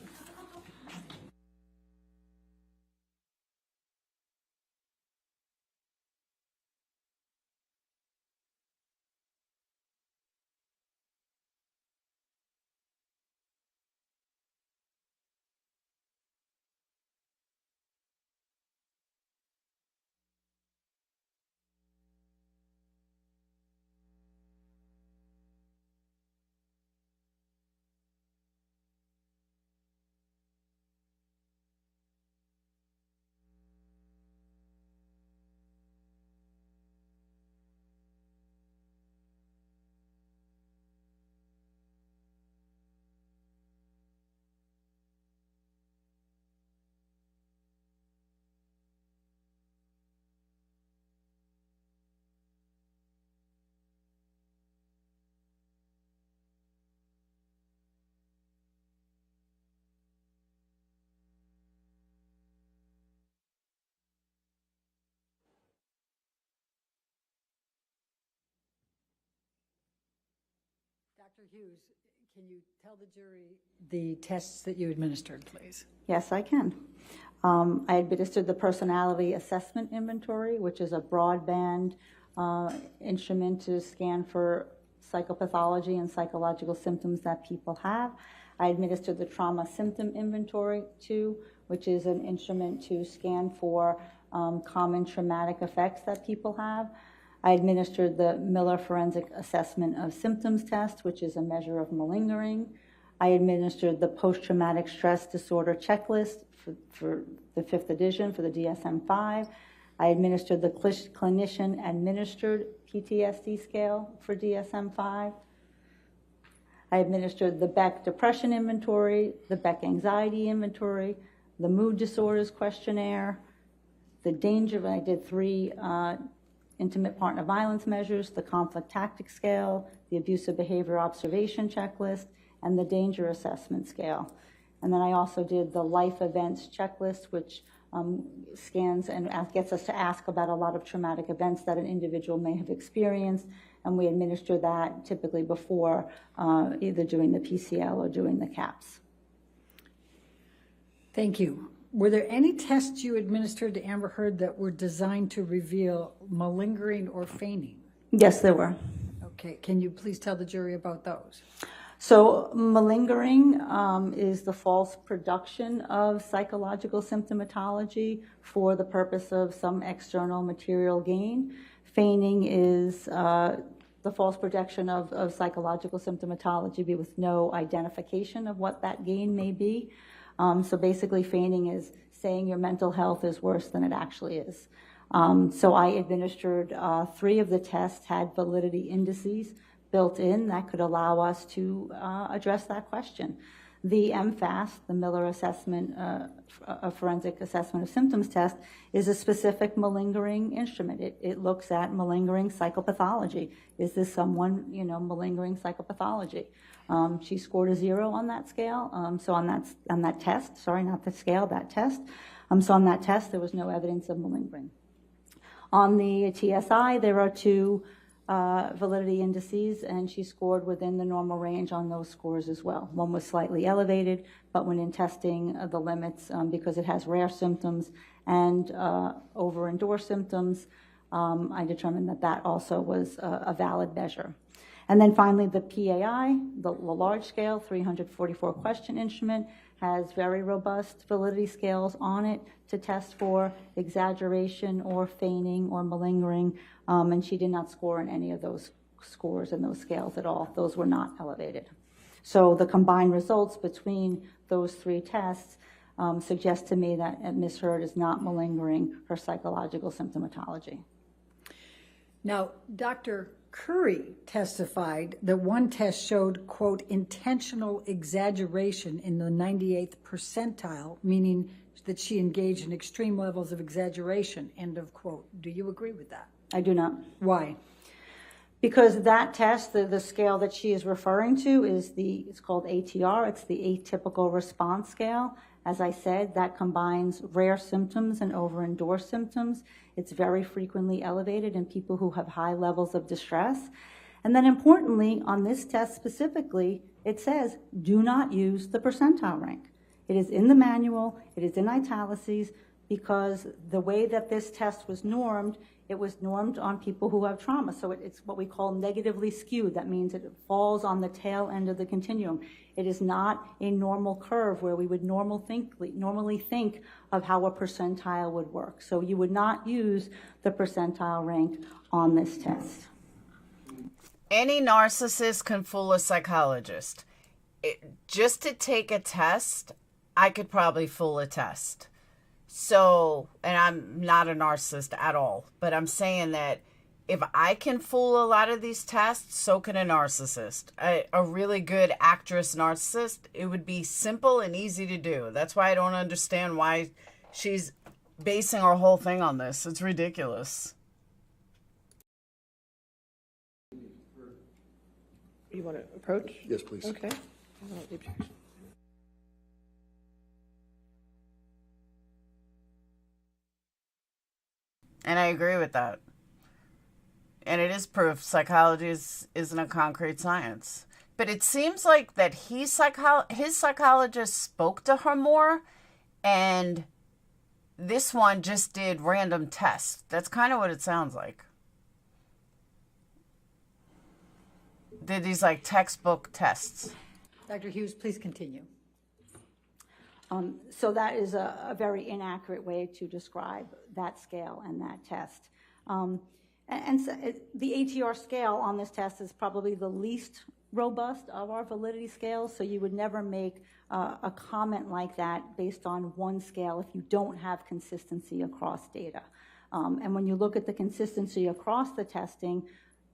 Dr. Hughes, can you tell the jury the tests that you administered, please? Yes, I can. I administered the personality assessment inventory, which is a broadband instrument to scan for psychopathology and psychological symptoms that people have. I administered the trauma symptom inventory, too, which is an instrument to scan for common traumatic effects that people have. I administered the Miller Forensic Assessment of Symptoms test, which is a measure of malingering. I administered the post-traumatic stress disorder checklist for the 5th edition for the DSM-5. I administered the clinician-administered PTSD scale for DSM-5. I administered the Beck Depression Inventory, the Beck Anxiety Inventory, the Mood Disorders Questionnaire, the danger, I did 3 intimate partner violence measures, the conflict tactic scale, the abusive behavior observation checklist, and the danger assessment scale. And then I also did the life events checklist, which scans and gets us to ask about a lot of traumatic events that an individual may have experienced, and we administer that typically before either doing the PCL or doing the CAPS. Thank you. Were there any tests you administered to Amber Heard that were designed to reveal malingering or feigning? Yes, there were. Okay, can you please tell the jury about those? So malingering is the false production of psychological symptomatology for the purpose of some external material gain. Feigning is the false production of psychological symptomatology with no identification of what that gain may be. So basically feigning is saying your mental health is worse than it actually is. So I administered 3 of the tests had validity indices built in that could allow us to address that question. The MFAS, the Miller Assessment, Forensic Assessment of Symptoms test, is a specific malingering instrument. It looks at malingering psychopathology. Is this someone, malingering psychopathology? She scored a 0 on that scale. So on that test, sorry, not the scale, that test. So on that test, there was no evidence of malingering. On the TSI, there are 2 validity indices, and she scored within the normal range on those scores as well. One was slightly elevated, but when in testing the limits, because it has rare symptoms and over-endorsed symptoms, I determined that also was a valid measure. And then finally, the PAI, the large scale 344 question instrument, has very robust validity scales on it to test for exaggeration or feigning or malingering, and she did not score in any of those scores and those scales at all. Those were not elevated. So the combined results between those 3 tests suggest to me that Ms. Heard is not malingering her psychological symptomatology. Now, Dr. Curry testified that one test showed, quote, intentional exaggeration in the 98th percentile, meaning that she engaged in extreme levels of exaggeration, end of quote. Do you agree with that? I do not. Why? Because that test, the scale that she is referring to it's called ATR, it's the atypical response scale. As I said, that combines rare symptoms and over-endorsed symptoms. It's very frequently elevated in people who have high levels of distress. And then importantly, on this test specifically, it says, do not use the percentile rank. It is in the manual, it is in italices, because the way that this test was normed, it was normed on people who have trauma. So it's what we call negatively skewed. That means it falls on the tail end of the continuum. It is not a normal curve where we would normally think of how a percentile would work. So you would not use the percentile rank on this test. Any narcissist can fool a psychologist. Just to take a test, I could probably fool a test. So, and I'm not a narcissist at all, but I'm saying that if I can fool a lot of these tests, so can a narcissist. A really good actress narcissist, it would be simple and easy to do. That's why I don't understand why she's basing her whole thing on this. It's ridiculous. You want to approach? Yes, please. Okay. I won't the objection. And I agree with that. And it is proof psychology isn't a concrete science. But it seems like that his psychologist spoke to her more, and this one just did random tests. That's kind of what it sounds like. Did these like textbook tests. Dr. Hughes, please continue. So that is a very inaccurate way to describe that scale and that test. And so the ATR scale on this test is probably the least robust of our validity scales, so you would never make a comment like that based on one scale if you don't have consistency across data. And when you look at the consistency across the testing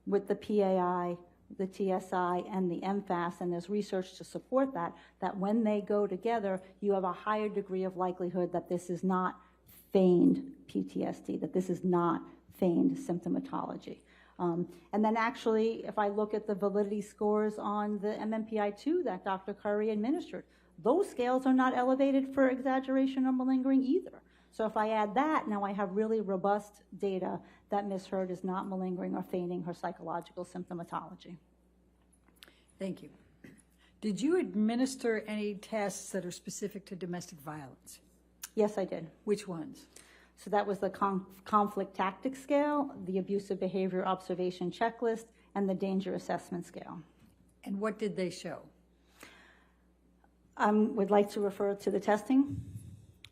with the PAI, the TSI, and the MFAS, and there's research to support that when they go together, you have a higher degree of likelihood that this is not feigned PTSD, that this is not feigned symptomatology. And then actually, if I look at the validity scores on the MMPI-2 that Dr. Curry administered, those scales are not elevated for exaggeration or malingering either. So if I add that, now I have really robust data that Ms. Hurd is not malingering or feigning her psychological symptomatology. Thank you. Did you administer any tests that are specific to domestic violence? Yes, I did. Which ones? So that was the conflict tactics scale, the abusive behavior observation checklist, and the danger assessment scale. And what did they show? Would like to refer to the testing.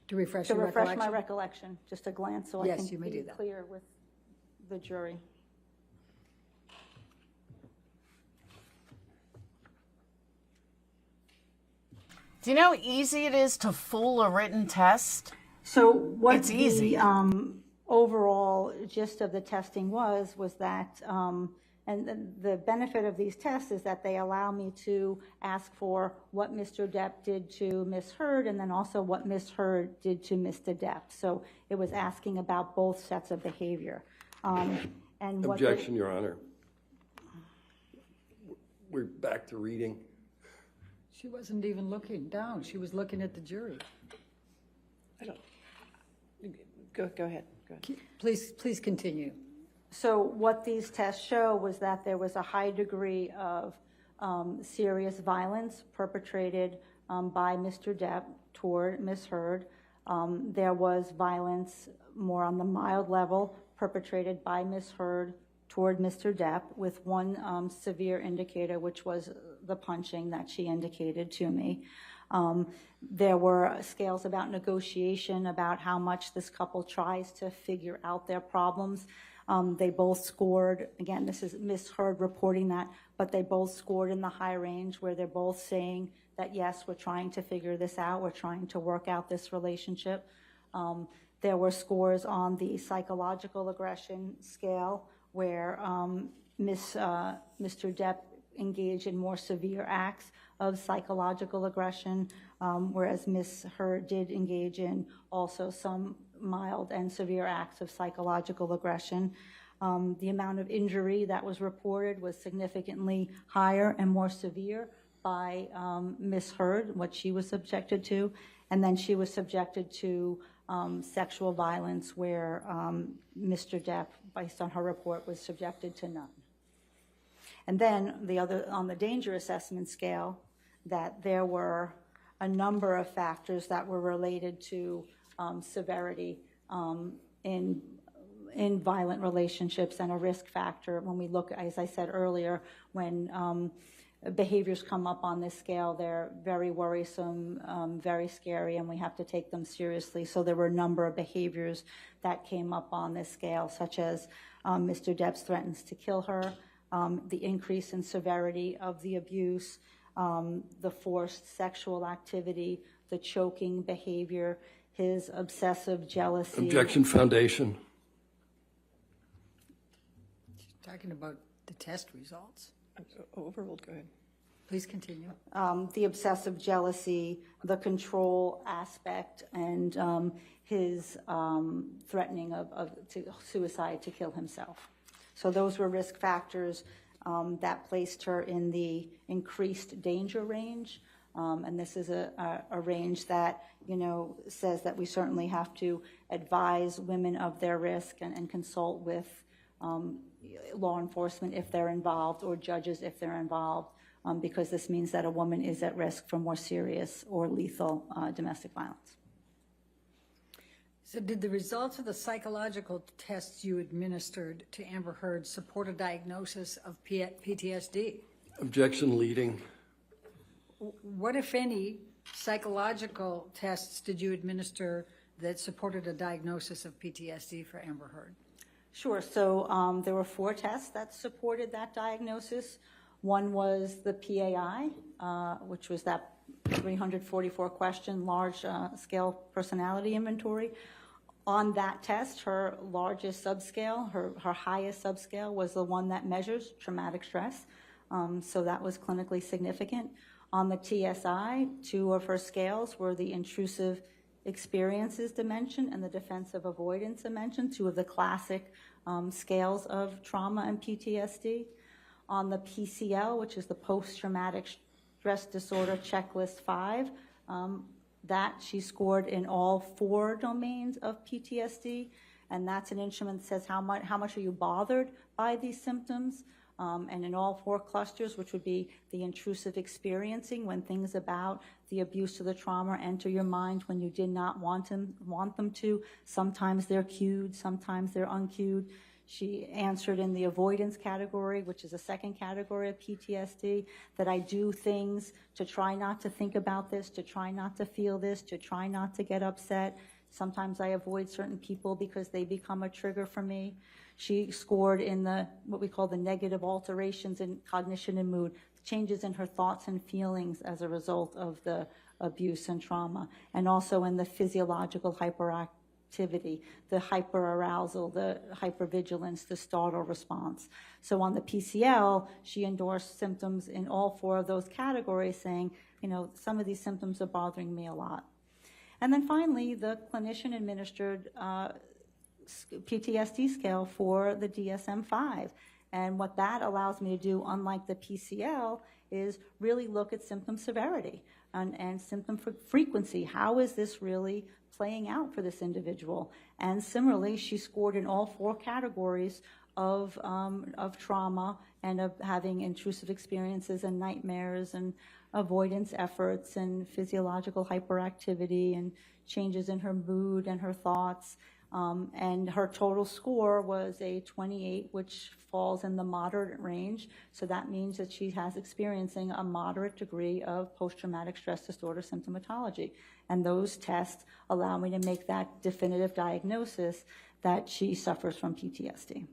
To refresh To your refresh recollection? my recollection, just a glance so Yes, I you can may be do that. clear with the jury. Do you know how easy it is to fool a written test? So what It's easy. the overall gist of the testing was that, and the benefit of these tests is that they allow me to ask for what Mr. Depp did to Ms. Hurd and then also what Ms. Hurd did to Mr. Depp. So it was asking about both sets of behavior. And what Objection, Your Honor. We're back to reading. She wasn't even looking down. She was looking at the jury. I don't. Go ahead. Go ahead. Please continue. So what these tests show was that there was a high degree of serious violence perpetrated by Mr. Depp toward Ms. Hurd. There was violence more on the mild level perpetrated by Ms. Hurd toward Mr. Depp, with one severe indicator, which was the punching that she indicated to me. There were scales about negotiation, about how much this couple tries to figure out their problems. They both scored, again, this is Ms. Hurd reporting that, but they both scored in the high range where they're both saying that, yes, we're trying to figure this out, we're trying to work out this relationship. There were scores on the psychological aggression scale where Mr. Depp engaged in more severe acts of psychological aggression, whereas Ms. Hurd did engage in also some mild and severe acts of psychological aggression. The amount of injury that was reported was significantly higher and more severe by Ms. Heard, what she was subjected to, and then she was subjected to sexual violence where Mr. Depp, based on her report, was subjected to none. And then on the danger assessment scale, that there were a number of factors that were related to severity in violent relationships and a risk factor. When we look, as I said earlier, when behaviors come up on this scale, they're very worrisome, very scary, and we have to take them seriously. So there were a number of behaviors that came up on this scale, such as Mr. Depp threatens to kill her, the increase in severity of the abuse, the forced sexual activity, the choking behavior, his obsessive jealousy. Objection, foundation. Talking about the test results. Overruled, go ahead. Please continue. The obsessive jealousy, the control aspect, and his threatening of suicide to kill himself. So those were risk factors that placed her in the increased danger range. And this is a range that, says that we certainly have to advise women of their risk and consult with law enforcement if they're involved, or judges if they're involved, because this means that a woman is at risk for more serious or lethal domestic violence. So did the results of the psychological tests you administered to Amber Heard support a diagnosis of PTSD? Objection, leading. What, if any, psychological tests did you administer that supported a diagnosis of PTSD for Amber Heard? Sure. So there were 4 tests that supported that diagnosis. One was the PAI, which was that 344 question large scale personality inventory. On that test, her largest subscale, her highest subscale was the one that measures traumatic stress. So that was clinically significant. On the TSI, 2 of her scales were the intrusive experiences dimension and the defensive avoidance dimension, 2 of the classic scales of trauma and PTSD. On the PCL, which is the post-traumatic stress disorder checklist 5, that she scored in all 4 domains of PTSD, and that's an instrument that says how much are you bothered by these symptoms, and in all 4 clusters, which would be the intrusive experiencing, when things about the abuse or the trauma enter your mind when you did not want them to. Sometimes they're cued, sometimes they're uncued. She answered in the avoidance category, which is a second category of PTSD, that I do things to try not to think about this, to try not to feel this, to try not to get upset. Sometimes I avoid certain people because they become a trigger for me. She scored in what we call the negative alterations in cognition and mood, changes in her thoughts and feelings as a result of the abuse and trauma, and also in the physiological hyperactivity, the hyperarousal, the hypervigilance, the startle response. So on the PCL, she endorsed symptoms in all 4 of those categories, saying, some of these symptoms are bothering me a lot. And then finally, the clinician-administered PTSD scale for the DSM-5. And what that allows me to do, unlike the PCL, is really look at symptom severity and symptom frequency. How is this really playing out for this individual? And similarly, she scored in all 4 categories of trauma and of having intrusive experiences and nightmares and avoidance efforts and physiological hyperactivity and changes in her mood and her thoughts. And her total score was a 28, which falls in the moderate range. So that means that she has experiencing a moderate degree of post-traumatic stress disorder symptomatology. And those tests allow me to make that definitive diagnosis that she suffers from PTSD.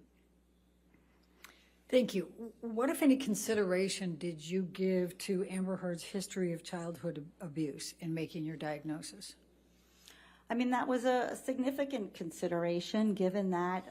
Thank you. What, if any, consideration did you give to Amber Heard's history of childhood abuse in making your diagnosis? I mean, that was a significant consideration, given that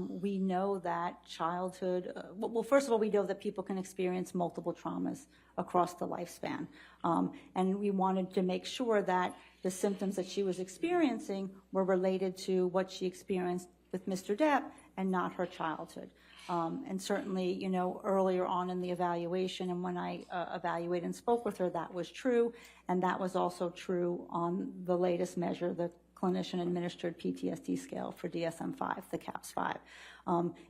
we know that childhood, well, first of all, we know that people can experience multiple traumas across the lifespan. And we wanted to make sure that the symptoms that she was experiencing were related to what she experienced with Mr. Depp and not her childhood. And certainly, you know, earlier on in the evaluation and when I evaluated and spoke with her, that was true. And that was also true on the latest measure, the clinician-administered PTSD scale for DSM-5, the CAPS-5.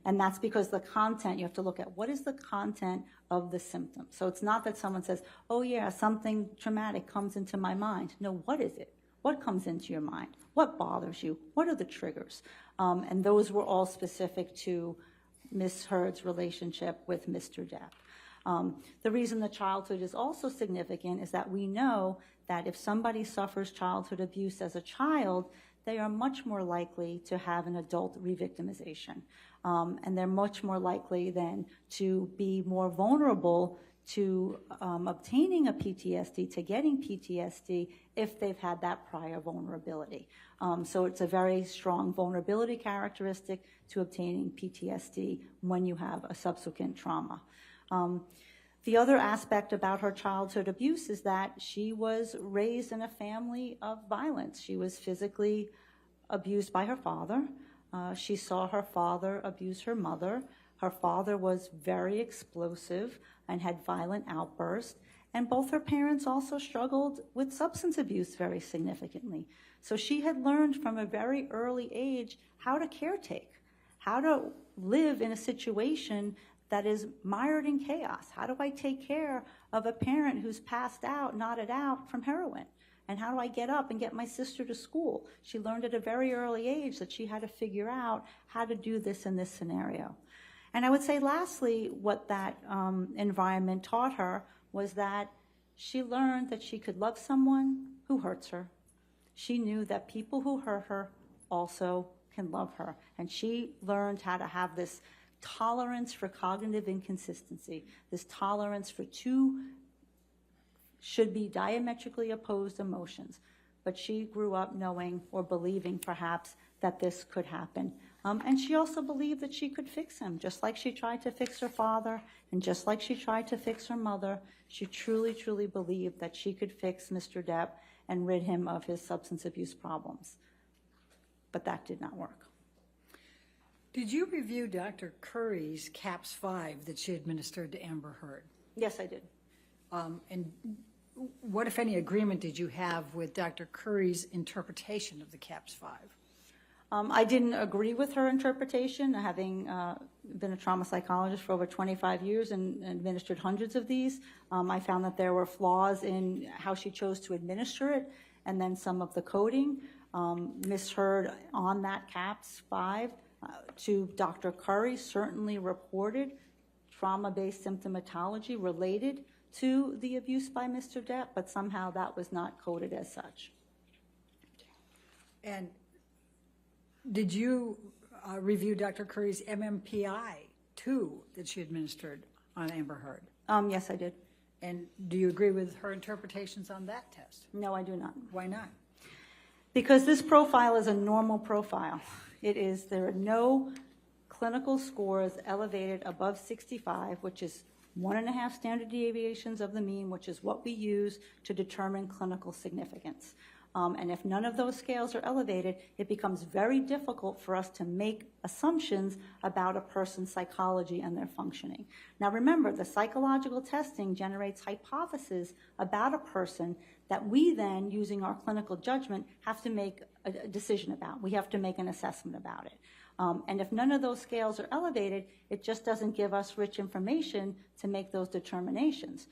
And that's because the content, you have to look at what is the content of the symptom. So it's not that someone says, oh yeah, something traumatic comes into my mind. No, what is it? What comes into your mind? What bothers you? What are the triggers? And those were all specific to Ms. Heard's relationship with Mr. Depp. The reason the childhood is also significant is that we know that if somebody suffers childhood abuse as a child, they are much more likely to have an adult re-victimization. And they're much more likely then to be more vulnerable to obtaining a PTSD, to getting PTSD, if they've had that prior vulnerability. So it's a very strong vulnerability characteristic to obtaining PTSD when you have a subsequent trauma. The other aspect about her childhood abuse is that she was raised in a family of violence. She was physically abused by her father. She saw her father abuse her mother. Her father was very explosive and had violent outbursts. And both her parents also struggled with substance abuse very significantly. So she had learned from a very early age how to caretake, how to live in a situation that is mired in chaos. How do I take care of a parent who's passed out, knotted out from heroin? And how do I get up and get my sister to school? She learned at a very early age that she had to figure out how to do this in this scenario. And I would say lastly, what that environment taught her was that she learned that she could love someone who hurts her. She knew that people who hurt her also can love her. And she learned how to have this tolerance for cognitive inconsistency, this tolerance for two should be diametrically opposed emotions. But she grew up knowing or believing perhaps that this could happen. And she also believed that she could fix him, just like she tried to fix her father and just like she tried to fix her mother. She truly, truly believed that she could fix Mr. Depp and rid him of his substance abuse problems. But that did not work. Did you review Dr. Curry's CAPS-5 that she administered to Amber Heard? Yes, I did. And what, if any, agreement did you have with Dr. Curry's interpretation of the CAPS-5? I didn't agree with her interpretation, having been a trauma psychologist for over 25 years and administered hundreds of these. I found that there were flaws in how she chose to administer it and then some of the coding. Ms. Heard on that CAPS-5 to Dr. Curry certainly reported trauma-based symptomatology related to the abuse by Mr. Depp, but somehow that was not coded as such. And did you review Dr. Curry's MMPI, too, that she administered on Amber Heard? Yes, I did. And do you agree with her interpretations on that test? No, I do not. Why not? Because this profile is a normal profile. There are no clinical scores elevated above 65, which is 1.5 standard deviations of the mean, which is what we use to determine clinical significance. And if none of those scales are elevated, it becomes very difficult for us to make assumptions about a person's psychology and their functioning. Now remember, the psychological testing generates hypotheses about a person that we then, using our clinical judgment, have to make a decision about. We have to make an assessment about it. And if none of those scales are elevated, it just doesn't give us rich information to make those determinations.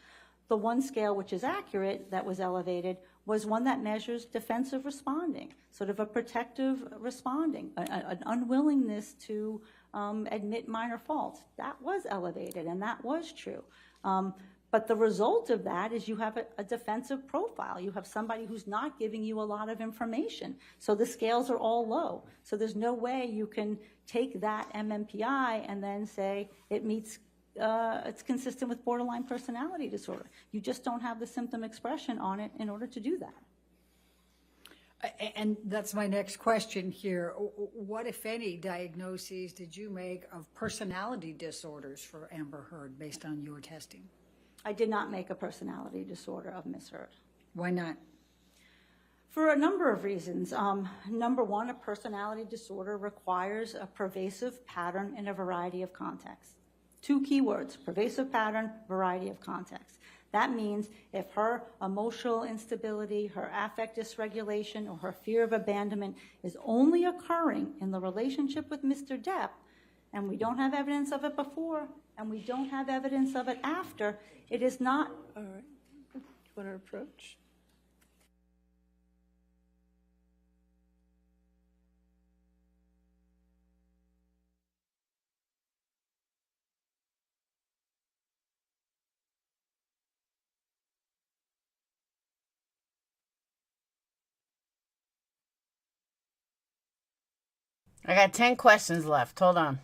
The one scale which is accurate that was elevated was one that measures defensive responding, sort of a protective responding, an unwillingness to admit minor faults. That was elevated, and that was true. But the result of that is you have a defensive profile. You have somebody who's not giving you a lot of information. So the scales are all low. So there's no way you can take that MMPI and then say it meets, it's consistent with borderline personality disorder. You just don't have the symptom expression on it in order to do that. And that's my next question here. What, if any, diagnoses did you make of personality disorders for Amber Heard based on your testing? I did not make a personality disorder of Ms. Heard. Why not? For a number of reasons. Number one, a personality disorder requires a pervasive pattern in a variety of contexts. Two key words, pervasive pattern, variety of contexts. That means if her emotional instability, her affect dysregulation, or her fear of abandonment is only occurring in the relationship with Mr. Depp, and we don't have evidence of it before, and we don't have evidence of it after, it is not. All right. Do you want to approach? I got 10 questions left. Hold on.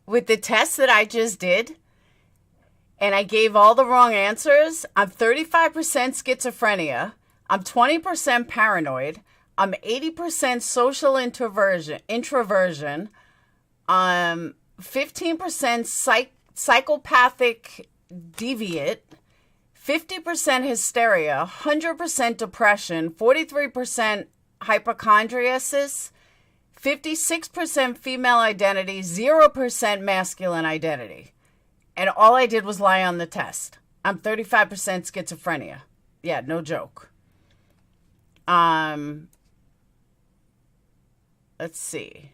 With the test that I just did, and I gave all the wrong answers, I'm 35% schizophrenia, I'm 20% paranoid, I'm 80% social introversion, 15% psychopathic deviant, 50% hysteria, 100% depression, 43% hypochondriasis, 56% female identity, 0% masculine identity. And all I did was lie on the test. I'm 35% schizophrenia. Yeah, no joke. Let's see.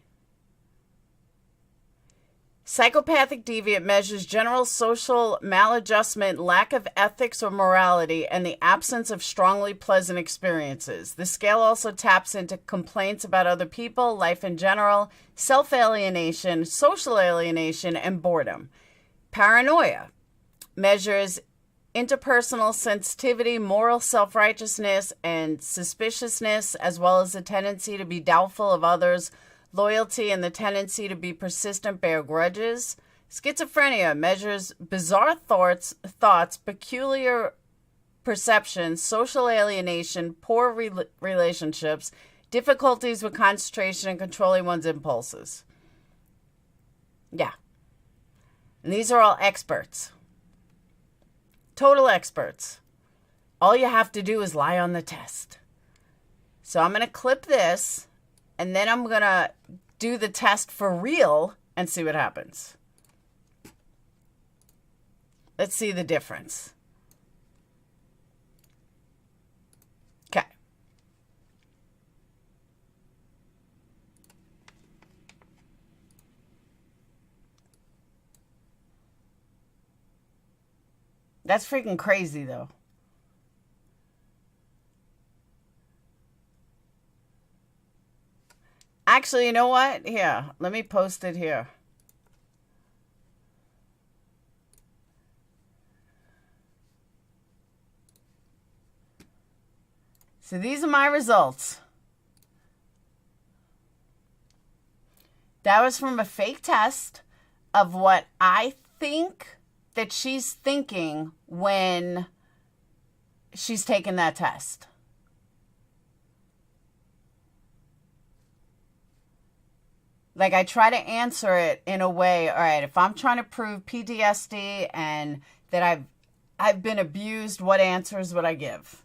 Psychopathic deviant measures general social maladjustment, lack of ethics or morality, and the absence of strongly pleasant experiences. The scale also taps into complaints about other people, life in general, self-alienation, social alienation, and boredom. Paranoia measures interpersonal sensitivity, moral self-righteousness, and suspiciousness, as well as the tendency to be doubtful of others, loyalty, and the tendency to be persistent, bear grudges. Schizophrenia measures bizarre thoughts, peculiar perceptions, social alienation, poor relationships, difficulties with concentration, and controlling one's impulses. Yeah. And these are all experts. Total experts. All you have to do is lie on the test. So I'm going to clip this, and then I'm going to do the test for real and see what happens. Let's see the difference. Okay. That's freaking crazy, though. Actually, you know what? Here, let me post it here. So these are my results. That was from a fake test of what I think that she's thinking when she's taking that test. Like, I try to answer it in a way, all right, if I'm trying to prove PTSD and that I've been abused, what answers would I give?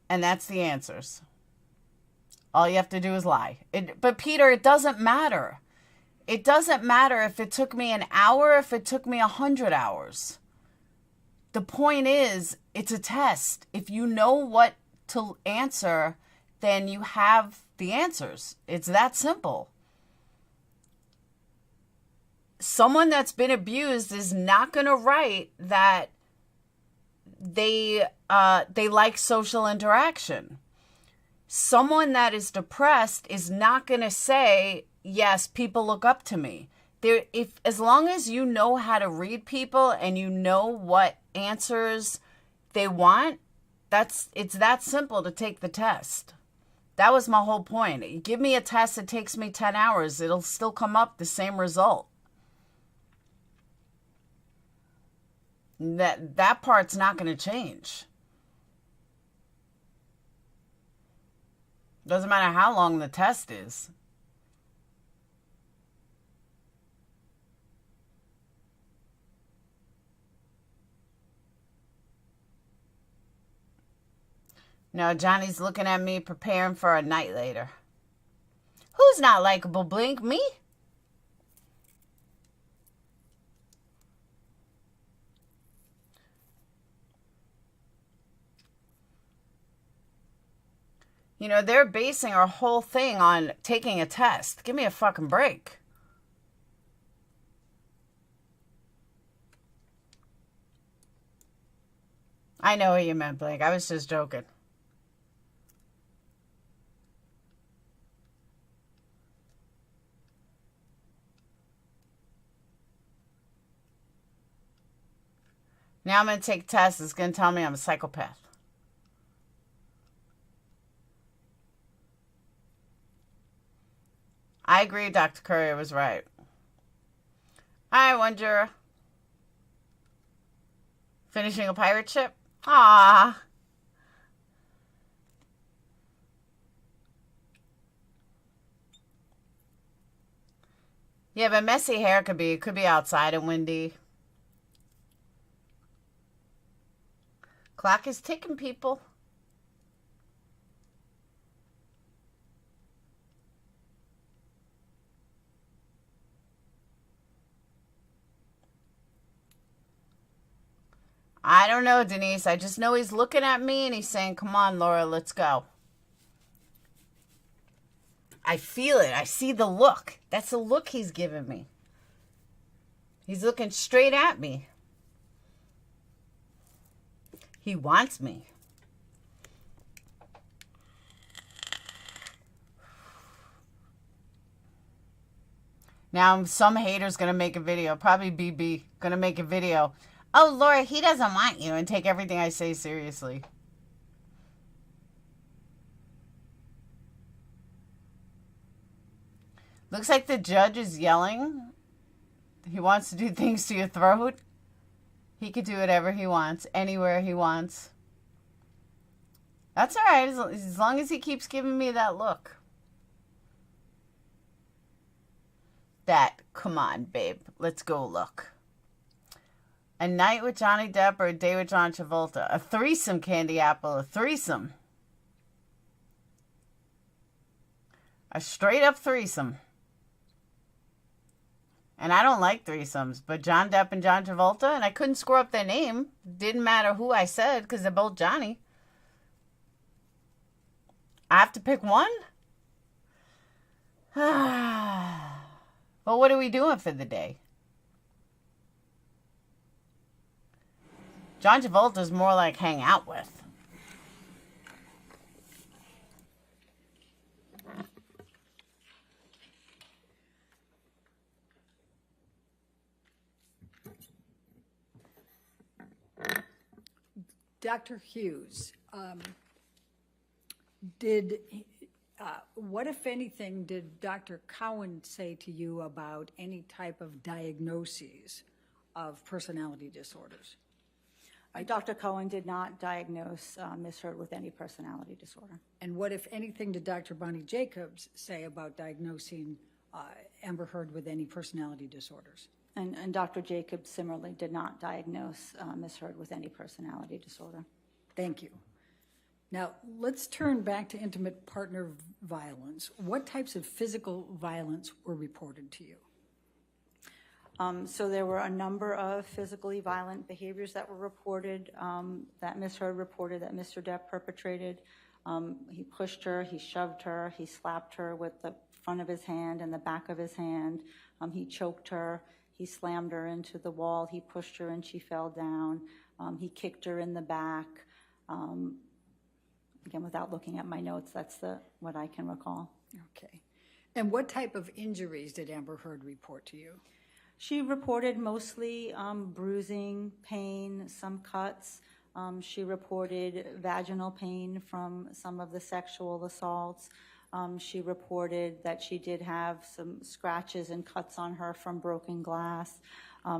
And that's the answers. All you have to do is lie. But Peter, it doesn't matter. It doesn't matter if it took me an hour, if it took me 100 hours. The point is, it's a test. If you know what to answer, then you have the answers. It's that simple. Someone that's been abused is not going to write that they like social interaction. Someone that is depressed is not going to say, yes, people look up to me. As long as you know how to read people and you know what answers they want, it's that simple to take the test. That was my whole point. You give me a test that takes me 10 hours, it'll still come up the same result. That part's not going to change. Doesn't matter how long the test is. No, Johnny's looking at me preparing for a night later. Who's not likable, Blink? Me? You know, they're basing our whole thing on taking a test. Give me a fucking break. I know what you meant, Blake. I was just joking. Now I'm going to take a test. It's going to tell me I'm a psychopath. I agree, Dr. Courier was right. I wonder. Finishing a pirate ship? Ah. Yeah, but messy hair could be outside and windy. Clock is ticking, people. I don't know, Denise. I just know he's looking at me and he's saying, come on, Laura, let's go. I feel it. I see the look. That's the look he's giving me. He's looking straight at me. He wants me. Now, some hater's going to make a video. Probably BB going to make a video. Oh, Laura, he doesn't want you, and take everything I say seriously. Looks like the judge is yelling. He wants to do things to your throat. He could do whatever he wants, anywhere he wants. That's all right, as long as he keeps giving me that look. Come on, babe, let's go look. A night with Johnny Depp or a day with John Travolta? A threesome, Candy Apple, a threesome. A straight up threesome. And I don't like threesomes, but John Depp and John Travolta, and I couldn't screw up their name. Didn't matter who I said because they're both Johnny. I have to pick one? Well, what are we doing for the day? John Travolta's more like hang out with. Dr. Hughes, what, if anything, did Dr. Cowan say to you about any type of diagnoses of personality disorders? Dr. Cohen did not diagnose Ms. Turd with any personality disorder. And what, if anything, did Dr. Bonnie Jacobs say about diagnosing Amber Heard with any personality disorders? And Dr. Jacobs similarly did not diagnose Ms. Turd with any personality disorder. Thank you. Now, let's turn back to intimate partner violence. What types of physical violence were reported to you? So there were a number of physically violent behaviors that were reported, that Ms. Heard reported that Mr. Depp perpetrated. He pushed her, he shoved her, he slapped her with the front of his hand and the back of his hand. He choked her, he slammed her into the wall, he pushed her and she fell down. He kicked her in the back. Again, without looking at my notes, that's what I can recall. Okay. And what type of injuries did Amber Heard report to you? She reported mostly bruising, pain, some cuts. She reported vaginal pain from some of the sexual assaults. She reported that she did have some scratches and cuts on her from broken glass.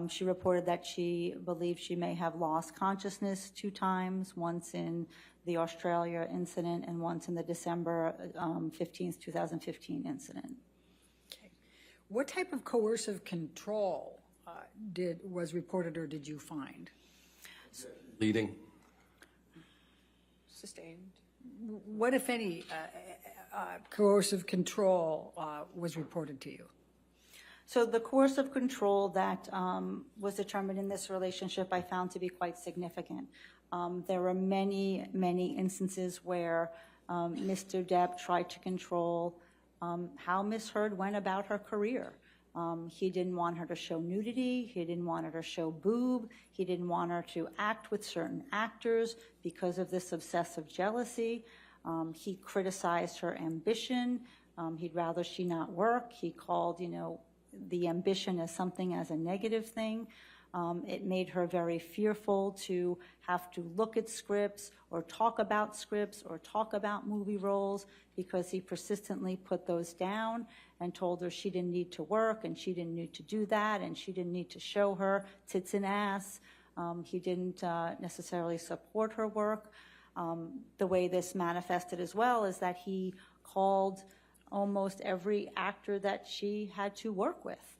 She reported that she believed she may have lost consciousness 2 times, once in the Australia incident and once in the December 15th, 2015 incident. Okay. What type of coercive control was reported or did you find? Leading. Sustained. What, if any, coercive control was reported to you? So the coercive control that was determined in this relationship I found to be quite significant. There were many, many instances where Mr. Depp tried to control how Ms. Heard went about her career. He didn't want her to show nudity. He didn't want her to show boob. He didn't want her to act with certain actors because of this obsessive jealousy. He criticized her ambition. He'd rather she not work. He called, the ambition as something as a negative thing. It made her very fearful to have to look at scripts or talk about movie roles because he persistently put those down and told her she didn't need to work and she didn't need to do that and she didn't need to show her tits and ass. He didn't necessarily support her work. The way this manifested as well is that he called almost every actor that she had to work with,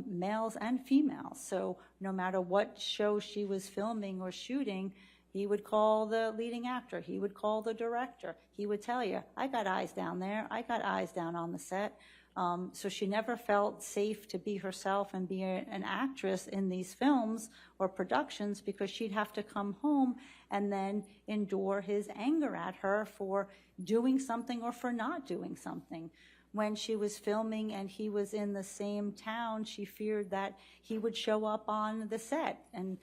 males and females. So no matter what show she was filming or shooting, he would call the leading actor, he would call the director, he would tell you, I got eyes down there, I got eyes down on the set. So she never felt safe to be herself and be an actress in these films or productions because she'd have to come home and then endure his anger at her for doing something or for not doing something. When she was filming and he was in the same town, she feared that he would show up on the set and,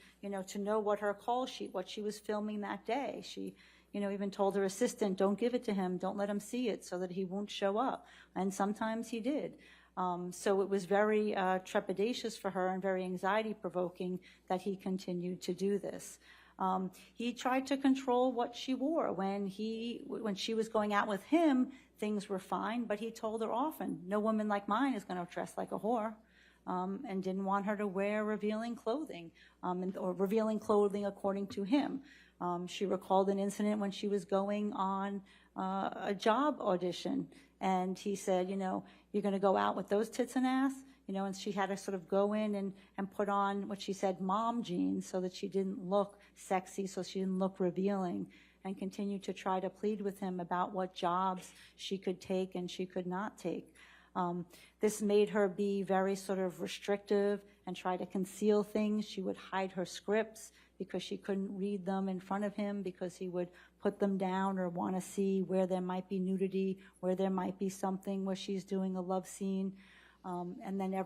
to know what her call sheet, what she was filming that day. She, even told her assistant, don't give it to him, don't let him see it so that he won't show up. And sometimes he did. So it was very trepidatious for her and very anxiety-provoking that he continued to do this. He tried to control what she wore. When she was going out with him, things were fine, but he told her often, no woman like mine is going to dress like a whore, and didn't want her to wear revealing clothing, or revealing clothing according to him. She recalled an incident when she was going on a job audition, and he said, you're going to go out with those tits and ass? And she had to sort of go in and put on what she said, mom jeans, so that she didn't look sexy, so she didn't look revealing, and continued to try to plead with him about what jobs she could take and she could not take. This made her be very sort of restrictive and try to conceal things. She would hide her scripts because she couldn't read them in front of him because he would put them down or want to see where there might be nudity, where there might be something where she's doing a love scene. And then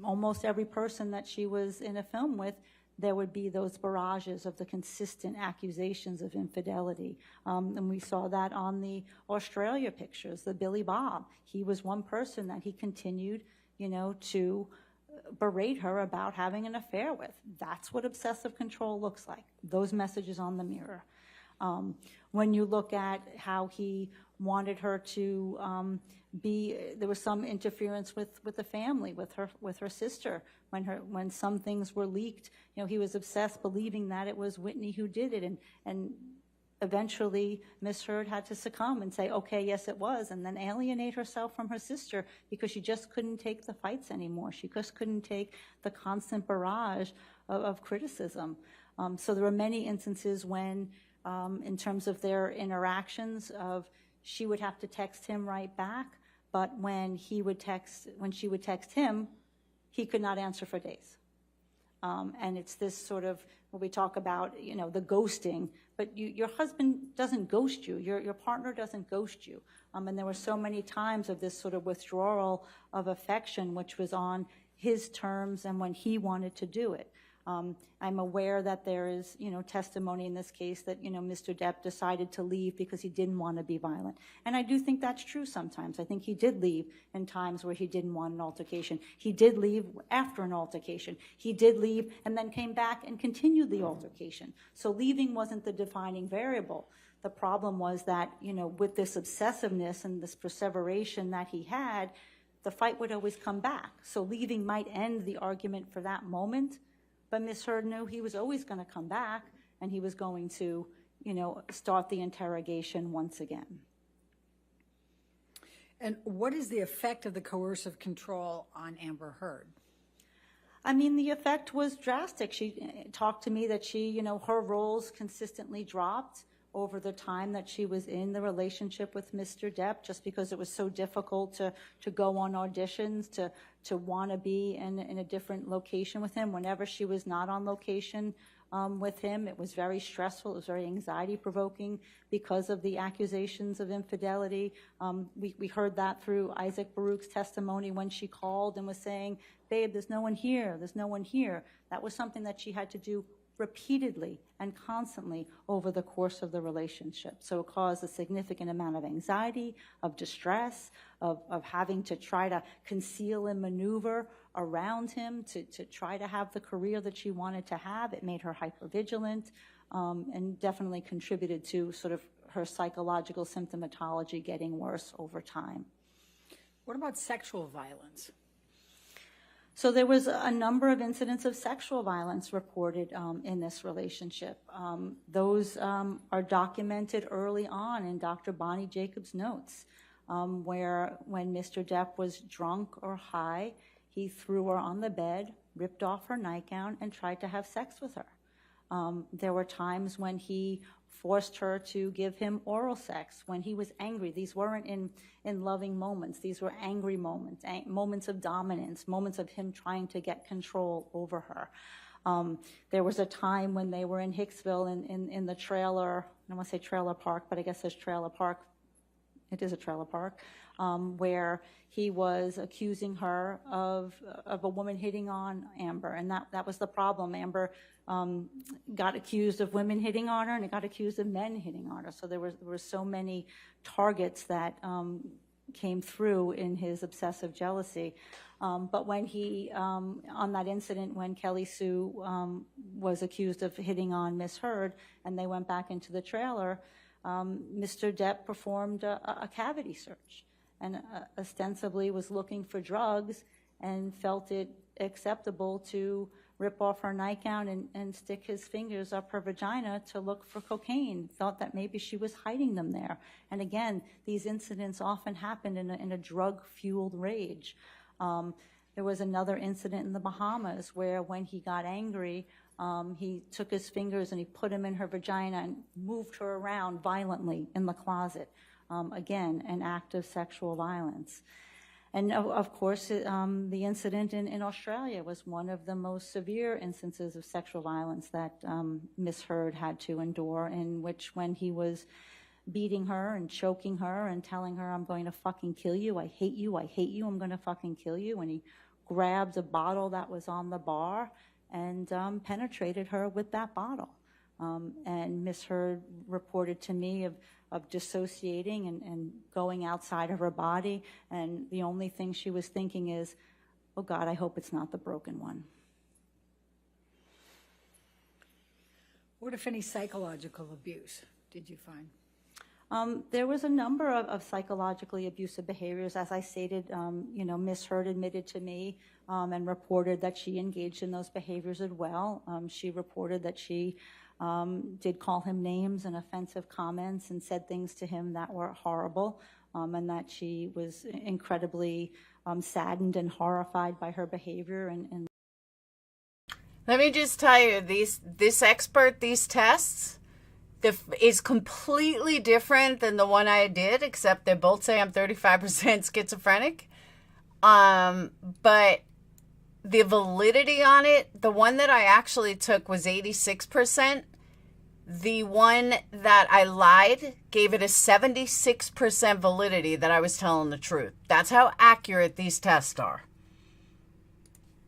almost every person that she was in a film with, there would be those barrages of the consistent accusations of infidelity. And we saw that on the Australia pictures, the Billy Bob. He was one person that he continued, to berate her about having an affair with. That's what obsessive control looks like, those messages on the mirror. When you look at how he wanted her to there was some interference with the family, with her sister. When some things were leaked, he was obsessed believing that it was Whitney who did it, and eventually Miss Heard had to succumb and say, okay, yes, it was, and then alienate herself from her sister because she just couldn't take the fights anymore. She just couldn't take the constant barrage of criticism. So there were many instances when in terms of their interactions of she would have to text him right back, but when she would text him, he could not answer for days. And it's this sort of, when we talk about, the ghosting, but your husband doesn't ghost you, your partner doesn't ghost you. And there were so many times of this sort of withdrawal of affection, which was on his terms and when he wanted to do it. I'm aware that there is, testimony in this case that, Mr. Depp decided to leave because he didn't want to be violent. And I do think that's true sometimes. I think he did leave in times where he didn't want an altercation. He did leave after an altercation. He did leave and then came back and continued the altercation. So leaving wasn't the defining variable. The problem was that, with this obsessiveness and this perseveration that he had, the fight would always come back. So leaving might end the argument for that moment, but Ms. Heard knew he was always going to come back and he was going to, start the interrogation once again. And what is the effect of the coercive control on Amber Heard? I mean, the effect was drastic. She talked to me that she, her roles consistently dropped over the time that she was in the relationship with Mr. Depp, just because it was so difficult to go on auditions, to want to be in a different location with him. Whenever she was not on location with him, it was very stressful. It was very anxiety-provoking because of the accusations of infidelity. We heard that through Isaac Baruch's testimony when she called and was saying, babe, there's no one here, there's no one here. That was something that she had to do repeatedly and constantly over the course of the relationship. So it caused a significant amount of anxiety, of distress, of having to try to conceal and maneuver around him to try to have the career that she wanted to have. It made her hypervigilant and definitely contributed to sort of her psychological symptomatology getting worse over time. What about sexual violence? So there was a number of incidents of sexual violence reported in this relationship. Those are documented early on in Dr. Bonnie Jacobs' notes, where when Mr. Depp was drunk or high, he threw her on the bed, ripped off her nightgown, and tried to have sex with her. There were times when he forced her to give him oral sex when he was angry. These weren't in loving moments. These were angry moments, moments of dominance, moments of him trying to get control over her. There was a time when they were in Hicksville in the trailer, I don't want to say trailer park, but I guess there's trailer park. It is a trailer park, where he was accusing her of a woman hitting on Amber, and that was the problem. Amber got accused of women hitting on her, and it got accused of men hitting on her. So there were so many targets that came through in his obsessive jealousy. But when he, on that incident when Kelly Sue was accused of hitting on Miss Heard, and they went back into the trailer, Mr. Depp performed a cavity search and ostensibly was looking for drugs and felt it acceptable to rip off her nightgown and stick his fingers up her vagina to look for cocaine, thought that maybe she was hiding them there. And again, these incidents often happened in a drug-fueled rage. There was another incident in the Bahamas where when he got angry, he took his fingers and he put them in her vagina and moved her around violently in the closet. Again, an act of sexual violence. And of course, the incident in Australia was one of the most severe instances of sexual violence that Miss Heard had to endure, in which when he was beating her and choking her and telling her, I'm going to fucking kill you, I hate you, I'm going to fucking kill you, and he grabbed a bottle that was on the bar and penetrated her with that bottle. And Miss Heard reported to me of dissociating and going outside of her body, and the only thing she was thinking is, oh God, I hope it's not the broken one. What, if any, psychological abuse did you find? There was a number of psychologically abusive behaviors. As I stated, Miss Heard admitted to me and reported that she engaged in those behaviors as well. She reported that she did call him names and offensive comments and said things to him that were horrible, and that she was incredibly saddened and horrified by her behavior. And let me just tell you, this expert, these tests, is completely different than the one I did, except they both say I'm 35% schizophrenic. But the validity on it, the one that I actually took was 86%. The one that I lied gave it a 76% validity that I was telling the truth. That's how accurate these tests are.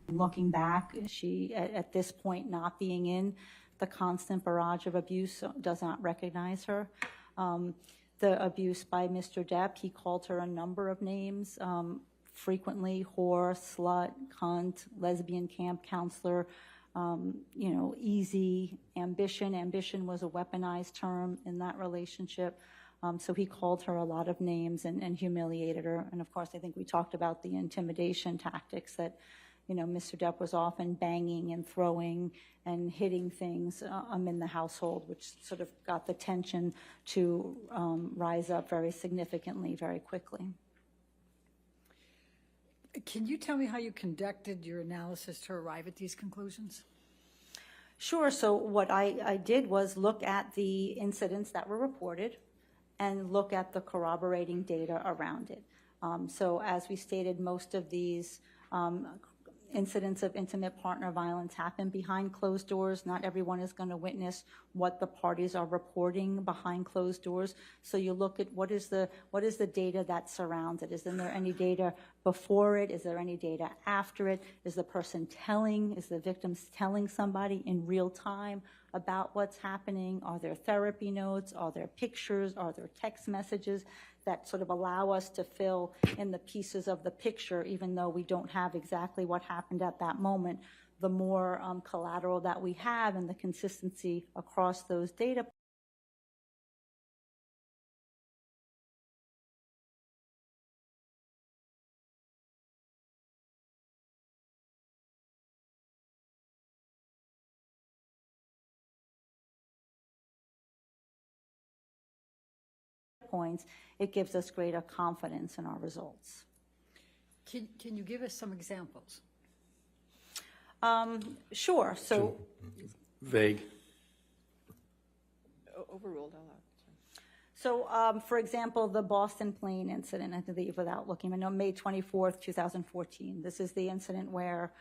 Looking back, she, at this point, not being in the constant barrage of abuse, does not recognize her. The abuse by Mr. Depp, he called her a number of names, frequently whore, slut, cunt, lesbian camp counselor, easy, ambition. Ambition was a weaponized term in that relationship. So he called her a lot of names and humiliated her. And of course, I think we talked about the intimidation tactics that, Mr. Depp was often banging and throwing and hitting things in the household, which sort of got the tension to rise up very significantly, very quickly. Can you tell me how you conducted your analysis to arrive at these conclusions? Sure. So what I did was look at the incidents that were reported and look at the corroborating data around it. So as we stated, most of these incidents of intimate partner violence happen behind closed doors. Not everyone is going to witness what the parties are reporting behind closed doors. So you look at what is the data that surrounds it. Is there any data before it? Is there any data after it? Is the victim telling somebody in real time about what's happening? Are there therapy notes? Are there pictures? Are there text messages that sort of allow us to fill in the pieces of the picture, even though we don't have exactly what happened at that moment? The more collateral that we have and the consistency across those data points, it gives us greater confidence in our results. Can you give us some examples? Sure. So Vague. Overruled. So, for example, the Boston plane incident, I think without looking, I know May 24th, 2014. This is the incident where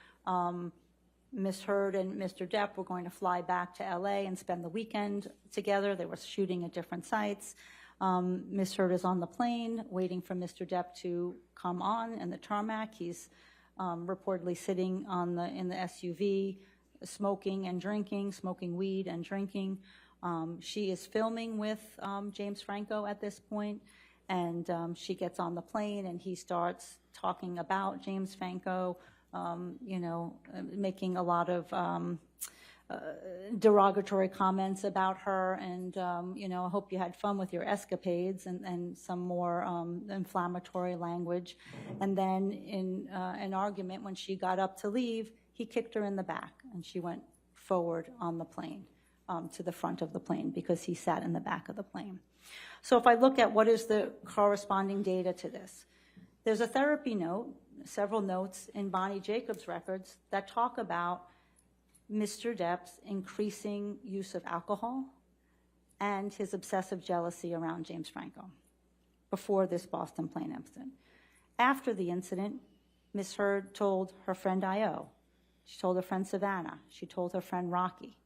Ms. Heard and Mr. Depp were going to fly back to LA and spend the weekend together. They were shooting at different sites. Ms. Heard is on the plane waiting for Mr. Depp to come on in the tarmac. He's reportedly sitting in the SUV, smoking and drinking, smoking weed and drinking. She is filming with James Franco at this point, and she gets on the plane and he starts talking about James Franco, making a lot of derogatory comments about her, and I hope you had fun with your escapades, and some more inflammatory language. And then in an argument, when she got up to leave, he kicked her in the back, and she went forward on the plane to the front of the plane because he sat in the back of the plane. So if I look at what is the corresponding data to this, there's a therapy note, several notes in Bonnie Jacobs' records that talk about Mr. Depp's increasing use of alcohol and his obsessive jealousy around James Franco before this Boston plane incident. After the incident, Ms. Heard told her friend Io, she told her friend Savannah, she told her friend Rocky.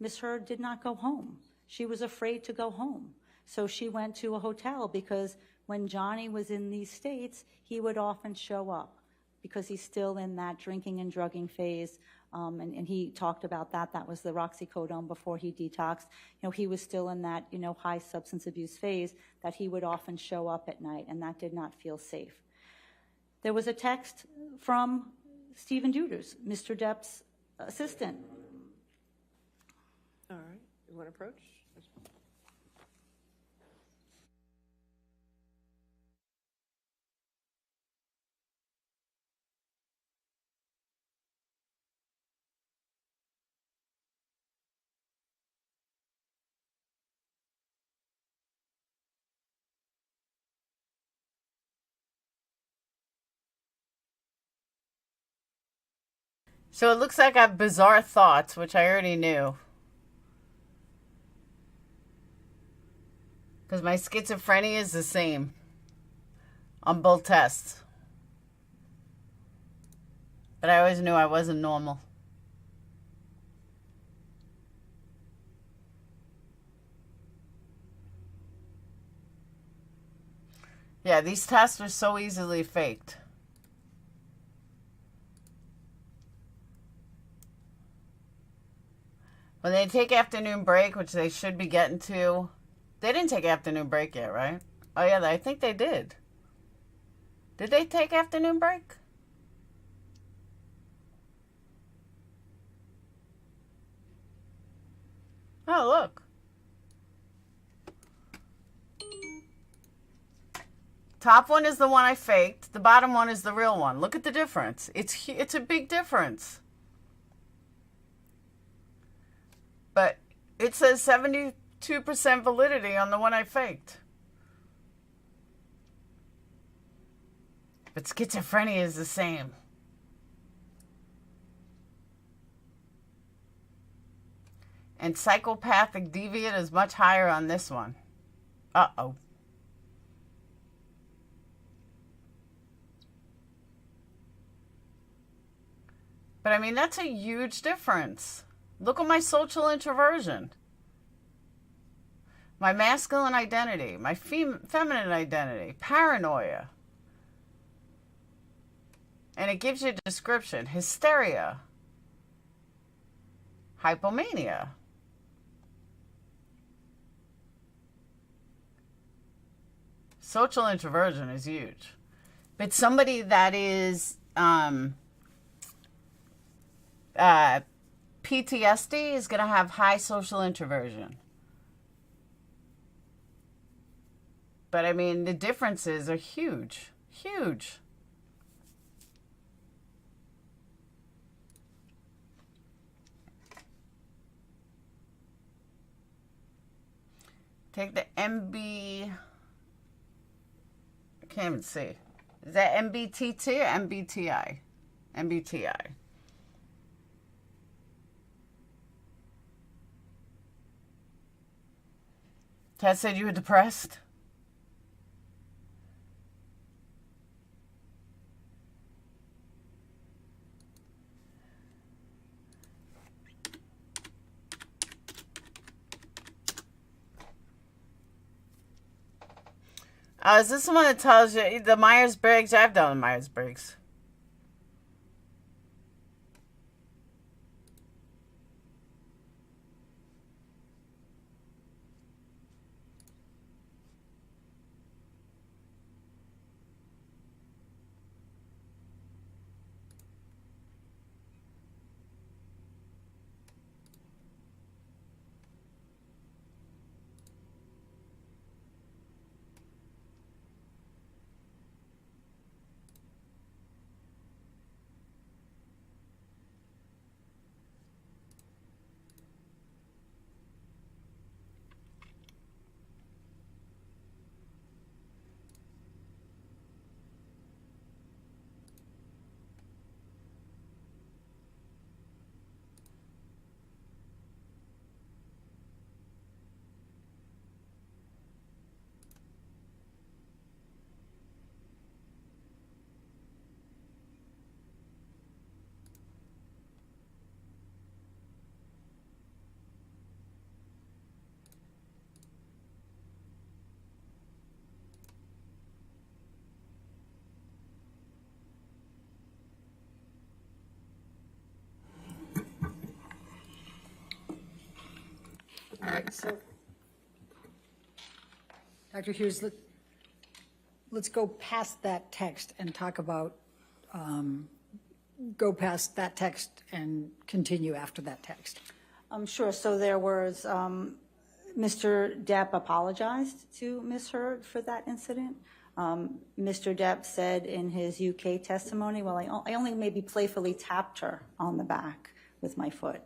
Ms. Heard did not go home. She was afraid to go home. So she went to a hotel because when Johnny was in these states, he would often show up because he's still in that drinking and drugging phase. And he talked about that. That was the roxycodone before he detoxed. He was still in that, high substance abuse phase that he would often show up at night, and that did not feel safe. There was a text from Stephen Duders, Mr. Depp's assistant. All right. You want to approach? So it looks like I have bizarre thoughts, which I already knew. Because my schizophrenia is the same on both tests. But I always knew I wasn't normal. Yeah, these tests are so easily faked. When they take afternoon break, which they should be getting to, they didn't take afternoon break yet, right? Oh, yeah, I think they did. Did they take afternoon break? Oh, look. Top one is the one I faked. The bottom one is the real one. Look at the difference. It's a big difference. But it says 72% validity on the one I faked. But schizophrenia is the same. And psychopathic deviant is much higher on this one. Uh-oh. But I mean, that's a huge difference. Look at my social introversion. My masculine identity, my feminine identity, paranoia. And it gives you a description. Hysteria. Hypomania. Social introversion is huge. But somebody that is PTSD is going to have high social introversion. But I mean, the differences are huge. Huge. Take the MB... I can't even see. Is that MBTT or MBTI? MBTI. Ted said you were depressed? Is this the one that tells you the Myers-Briggs? I've done the Myers-Briggs. All right, so, Dr. Hughes, let's go past that text and talk about, go past that text and continue after that text. Sure. So there was, Mr. Depp apologized to Ms. Heard for that incident. Mr. Depp said in his UK testimony, well, I only maybe playfully tapped her on the back with my foot.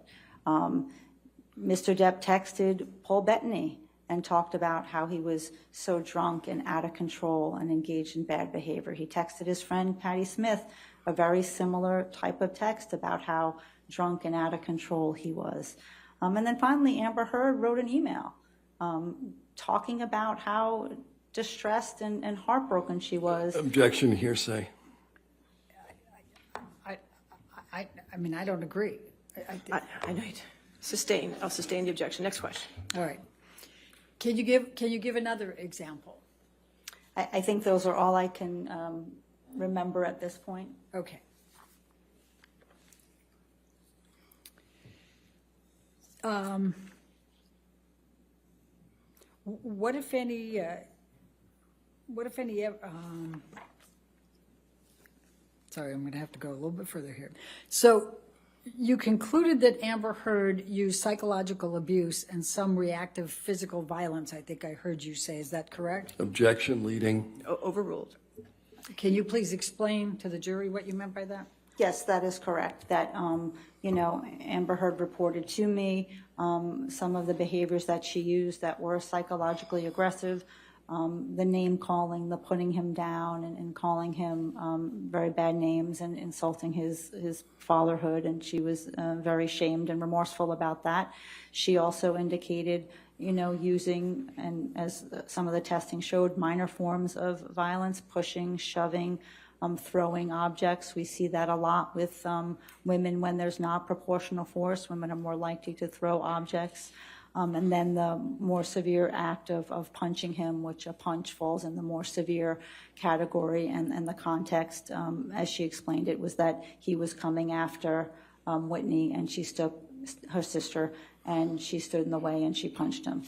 Mr. Depp texted Paul Bettany and talked about how he was so drunk and out of control and engaged in bad behavior. He texted his friend Patty Smith a very similar type of text about how drunk and out of control he was. And then finally, Amber Heard wrote an email talking about how distressed and heartbroken she was. Objection, hearsay. I mean, I don't agree. I know. Sustain. I'll sustain the objection. Next question. All right. Can you give another example? I think those are all I can remember at this point. Okay. What if any? Sorry, I'm going to have to go a little bit further here. So, you concluded that Amber Heard used psychological abuse and some reactive physical violence. I think I heard you say. Is that correct? Objection, leading. Overruled. Can you please explain to the jury what you meant by that? Yes, that is correct. That, Amber Heard reported to me some of the behaviors that she used that were psychologically aggressive, the name calling, the putting him down and calling him very bad names and insulting his fatherhood, and she was very shamed and remorseful about that. She also indicated, using, and as some of the testing showed, minor forms of violence, pushing, shoving, throwing objects. We see that a lot with women when there's not proportional force. Women are more likely to throw objects. And then the more severe act of punching him, which a punch falls in the more severe category. And the context, as she explained it, was that he was coming after Whitney, and she stood, her sister, and she stood in the way and she punched him.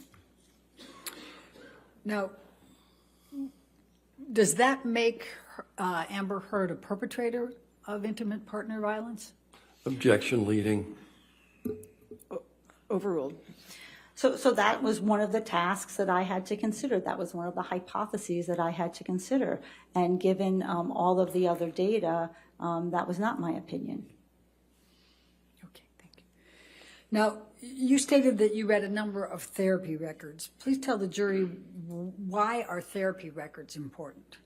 Now, does that make Amber Heard a perpetrator of intimate partner violence? Objection, leading. Overruled. So that was one of the tasks that I had to consider. That was one of the hypotheses that I had to consider. And given all of the other data, that was not my opinion. Okay, thank you. Now, you stated that you read a number of therapy records. Please tell the jury, why are therapy records important?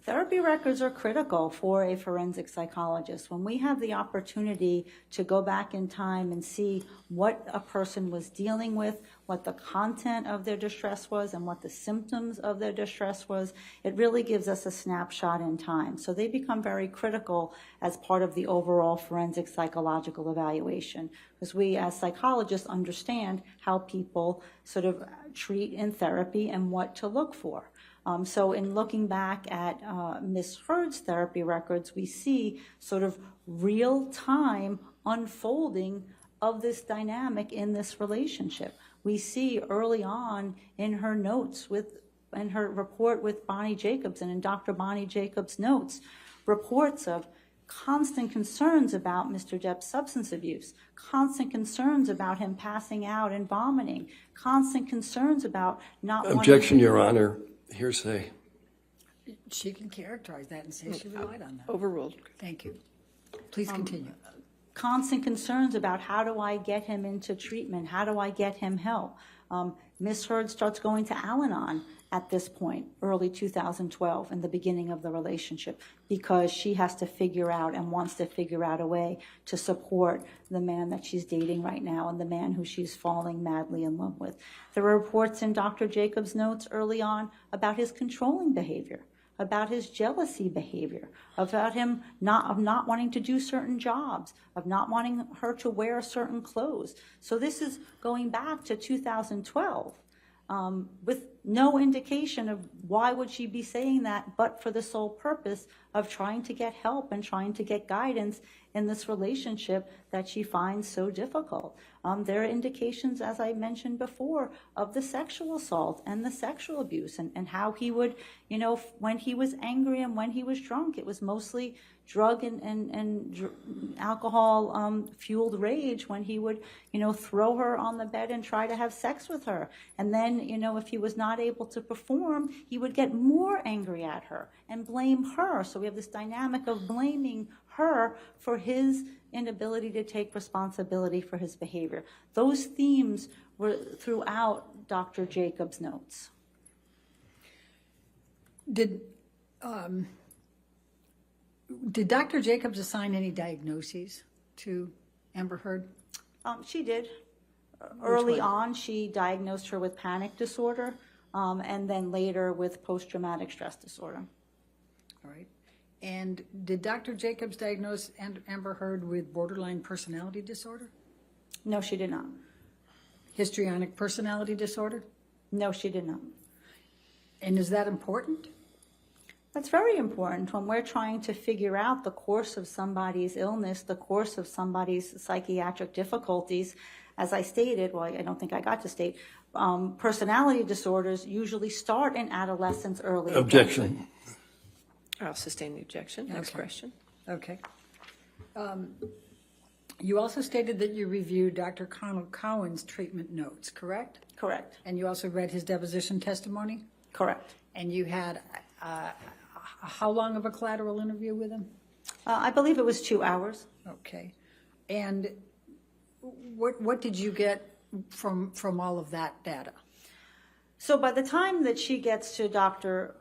Therapy records are critical for a forensic psychologist. When we have the opportunity to go back in time and see what a person was dealing with, what the content of their distress was, and what the symptoms of their distress was, it really gives us a snapshot in time. So they become very critical as part of the overall forensic psychological evaluation, because we as psychologists understand how people sort of treat in therapy and what to look for. So in looking back at Ms. Heard's therapy records, we see sort of real-time unfolding of this dynamic in this relationship. We see early on in her notes in her report with Bonnie Jacobs and in Dr. Bonnie Jacobs' notes, reports of constant concerns about Mr. Depp's substance abuse, constant concerns about him passing out and vomiting, constant concerns about not Objection, Your Honor. Hearsay. She can characterize that and say she relied on that. Overruled. Thank you. Please continue. Constant concerns about how do I get him into treatment, how do I get him help. Ms. Heard starts going to Al-Anon at this point, early 2012, in the beginning of the relationship, because she has to figure out and wants to figure out a way to support the man that she's dating right now and the man who she's falling madly in love with. There are reports in Dr. Jacobs' notes early on about his controlling behavior, about his jealousy behavior, about him not wanting to do certain jobs, of not wanting her to wear certain clothes. So this is going back to 2012. With no indication of why would she be saying that but for the sole purpose of trying to get help and trying to get guidance in this relationship that she finds so difficult. There are indications, as I mentioned before, of the sexual assault and the sexual abuse and how he would, when he was angry and when he was drunk, it was mostly drug and alcohol fueled rage when he would, throw her on the bed and try to have sex with her. And then, if he was not able to perform, he would get more angry at her and blame her. So we have this dynamic of blaming her for his inability to take responsibility for his behavior. Those themes were throughout Dr. Jacobs' notes. Did Dr. Jacobs assign any diagnoses to Amber Heard? She did. Early on, she diagnosed her with panic disorder, and then later with post-traumatic stress disorder. All right. And did Dr. Jacobs diagnose Amber Heard with borderline personality disorder? No, she did not. Histrionic personality disorder? No, she did not. And is that important? That's very important when we're trying to figure out the course of somebody's illness, the course of somebody's psychiatric difficulties. As I stated, well, I don't think I got to state, personality disorders usually start in adolescence early. Objection. I'll sustain the objection. Next Okay. question. Okay. You also stated that you reviewed Dr. Connell Cowan's treatment notes, correct? Correct. And you also read his deposition testimony? Correct. And you had how long of a collateral interview with him? I believe it was 2 hours. Okay. And what did you get from all of that data? So by the time that she gets to Dr.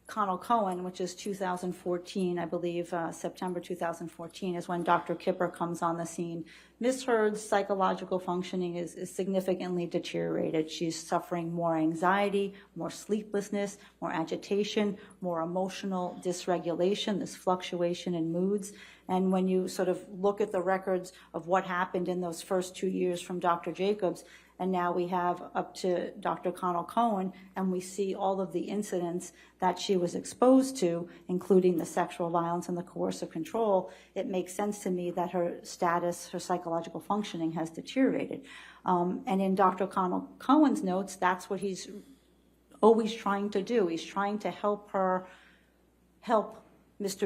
Connell Cowan, which is 2014, I believe, September 2014 is when Dr. Kipper comes on the scene. Ms. Heard's psychological functioning is significantly deteriorated. She's suffering more anxiety, more sleeplessness, more agitation, more emotional dysregulation, this fluctuation in moods. And when you sort of look at the records of what happened in those first 2 years from Dr. Jacobs, and now we have up to Dr. Connell Cowan, and we see all of the incidents that she was exposed to, including the sexual violence and the coercive control, it makes sense to me that her status, her psychological functioning has deteriorated. And in Dr. Connell Cowan's notes, that's what he's always trying to do. He's trying to help Mr.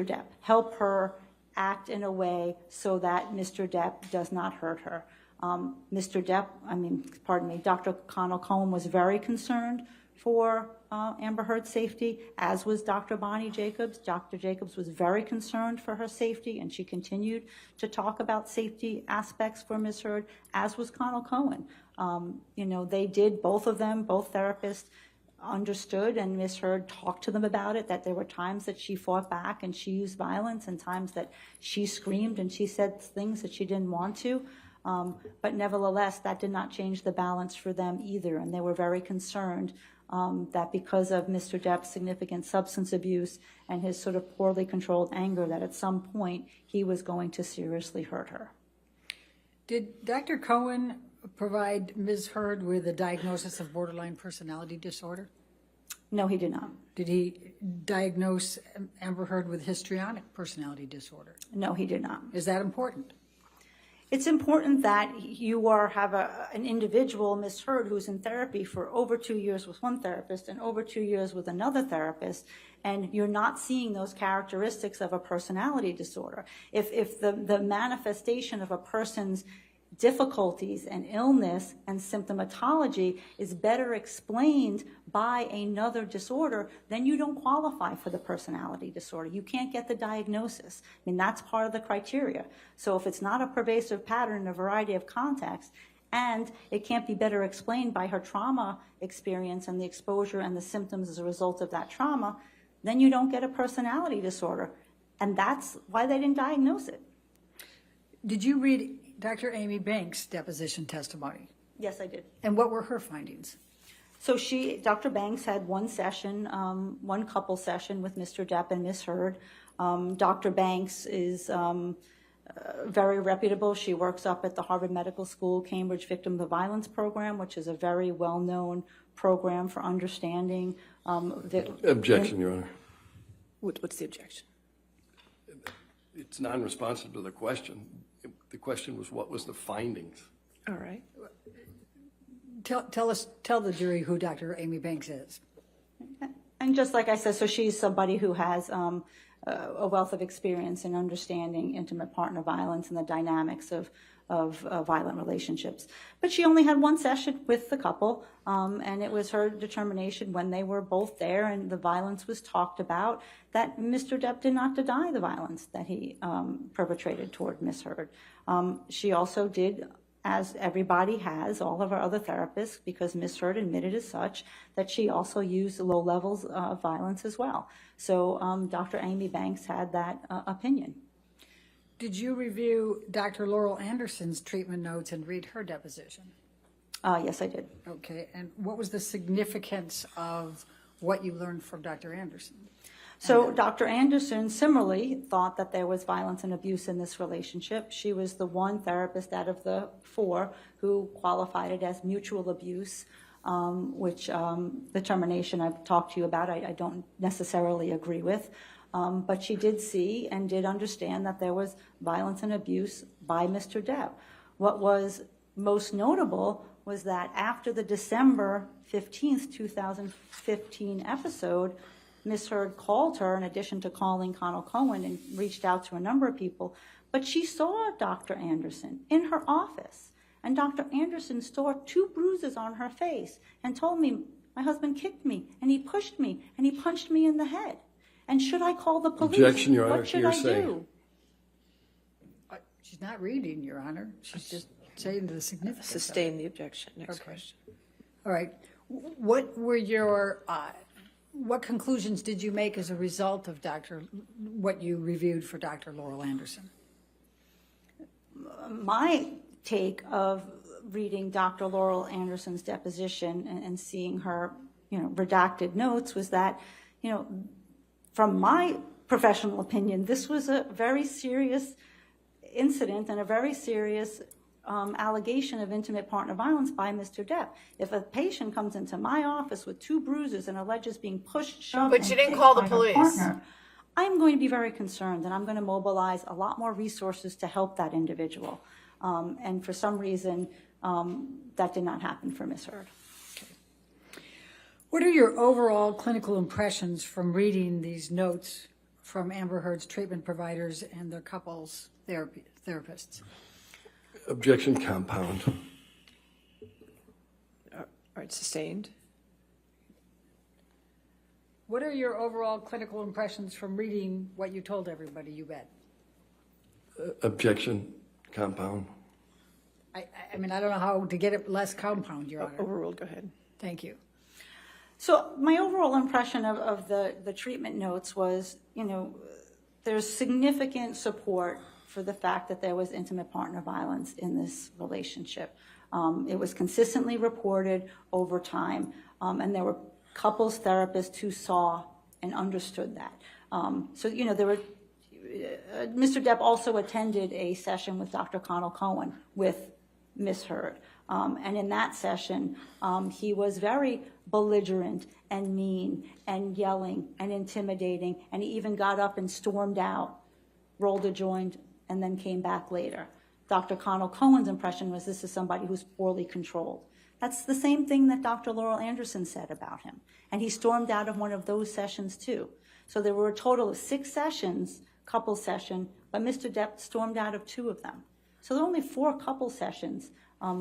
Depp, help her act in a way so that Mr. Depp does not hurt her. Dr. Connell Cowan was very concerned for Amber Heard's safety, as was Dr. Bonnie Jacobs. Dr. Jacobs was very concerned for her safety, and she continued to talk about safety aspects for Ms. Heard, as was Connell Cowan. They did, both of them, both therapists, understood, and Ms. Heard talked to them about it, that there were times that she fought back and she used violence, and times that she screamed and she said things that she didn't want to. But nevertheless, that did not change the balance for them either, and they were very concerned that because of Mr. Depp's significant substance abuse and his sort of poorly controlled anger, that at some point he was going to seriously hurt her. Did Dr. Cowan provide Ms. Heard with a diagnosis of borderline personality disorder? No, he did not. Did he diagnose Amber Heard with histrionic personality disorder? No, he did not. Is that important? It's important that you have an individual, Ms. Heard, who's in therapy for over 2 years with one therapist and over 2 years with another therapist, and you're not seeing those characteristics of a personality disorder. If the manifestation of a person's difficulties and illness and symptomatology is better explained by another disorder, then you don't qualify for the personality disorder. You can't get the diagnosis. I mean, that's part of the criteria. So if it's not a pervasive pattern in a variety of contexts, and it can't be better explained by her trauma experience and the exposure and the symptoms as a result of that trauma, then you don't get a personality disorder. And that's why they didn't diagnose it. Did you read Dr. Amy Banks' deposition testimony? Yes, I did. And what were her findings? So Dr. Banks had one session, one couple session with Mr. Depp and Ms. Heard. Dr. Banks is very reputable. She works up at the Harvard Medical School Cambridge Victim of Violence Program, which is a very well-known program for understanding. Objection, Your Honor. What's the objection? It's non-responsive to the question. The question was, what was the findings? All right. Tell the jury who Dr. Amy Banks is. And just like I said, so she's somebody who has a wealth of experience in understanding intimate partner violence and the dynamics of violent relationships. But she only had one session with the couple, and it was her determination when they were both there and the violence was talked about that Mr. Depp did not deny the violence that he perpetrated toward Ms. Heard. She also did, as everybody has, all of our other therapists, because Ms. Heard admitted as such, that she also used low levels of violence as well. So Dr. Amy Banks had that opinion. Did you review Dr. Laurel Anderson's treatment notes and read her deposition? Yes, I did. Okay, and what was the significance of what you learned from Dr. Anderson? So Dr. Anderson similarly thought that there was violence and abuse in this relationship. She was the one therapist out of the 4 who qualified it as mutual abuse, which the termination I've talked to you about, I don't necessarily agree with. But she did see and did understand that there was violence and abuse by Mr. Depp. What was most notable was that after the December 15th, 2015 episode, Ms. Heard called her, in addition to calling Connell Cohen, and reached out to a number of people, but she saw Dr. Anderson in her office, and Dr. Anderson saw 2 bruises on her face and told me, my husband kicked me, and he pushed me, and he punched me in the head. And should I call the police? Objection, Your Honor. What should I do? She's not reading, Your Honor. She's just saying the significance. Sustain the objection. Next question. All right. What were your, what conclusions did you make as a result of what you reviewed for Dr. Laurel Anderson? My take of reading Dr. Laurel Anderson's deposition and seeing her, redacted notes was that, from my professional opinion, this was a very serious incident and a very serious allegation of intimate partner violence by Mr. Depp. If a patient comes into my office with 2 bruises and alleges being pushed, shoved, But you didn't call the police. Partner, I'm going to be very concerned, and I'm going to mobilize a lot more resources to help that individual. And for some reason, that did not happen for Ms. Heard. What are your overall clinical impressions from reading these notes from Amber Heard's treatment providers and their couples therapists? Objection, compound. All right, sustained. What are your overall clinical impressions from reading what you told everybody you read? Objection, compound. I mean, I don't know how to get it less compound, Your Honor. Overruled, go ahead. Thank you. So my overall impression of the treatment notes was, there's significant support for the fact that there was intimate partner violence in this relationship. It was consistently reported over time, and there were couples therapists who saw and understood that. There were, Mr. Depp also attended a session with Dr. Connell Cohen with Ms. Heard. And in that session, he was very belligerent and mean and yelling and intimidating, and he even got up and stormed out, rolled a joint, and then came back later. Dr. Connell Cohen's impression was this is somebody who's poorly controlled. That's the same thing that Dr. Laurel Anderson said about him. And he stormed out of one of those sessions too. So there were a total of 6 sessions, couple session, but Mr. Depp stormed out of 2 of them. So there were only 4 couple sessions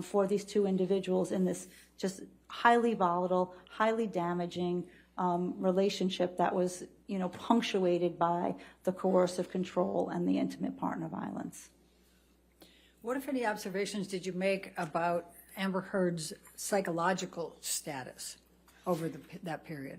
for these 2 individuals in this just highly volatile, highly damaging relationship that was, punctuated by the coercive control and the intimate partner violence. What, if any, observations did you make about Amber Heard's psychological status over that period?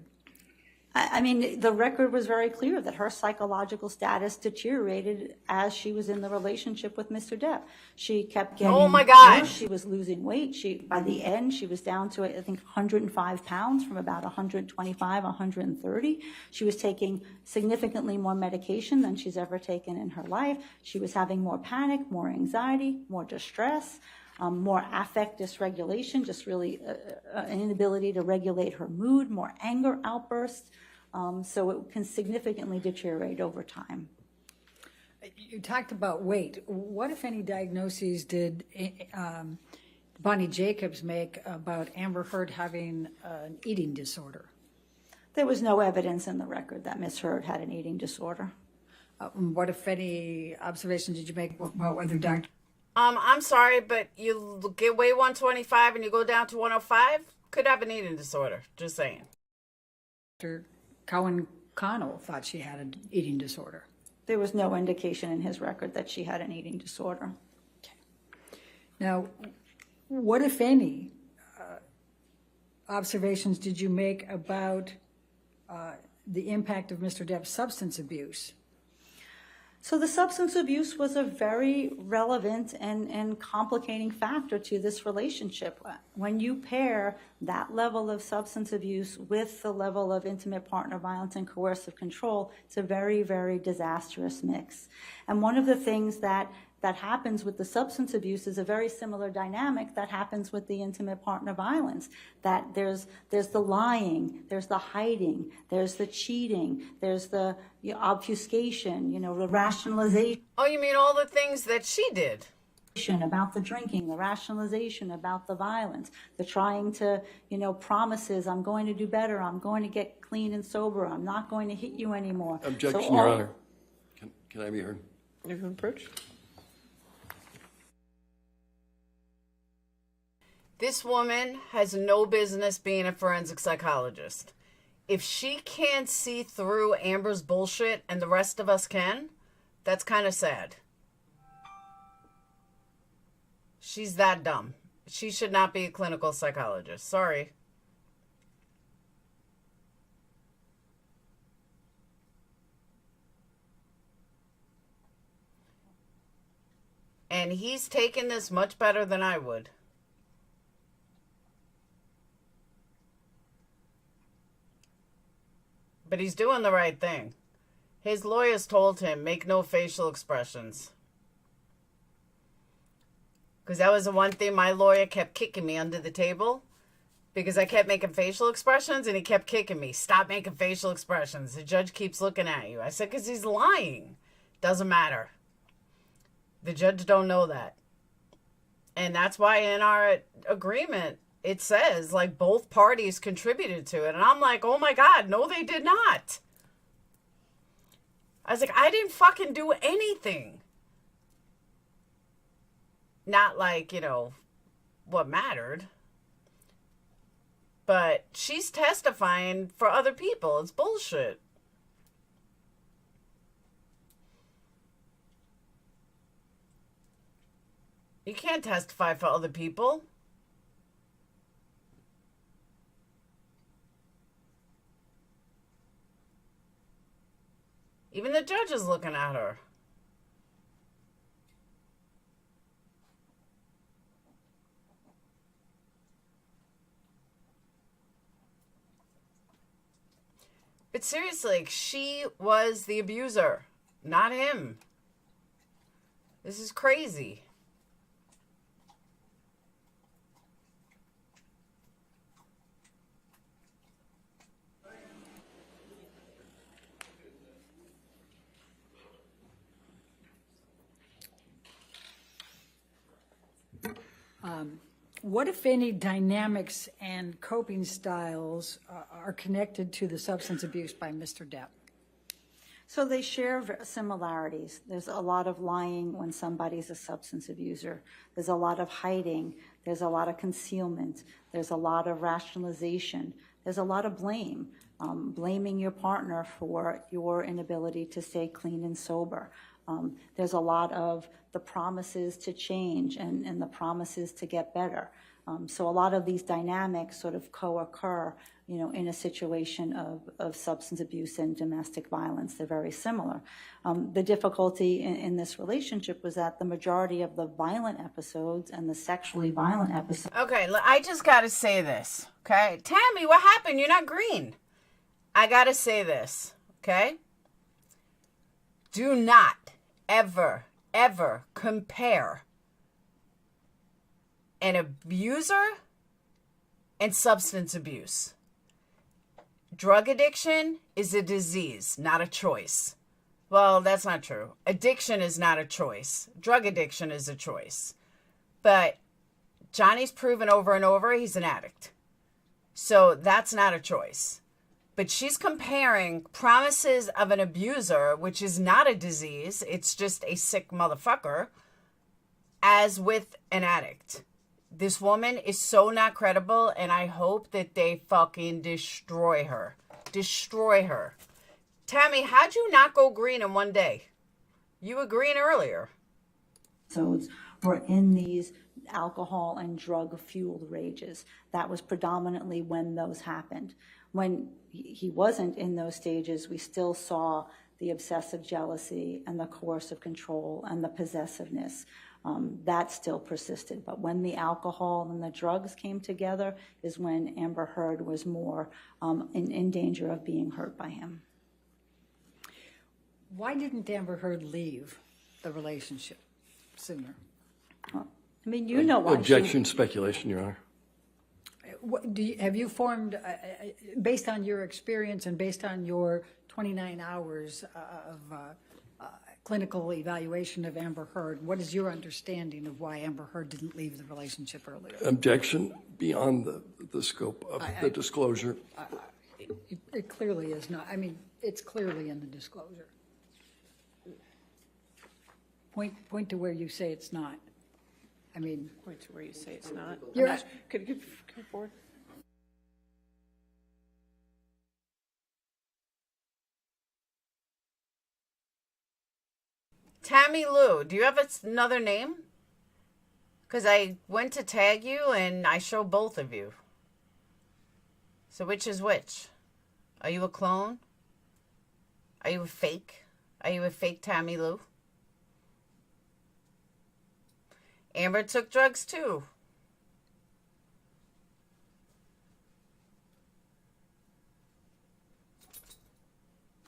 I mean, the record was very clear that her psychological status deteriorated as she was in the relationship with Mr. Depp. She kept getting Oh my God. worse. She was losing weight. By the end, she was down to, I think, 105 pounds from about 125, 130. She was taking significantly more medication than she's ever taken in her life. She was having more panic, more anxiety, more distress, more affect dysregulation, just really an inability to regulate her mood, more anger outbursts. So it can significantly deteriorate over time. You talked about weight. What, if any, diagnoses did Bonnie Jacobs make about Amber Heard having an eating disorder? There was no evidence in the record that Ms. Heard had an eating disorder. What, if any, observations did you make about whether Dr. I'm sorry, but you weigh 125 and you go down to 105? Could have an eating disorder, just saying. Connell thought she had an eating disorder? There was no indication in his record that she had an eating disorder. Okay. Now, what, if any, observations did you make about the impact of Mr. Depp's substance abuse? So the substance abuse was a very relevant and complicating factor to this relationship. When you pair that level of substance abuse with the level of intimate partner violence and coercive control, it's a very, very disastrous mix. And one of the things that happens with the substance abuse is a very similar dynamic that happens with the intimate partner violence. That there's the lying, there's the hiding, there's the cheating, there's the obfuscation, the rationalization. Oh, you mean all the things that she did? About the drinking, the rationalization about the violence, the trying to, promises, I'm going to do better, I'm going to get clean and sober, I'm not going to hit you anymore. Objection, Your Honor. Can I be heard? You can approach. This woman has no business being a forensic psychologist. If she can't see through Amber's bullshit and the rest of us can, that's kind of sad. She's that dumb. She should not be a clinical psychologist. Sorry. And he's taken this much better than I would. But he's doing the right thing. His lawyers told him, make no facial expressions. Because that was the one thing my lawyer kept kicking me under the table. Because I kept making facial expressions and he kept kicking me. Stop making facial expressions. The judge keeps looking at you. I said, because he's lying. Doesn't matter. The judge don't know that. And that's why in our agreement, it says, like, both parties contributed to it. And I'm like, oh my God, no, they did not. I was like, I didn't fucking do anything. Not like, what mattered. But she's testifying for other people. It's bullshit. You can't testify for other people. Even the judge is looking at her. But seriously, she was the abuser, not him. This is crazy. What, if any, dynamics and coping styles are connected to the substance abuse by Mr. Depp? So they share similarities. There's a lot of lying when somebody's a substance abuser. There's a lot of hiding. There's a lot of concealment. There's a lot of rationalization. There's a lot of blame, blaming your partner for your inability to stay clean and sober. There's a lot of the promises to change and the promises to get better. So a lot of these dynamics sort of co-occur, in a situation of substance abuse and domestic violence. They're very similar. The difficulty in this relationship was that the majority of the violent episodes and the sexually violent episodes. Okay, I just got to say this, okay? Tammy, what happened? You're not green. I got to say this, okay? Do not ever compare an abuser and substance abuse. Drug addiction is a disease, not a choice. Well, that's not true. Addiction is not a choice. Drug addiction is a choice. But Johnny's proven over and over he's an addict. So that's not a choice. But she's comparing promises of an abuser, which is not a disease, it's just a sick motherfucker, as with an addict. This woman is so not credible, and I hope that they fucking destroy her. Destroy her. Tammy, how'd you not go green in one day? You were green earlier. Episodes were in these alcohol and drug-fueled rages. That was predominantly when those happened. When he wasn't in those stages, we still saw the obsessive jealousy and the coercive control and the possessiveness. That still persisted. But when the alcohol and the drugs came together is when Amber Heard was more in danger of being hurt by him. Why didn't Amber Heard leave the relationship sooner? I mean, you know why. Objection, speculation, Your Honor. Have you formed, based on your experience and based on your 29 hours of clinical evaluation of Amber Heard, what is your understanding of why Amber Heard didn't leave the relationship earlier? Objection beyond the scope of the disclosure. It clearly is not. I mean, it's clearly in the disclosure. Point to where you say it's not. I mean, Point to where you say it's not. You're- Could you come forward? Tammy Lou, do you have another name? Because I went to tag you and I show both of you. So which is which? Are you a clone? Are you a fake? Are you a fake Tammy Lou? Amber took drugs too.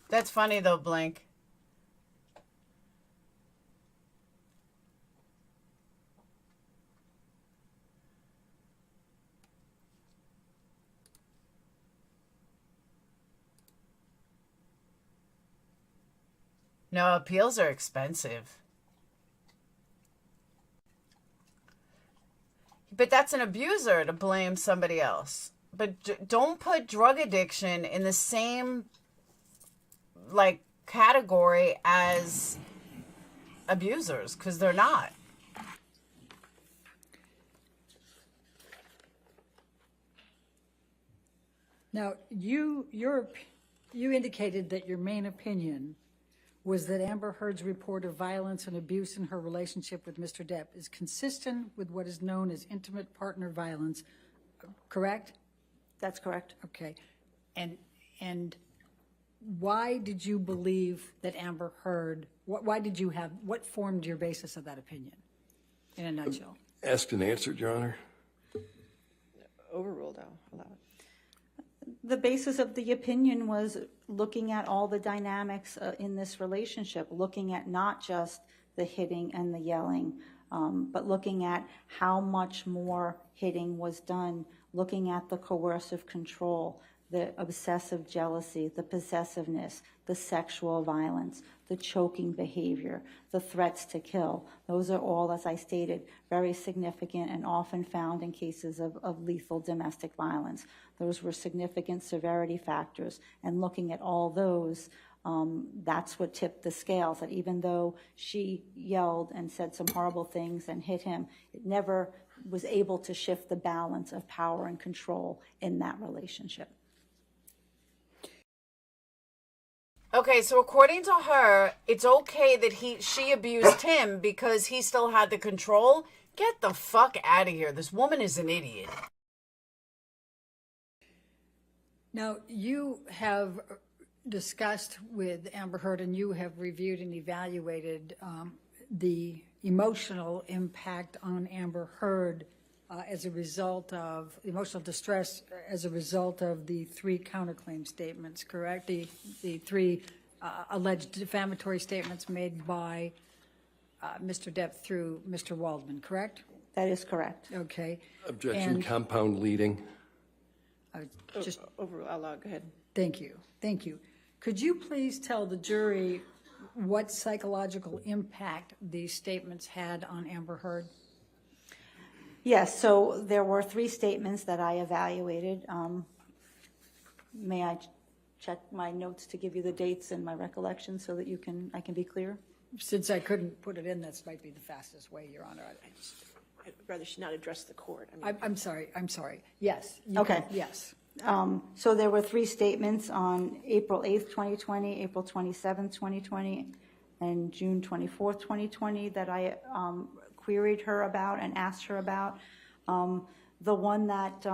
That's funny though, Blank. No, appeals are expensive. But that's an abuser to blame somebody else. But don't put drug addiction in the same category as abusers, because they're not. now you indicated that your main opinion was that Amber Heard's report of violence and abuse in her relationship with Mr. Depp is consistent with what is known as intimate partner violence, correct? That's correct. Okay. And why did you believe that Amber Heard, what formed your basis of that opinion, in a nutshell? Asked and answered, Your Honor. Overruled, I'll allow it. The basis of the opinion was looking at all the dynamics in this relationship, looking at not just the hitting and the yelling, but looking at how much more hitting was done, looking at the coercive control, the obsessive jealousy, the possessiveness, the sexual violence, the choking behavior, the threats to kill. Those are all, as I stated, very significant and often found in cases of lethal domestic violence. Those were significant severity factors. And looking at all those, that's what tipped the scales, that even though she yelled and said some horrible things and hit him, it never was able to shift the balance of power and control in that relationship. Okay, so according to her, it's okay that she abused him because he still had the control. Get the fuck out of here. This woman is an idiot. Now, you have discussed with Amber Heard and you have reviewed and evaluated the emotional impact on Amber Heard as a result of emotional distress as a result of the 3 counterclaim statements, correct? The 3 alleged defamatory statements made by Mr. Depp through Mr. Waldman, correct? That is correct. Okay. Objection, And compound leading. just Overruled, I'll allow it. Go ahead. thank you. Thank you. Could you please tell the jury what psychological impact these statements had on Amber Heard? Yes, so there were 3 statements that I evaluated. May I check my notes to give you the dates and my recollection so that I can be clear? Since I couldn't put it in, that might be the fastest way, Your Honor. I'd rather she not address the court. I mean, I'm sorry. Yes. Okay. Yes. So there were 3 statements on April 8th, 2020, April 27th, 2020, and June 24th, 2020 that I queried her about and asked her about. The one that,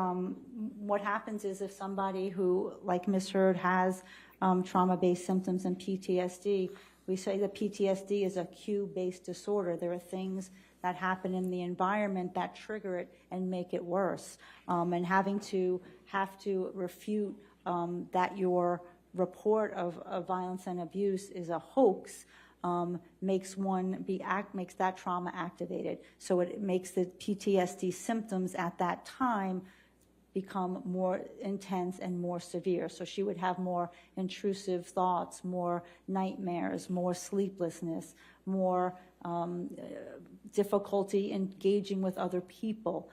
what happens is if somebody who, like Ms. Hurd, has trauma-based symptoms and PTSD, we say that PTSD is a cue-based disorder. There are things that happen in the environment that trigger it and make it worse. And have to refute that your report of violence and abuse is a hoax makes that trauma activated. So it makes the PTSD symptoms at that time become more intense and more severe. So she would have more intrusive thoughts, more nightmares, more sleeplessness, more difficulty engaging with other people,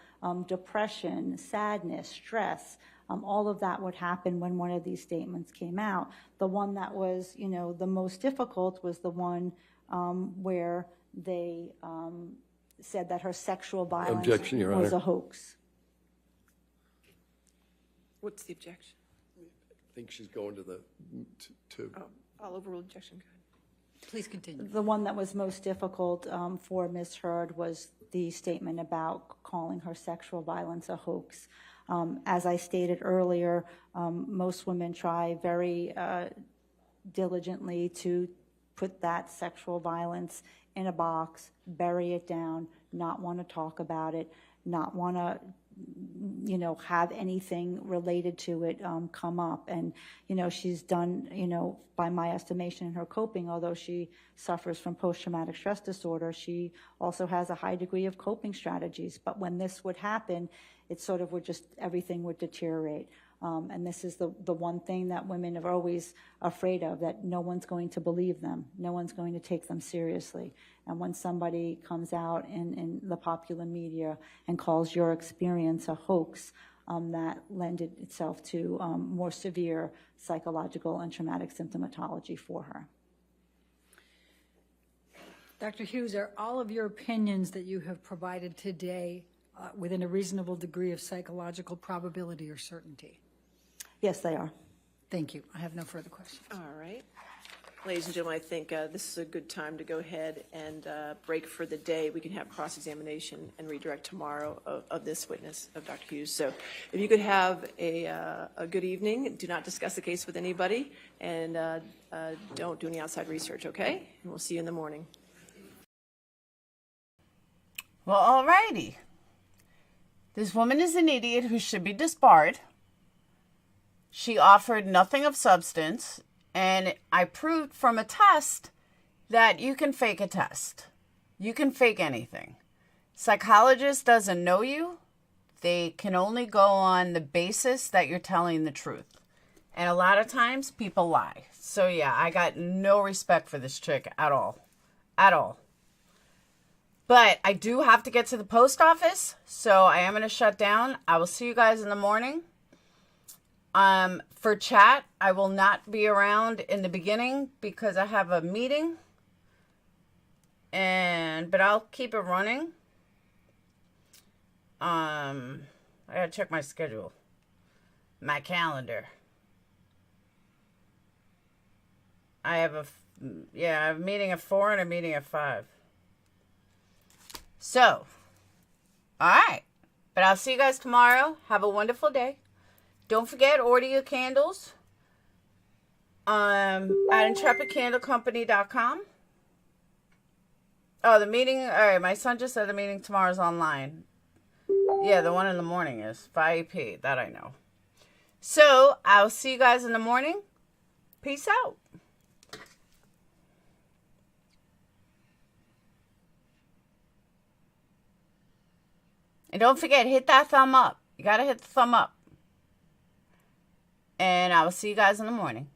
depression, sadness, stress. All of that would happen when one of these statements came out. The one that was, the most difficult was the one where they said that her sexual violence Objection, Your was Honor. a hoax. What's the objection? I think she's going to the, to. Oh, I'll overrule objection. Go ahead. Please continue. The one that was most difficult for Ms. Hurd was the statement about calling her sexual violence a hoax. As I stated earlier, most women try very diligently to put that sexual violence in a box, bury it down, not want to talk about it, not want to have anything related to it come up. And, she's done, by my estimation in her coping, although she suffers from post-traumatic stress disorder, she also has a high degree of coping strategies. But when this would happen, it sort of everything would deteriorate. And this is the one thing that women are always afraid of, that no one's going to believe them. No one's going to take them seriously. And when somebody comes out in the popular media and calls your experience a hoax, that lended itself to more severe psychological and traumatic symptomatology for her. Dr. Hughes, are all of your opinions that you have provided today within a reasonable degree of psychological probability or certainty? Yes, they are. Thank you. I have no further questions. All right. Ladies and gentlemen, I think this is a good time to go ahead and break for the day. We can have cross-examination and redirect tomorrow of this witness, of Dr. Hughes. So if you could have a good evening, do not discuss the case with anybody, and don't do any outside research, okay? And we'll see you in the morning. Well, all righty. This woman is an idiot who should be disbarred. She offered nothing of substance, and I proved from a test that you can fake a test. You can fake anything. Psychologist doesn't know you. They can only go on the basis that you're telling the truth. And a lot of times people lie. So yeah, I got no respect for this chick at all. At all. But I do have to get to the post office, so I am going to shut down. I will see you guys in the morning. For chat, I will not be around in the beginning because I have a meeting. But I'll keep it running. I gotta check my schedule. My calendar. I have a meeting at 4 and a meeting at 5. So, all right. But I'll see you guys tomorrow. Have a wonderful day. Don't forget, order your candles at intrepidcandlecompany.com. Oh, the meeting. All right, my son just said the meeting tomorrow's online. Yeah, the one in the morning is 5 EP. That I know. So, I'll see you guys in the morning. Peace out. And don't forget, hit that thumb up. You got to hit the thumb up. And I will see you guys in the morning.